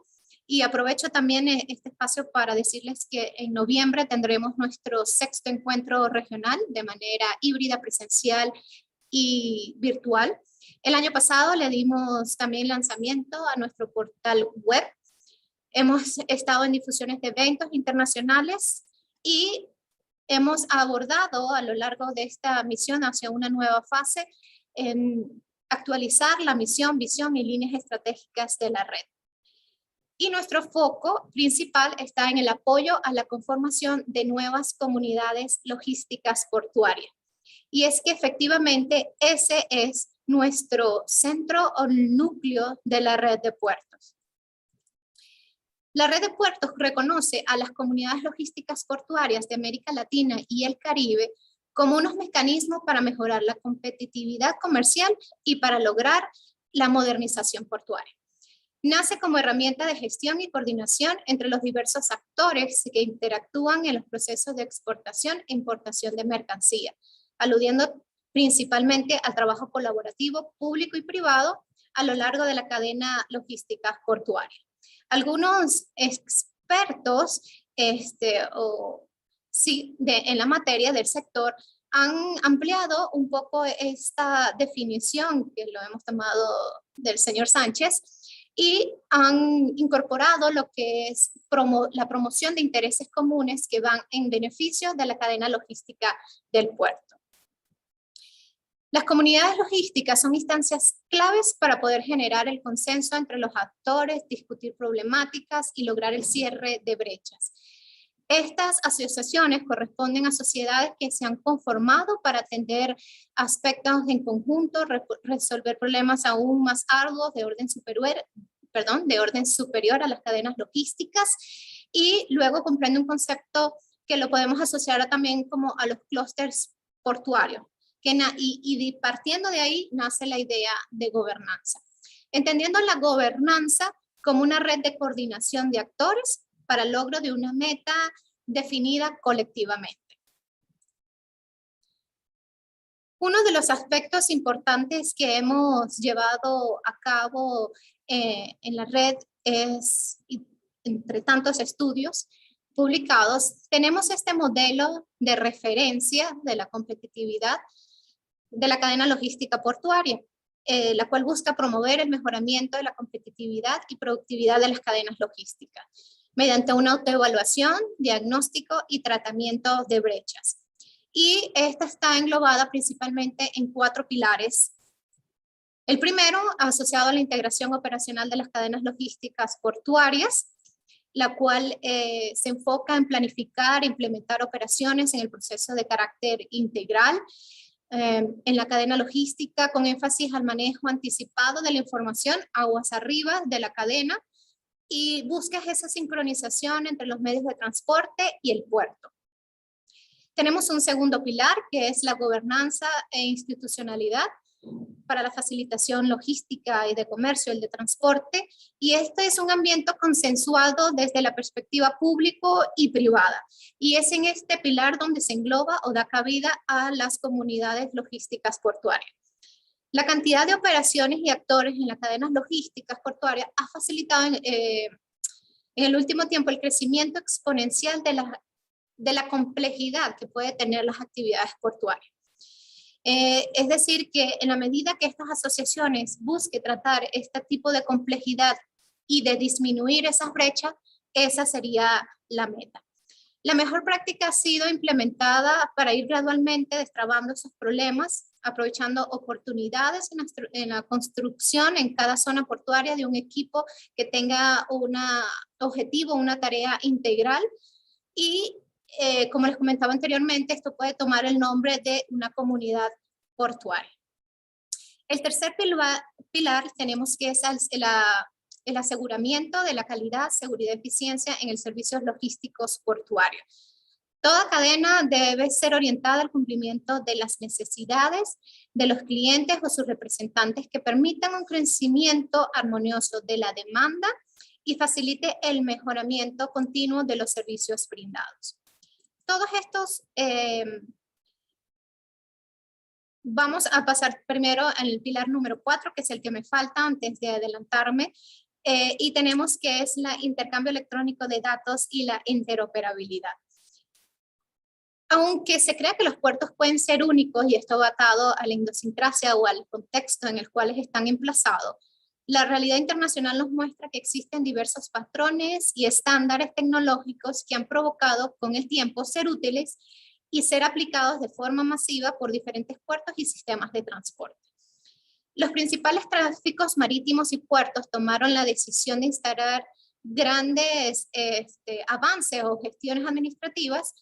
Y aprovecho también este espacio para decirles que en noviembre tendremos nuestro 6º encuentro regional de manera híbrida, presencial y virtual. El año pasado le dimos también lanzamiento a nuestro portal web. Hemos estado en difusiones de eventos internacionales y hemos abordado a lo largo de esta misión hacia una nueva fase en actualizar la misión, visión y líneas estratégicas de la red. Y nuestro foco principal está en el apoyo a la conformación de nuevas comunidades logísticas portuarias. Y es que efectivamente ese es nuestro centro o núcleo de la red de puertos. La red de puertos reconoce a las comunidades logísticas portuarias de América Latina y el Caribe como unos mecanismos para mejorar la competitividad comercial y para lograr la modernización portuaria. Nace como herramienta de gestión y coordinación entre los diversos actores que interactúan en los procesos de exportación e importación de mercancía, aludiendo principalmente al trabajo colaborativo público y privado a lo largo de la cadena logística portuaria. Algunos expertos en la materia del sector han ampliado un poco esta definición que lo hemos tomado del señor Sánchez y han incorporado lo que es la promoción de intereses comunes que van en beneficio de la cadena logística del puerto. Las comunidades logísticas son instancias claves para poder generar el consenso entre los actores, discutir problemáticas y lograr el cierre de brechas. Estas asociaciones corresponden a sociedades que se han conformado para atender aspectos en conjunto, resolver problemas aún más arduos de orden superior a las cadenas logísticas, y luego comprende un concepto que lo podemos asociar también como a los clústeres portuarios, y partiendo de ahí nace la idea de gobernanza. Entendiendo la gobernanza como una red de coordinación de actores para el logro de una meta definida colectivamente. Uno de los aspectos importantes que hemos llevado a cabo en la red es, entre tantos estudios publicados, tenemos este modelo de referencia de la competitividad de la cadena logística portuaria, la cual busca promover el mejoramiento de la competitividad y productividad de las cadenas logísticas, mediante una autoevaluación, diagnóstico y tratamiento de brechas. Y esta está englobada principalmente en 4 pilares. El primero, asociado a la integración operacional de las cadenas logísticas portuarias, la cual se enfoca en planificar e implementar operaciones en el proceso de carácter integral en la cadena logística, con énfasis al manejo anticipado de la información aguas arriba de la cadena, y buscas esa sincronización entre los medios de transporte y el puerto. Tenemos un segundo pilar, que es la gobernanza e institucionalidad para la facilitación logística y de comercio, el de transporte, y este es un ambiente consensuado desde la perspectiva público y privada, y es en este pilar donde se engloba o da cabida a las comunidades logísticas portuarias. La cantidad de operaciones y actores en las cadenas logísticas portuarias ha facilitado en el último tiempo el crecimiento exponencial de la complejidad que puede tener las actividades portuarias. Es decir, que en la medida que estas asociaciones busquen tratar este tipo de complejidad y de disminuir esas brechas, esa sería la meta. La mejor práctica ha sido implementada para ir gradualmente destrabando esos problemas, aprovechando oportunidades en la construcción en cada zona portuaria de un equipo que tenga un objetivo, una tarea integral, y como les comentaba anteriormente, esto puede tomar el nombre de una comunidad portuaria. El tercer pilar tenemos que es el aseguramiento de la calidad, seguridad y eficiencia en el servicios logísticos portuarios. Toda cadena debe ser orientada al cumplimiento de las necesidades de los clientes o sus representantes, que permitan un crecimiento armonioso de la demanda y facilite el mejoramiento continuo de los servicios brindados. Todos estos, vamos a pasar primero al pilar número 4, que es el que me falta antes de adelantarme, y tenemos que es el intercambio electrónico de datos y la interoperabilidad. Aunque se crea que los puertos pueden ser únicos, y esto va atado a la idiosincrasia o al contexto en el cual están emplazados, La realidad internacional nos muestra que existen diversos patrones y estándares tecnológicos que han provocado con el tiempo ser útiles y ser aplicados de forma masiva por diferentes puertos y sistemas de transporte. Los principales tráficos marítimos y puertos tomaron la decisión de instalar grandes avances o gestiones administrativas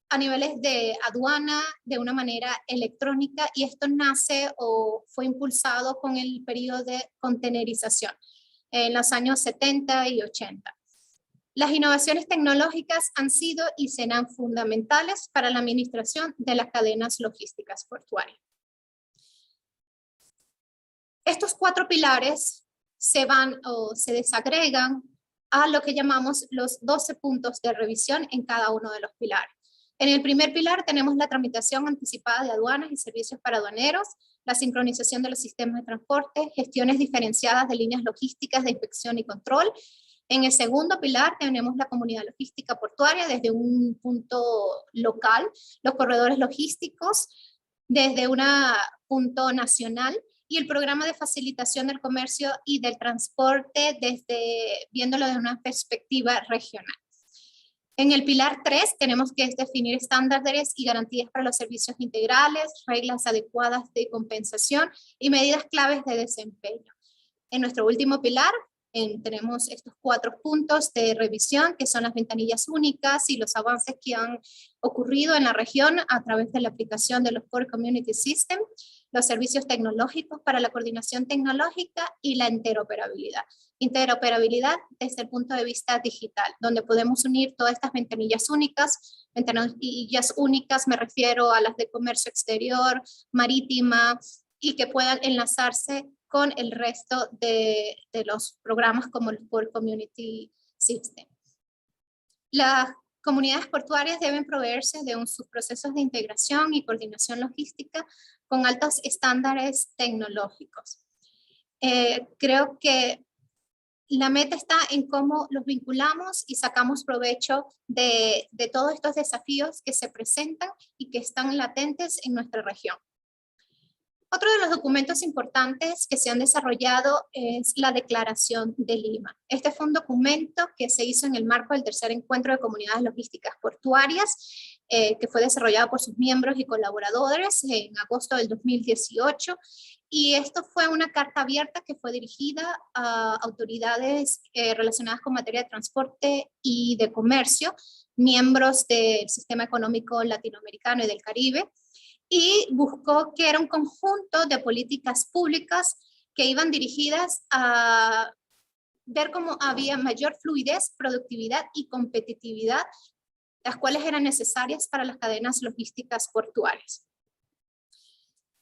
a niveles de aduana de una manera electrónica, y esto nace o fue impulsado con el periodo de contenerización en los años 70 y 80. Las innovaciones tecnológicas han sido y serán fundamentales para la administración de las cadenas logísticas portuarias. Estos 4 pilares se van o se desagregan a lo que llamamos los 12 puntos de revisión en cada uno de los pilares. En el primer pilar tenemos la tramitación anticipada de aduanas y servicios para aduaneros, la sincronización de los sistemas de transporte, gestiones diferenciadas de líneas logísticas de inspección y control. En el segundo pilar tenemos la comunidad logística portuaria desde un punto local, los corredores logísticos desde un punto nacional, y el programa de facilitación del comercio y del transporte viéndolo desde una perspectiva regional. En el pilar 3 tenemos que definir estándares y garantías para los servicios integrales, reglas adecuadas de compensación y medidas claves de desempeño. En nuestro último pilar tenemos estos 4 puntos de revisión, que son las ventanillas únicas y los avances que han ocurrido en la región a través de la aplicación de los Core Community System, los servicios tecnológicos para la coordinación tecnológica y la interoperabilidad. Interoperabilidad desde el punto de vista digital, donde podemos unir todas estas ventanillas únicas. Ventanillas únicas me refiero a las de comercio exterior, marítima, y que puedan enlazarse con el resto de los programas como el Core Community System. Las comunidades portuarias deben proveerse de sus procesos de integración y coordinación logística con altos estándares tecnológicos. Creo que la meta está en cómo los vinculamos y sacamos provecho de todos estos desafíos que se presentan y que están latentes en nuestra región. Otro de los documentos importantes que se han desarrollado es la Declaración de Lima. Este fue un documento que se hizo en el marco del tercer encuentro de comunidades logísticas portuarias, que fue desarrollado por sus miembros y colaboradores en agosto del 2018. Y esto fue una carta abierta que fue dirigida a autoridades relacionadas con materia de transporte y de comercio, miembros del Sistema Económico Latinoamericano y del Caribe, y buscó que era un conjunto de políticas públicas que iban dirigidas a ver cómo había mayor fluidez, productividad y competitividad, las cuales eran necesarias para las cadenas logísticas portuarias.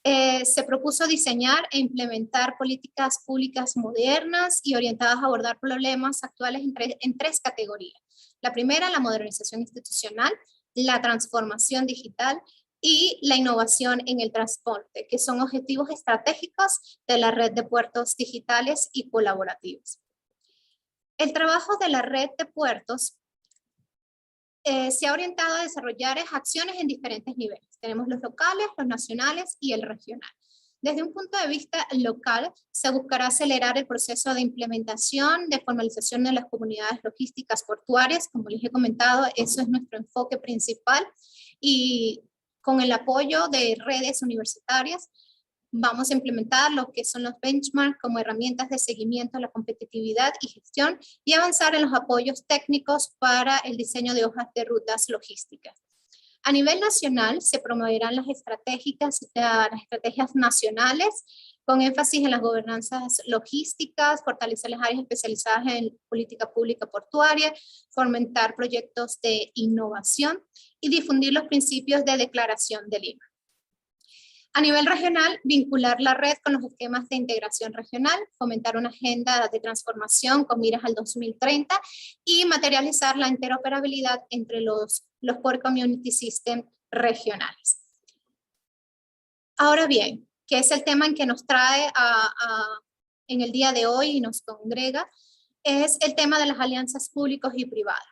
Se propuso diseñar e implementar políticas públicas modernas y orientadas a abordar problemas actuales en 3 categorías. La primera, la modernización institucional, la transformación digital y la innovación en el transporte, que son objetivos estratégicos de la red de puertos digitales y colaborativos. El trabajo de la red de puertos se ha orientado a desarrollar acciones en diferentes niveles. Tenemos los locales, los nacionales y el regional. Desde un punto de vista local, se buscará acelerar el proceso de implementación, de formalización de las comunidades logísticas portuarias. Como les he comentado, eso es nuestro enfoque principal, y con el apoyo de redes universitarias vamos a implementar lo que son los benchmarks como herramientas de seguimiento a la competitividad y gestión, y avanzar en los apoyos técnicos para el diseño de hojas de rutas logísticas. A nivel nacional se promoverán las estrategias nacionales con énfasis en las gobernanzas logísticas, fortalecer las áreas especializadas en política pública portuaria, fomentar proyectos de innovación y difundir los principios de Declaración de Lima. A nivel regional, vincular la red con los esquemas de integración regional, fomentar una agenda de transformación con miras al 2030 y materializar la interoperabilidad entre los Core Community System regionales. Ahora bien, ¿qué es el tema en que nos trae en el día de hoy y nos congrega? Es el tema de las alianzas públicos y privadas.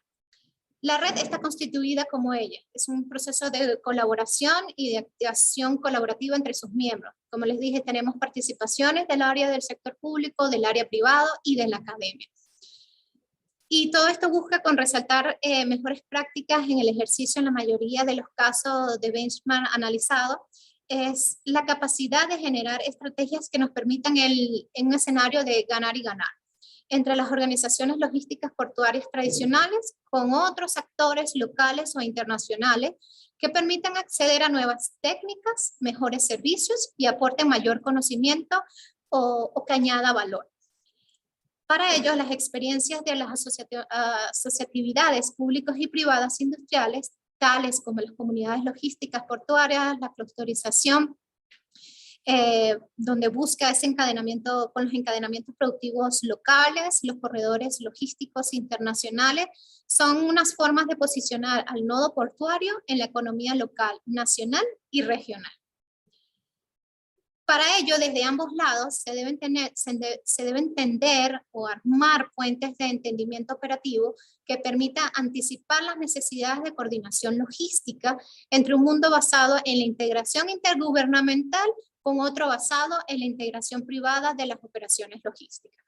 La red está constituida como ella. Es un proceso de colaboración y de activación colaborativa entre sus miembros. Como les dije, tenemos participaciones del área del sector público, del área privado y de la academia. Y todo esto busca con resaltar mejores prácticas en el ejercicio en la mayoría de los casos de benchmark analizados. Es la capacidad de generar estrategias que nos permitan en un escenario de ganar y ganar entre las organizaciones logísticas portuarias tradicionales con otros actores locales o internacionales que permitan acceder a nuevas técnicas, mejores servicios y aporten mayor conocimiento o que añada valor. Para ello, las experiencias de las asociatividades públicas y privadas industriales, tales como las comunidades logísticas portuarias, la clusterización, donde busca ese encadenamiento con los encadenamientos productivos locales, los corredores logísticos internacionales, son unas formas de posicionar al nodo portuario en la economía local, nacional y regional. Para ello, desde ambos lados se deben tender o armar puentes de entendimiento operativo que permita anticipar las necesidades de coordinación logística entre un mundo basado en la integración intergubernamental con otro basado en la integración privada de las operaciones logísticas.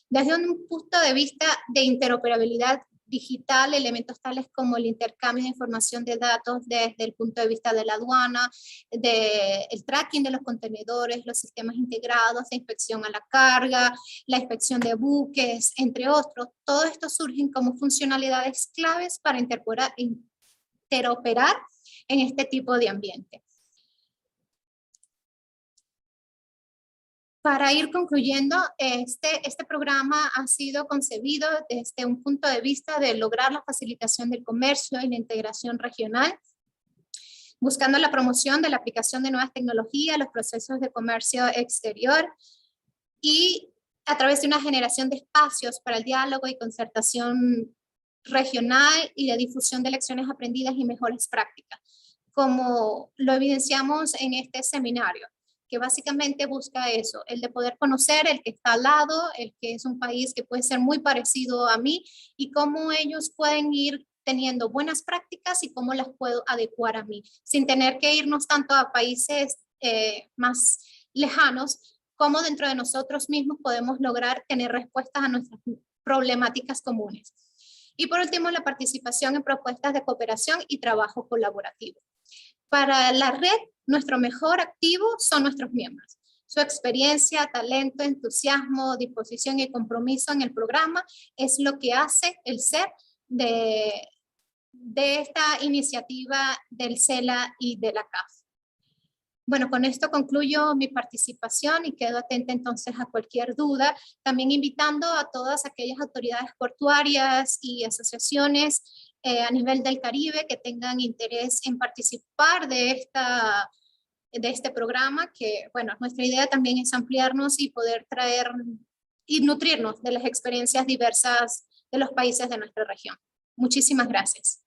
Desde un punto de vista de interoperabilidad digital, elementos tales como el intercambio de información de datos desde el punto de vista de la aduana, el tracking de los contenedores, los sistemas integrados de inspección a la carga, la inspección de buques, entre otros, todo esto surgen como funcionalidades claves para interoperar en este tipo de ambiente. Para ir concluyendo, este programa ha sido concebido desde un punto de vista de lograr la facilitación del comercio y la integración regional, buscando la promoción de la aplicación de nuevas tecnologías, los procesos de comercio exterior y a través de una generación de espacios para el diálogo y concertación regional y de difusión de lecciones aprendidas y mejores prácticas, como lo evidenciamos en este seminario, que básicamente busca eso, el de poder conocer el que está al lado, el que es un país que puede ser muy parecido a mí y cómo ellos pueden ir teniendo buenas prácticas y cómo las puedo adecuar a mí, sin tener que irnos tanto a países más lejanos, como dentro de nosotros mismos podemos lograr tener respuestas a nuestras problemáticas comunes. Y por último, la participación en propuestas de cooperación y trabajo colaborativo. Para la red, nuestro mejor activo son nuestros miembros. Su experiencia, talento, entusiasmo, disposición y compromiso en el programa es lo que hace el ser de esta iniciativa del SELA y de la CAF. Bueno, con esto concluyo mi participación y quedo atenta entonces a cualquier duda, también invitando a todas aquellas autoridades portuarias y asociaciones a nivel del Caribe que tengan interés en participar de este programa, que bueno, nuestra idea también es ampliarnos y poder traer y nutrirnos de las experiencias diversas de los países de nuestra región. Muchísimas gracias.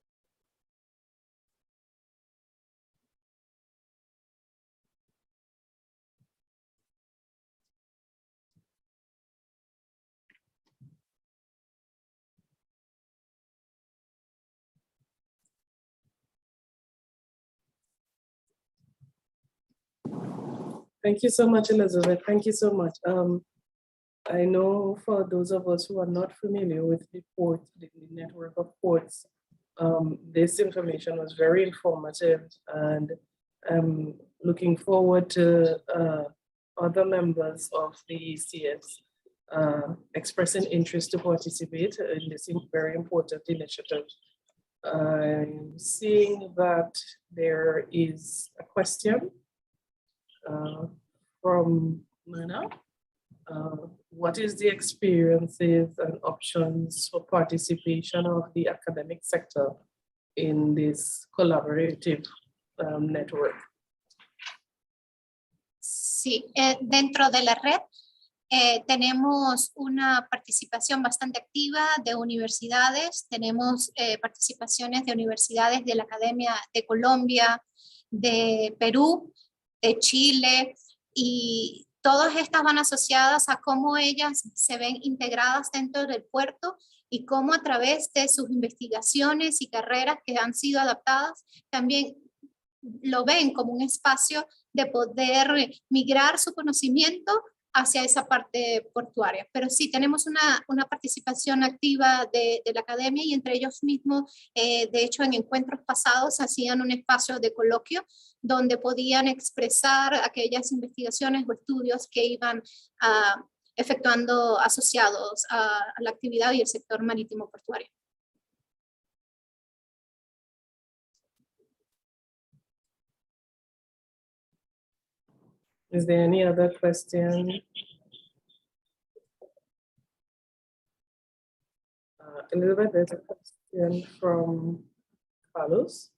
Thank you so much, Elizabeth. Thank you so much. I know for those of us who are not familiar with the port, the network of ports, this information was very informative, and I'm looking forward to other members of the ECS expressing interest to participate in this very important initiative. I'm seeing that there is a question from Mana. What is the experiences and options for participation of the academic sector in this collaborative network? Sí, dentro de la red tenemos una participación bastante activa de universidades, tenemos participaciones de universidades de la Academia de Colombia, de Perú, de Chile, y todas estas van asociadas a cómo ellas se ven integradas dentro del puerto y cómo a través de sus investigaciones y carreras que han sido adaptadas, también lo ven como un espacio de poder migrar su conocimiento hacia esa parte portuaria. Pero sí, tenemos una participación activa de la academia y entre ellos mismos, de hecho en encuentros pasados hacían un espacio de coloquio donde podían expresar aquellas investigaciones o estudios que iban efectuando asociados a la actividad y el sector marítimo portuario. Is there any other question? Elizabeth, there's a question from Carlos.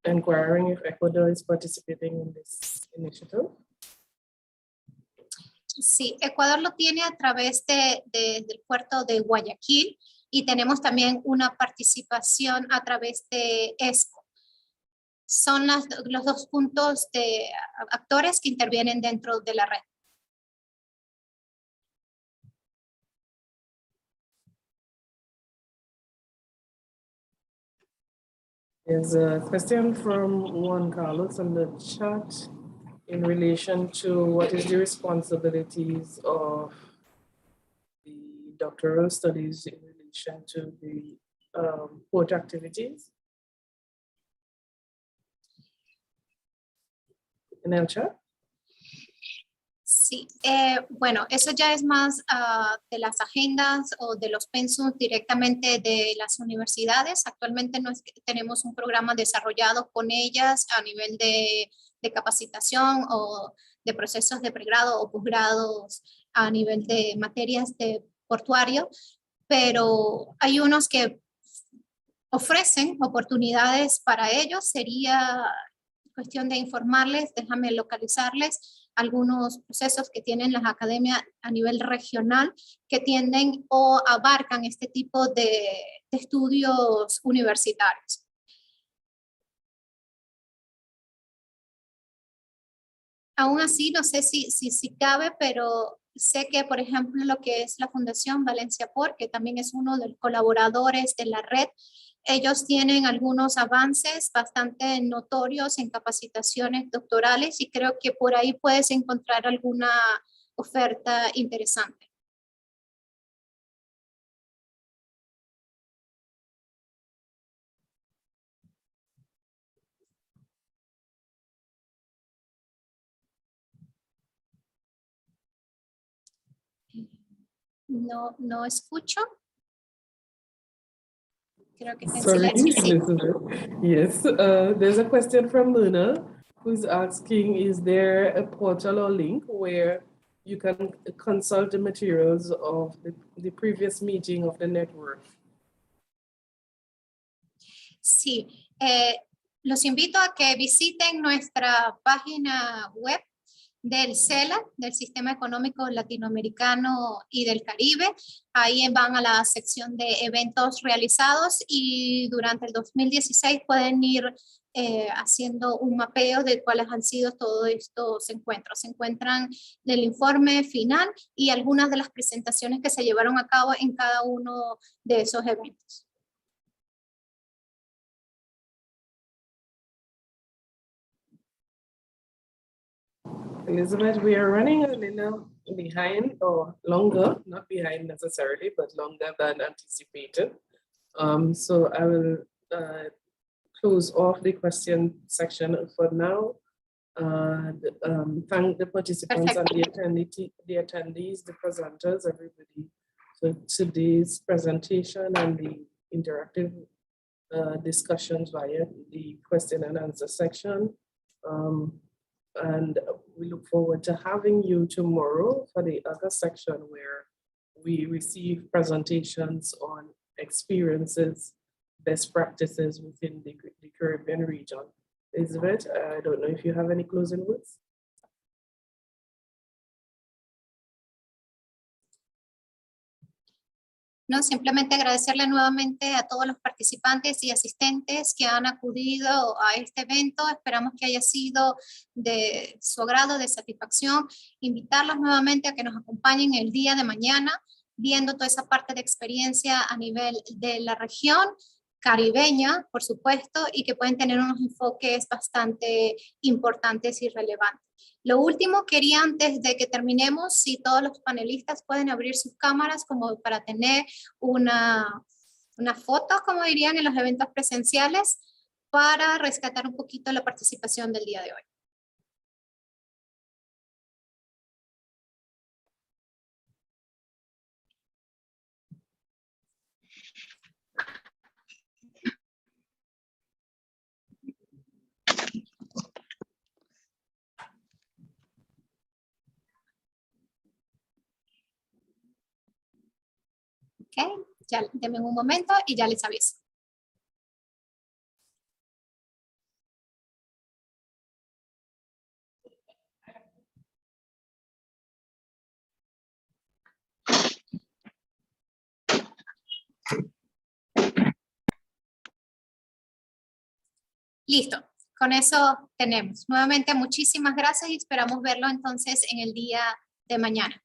Inquiring if Ecuador is participating in this initiative. Sí, Ecuador lo tiene a través del puerto de Guayaquil y tenemos también una participación a través de ESCO. Son los dos puntos de actores que intervienen dentro de la red. There's a question from Juan Carlos in the chat in relation to what is the responsibilities of the doctoral studies in relation to the port activities. En el chat. Sí, bueno, eso ya es más de las agendas o de los pensums directamente de las universidades. Actualmente no es que tenemos un programa desarrollado con ellas a nivel de capacitación o de procesos de pregrado o posgrados a nivel de materias de portuario, pero hay unos que ofrecen oportunidades para ellos. Sería cuestión de informarles, déjame localizarles algunos procesos que tienen las academias a nivel regional que tienden o abarcan este tipo de estudios universitarios. Aún así, no sé si cabe, pero sé que, por ejemplo, lo que es la Fundación Valencia Port, que también es uno de los colaboradores de la red, ellos tienen algunos avances bastante notorios en capacitaciones doctorales y creo que por ahí puedes encontrar alguna oferta interesante. No escucho. Creo que está en Sorry, silencio. Elizabeth. Yes, there's a question from Luna who's asking, is there a portal or link where you can consult the materials of the previous meeting of the network? Sí, los invito a que visiten nuestra página web del SELA, del Sistema Económico Latinoamericano y del Caribe. Ahí van a la sección de eventos realizados y durante el 2016 pueden ir haciendo un mapeo de cuáles han sido todos estos encuentros. Se encuentran el informe final y algunas de las presentaciones que se llevaron a cabo en cada uno de esos eventos. Elizabeth, we are running a little behind, or longer, not behind necessarily, but longer than anticipated. So I will close off the question section for now. Thank the participants and the attendees, the presenters, everybody for today's presentation and the interactive discussions via the question and answer section. And we look forward to having you tomorrow for the other section where we receive presentations on experiences, best practices within the Caribbean region. Elizabeth, I don't know if you have any closing words. ¿no? Simplemente agradecerle nuevamente a todos los participantes y asistentes que han acudido a este evento. Esperamos que haya sido de su agrado, de satisfacción. Invitarlos nuevamente a que nos acompañen el día de mañana, viendo toda esa parte de experiencia a nivel de la región caribeña, por supuesto, y que pueden tener unos enfoques bastante importantes y relevantes. Lo último, quería antes de que terminemos, si todos los panelistas pueden abrir sus cámaras como para tener una foto, como dirían en los eventos presenciales, para rescatar un poquito la participación del día de hoy. Ok, ya denme un momento y ya les aviso. Listo, con eso tenemos. Nuevamente muchísimas gracias y esperamos verlo entonces en el día de mañana.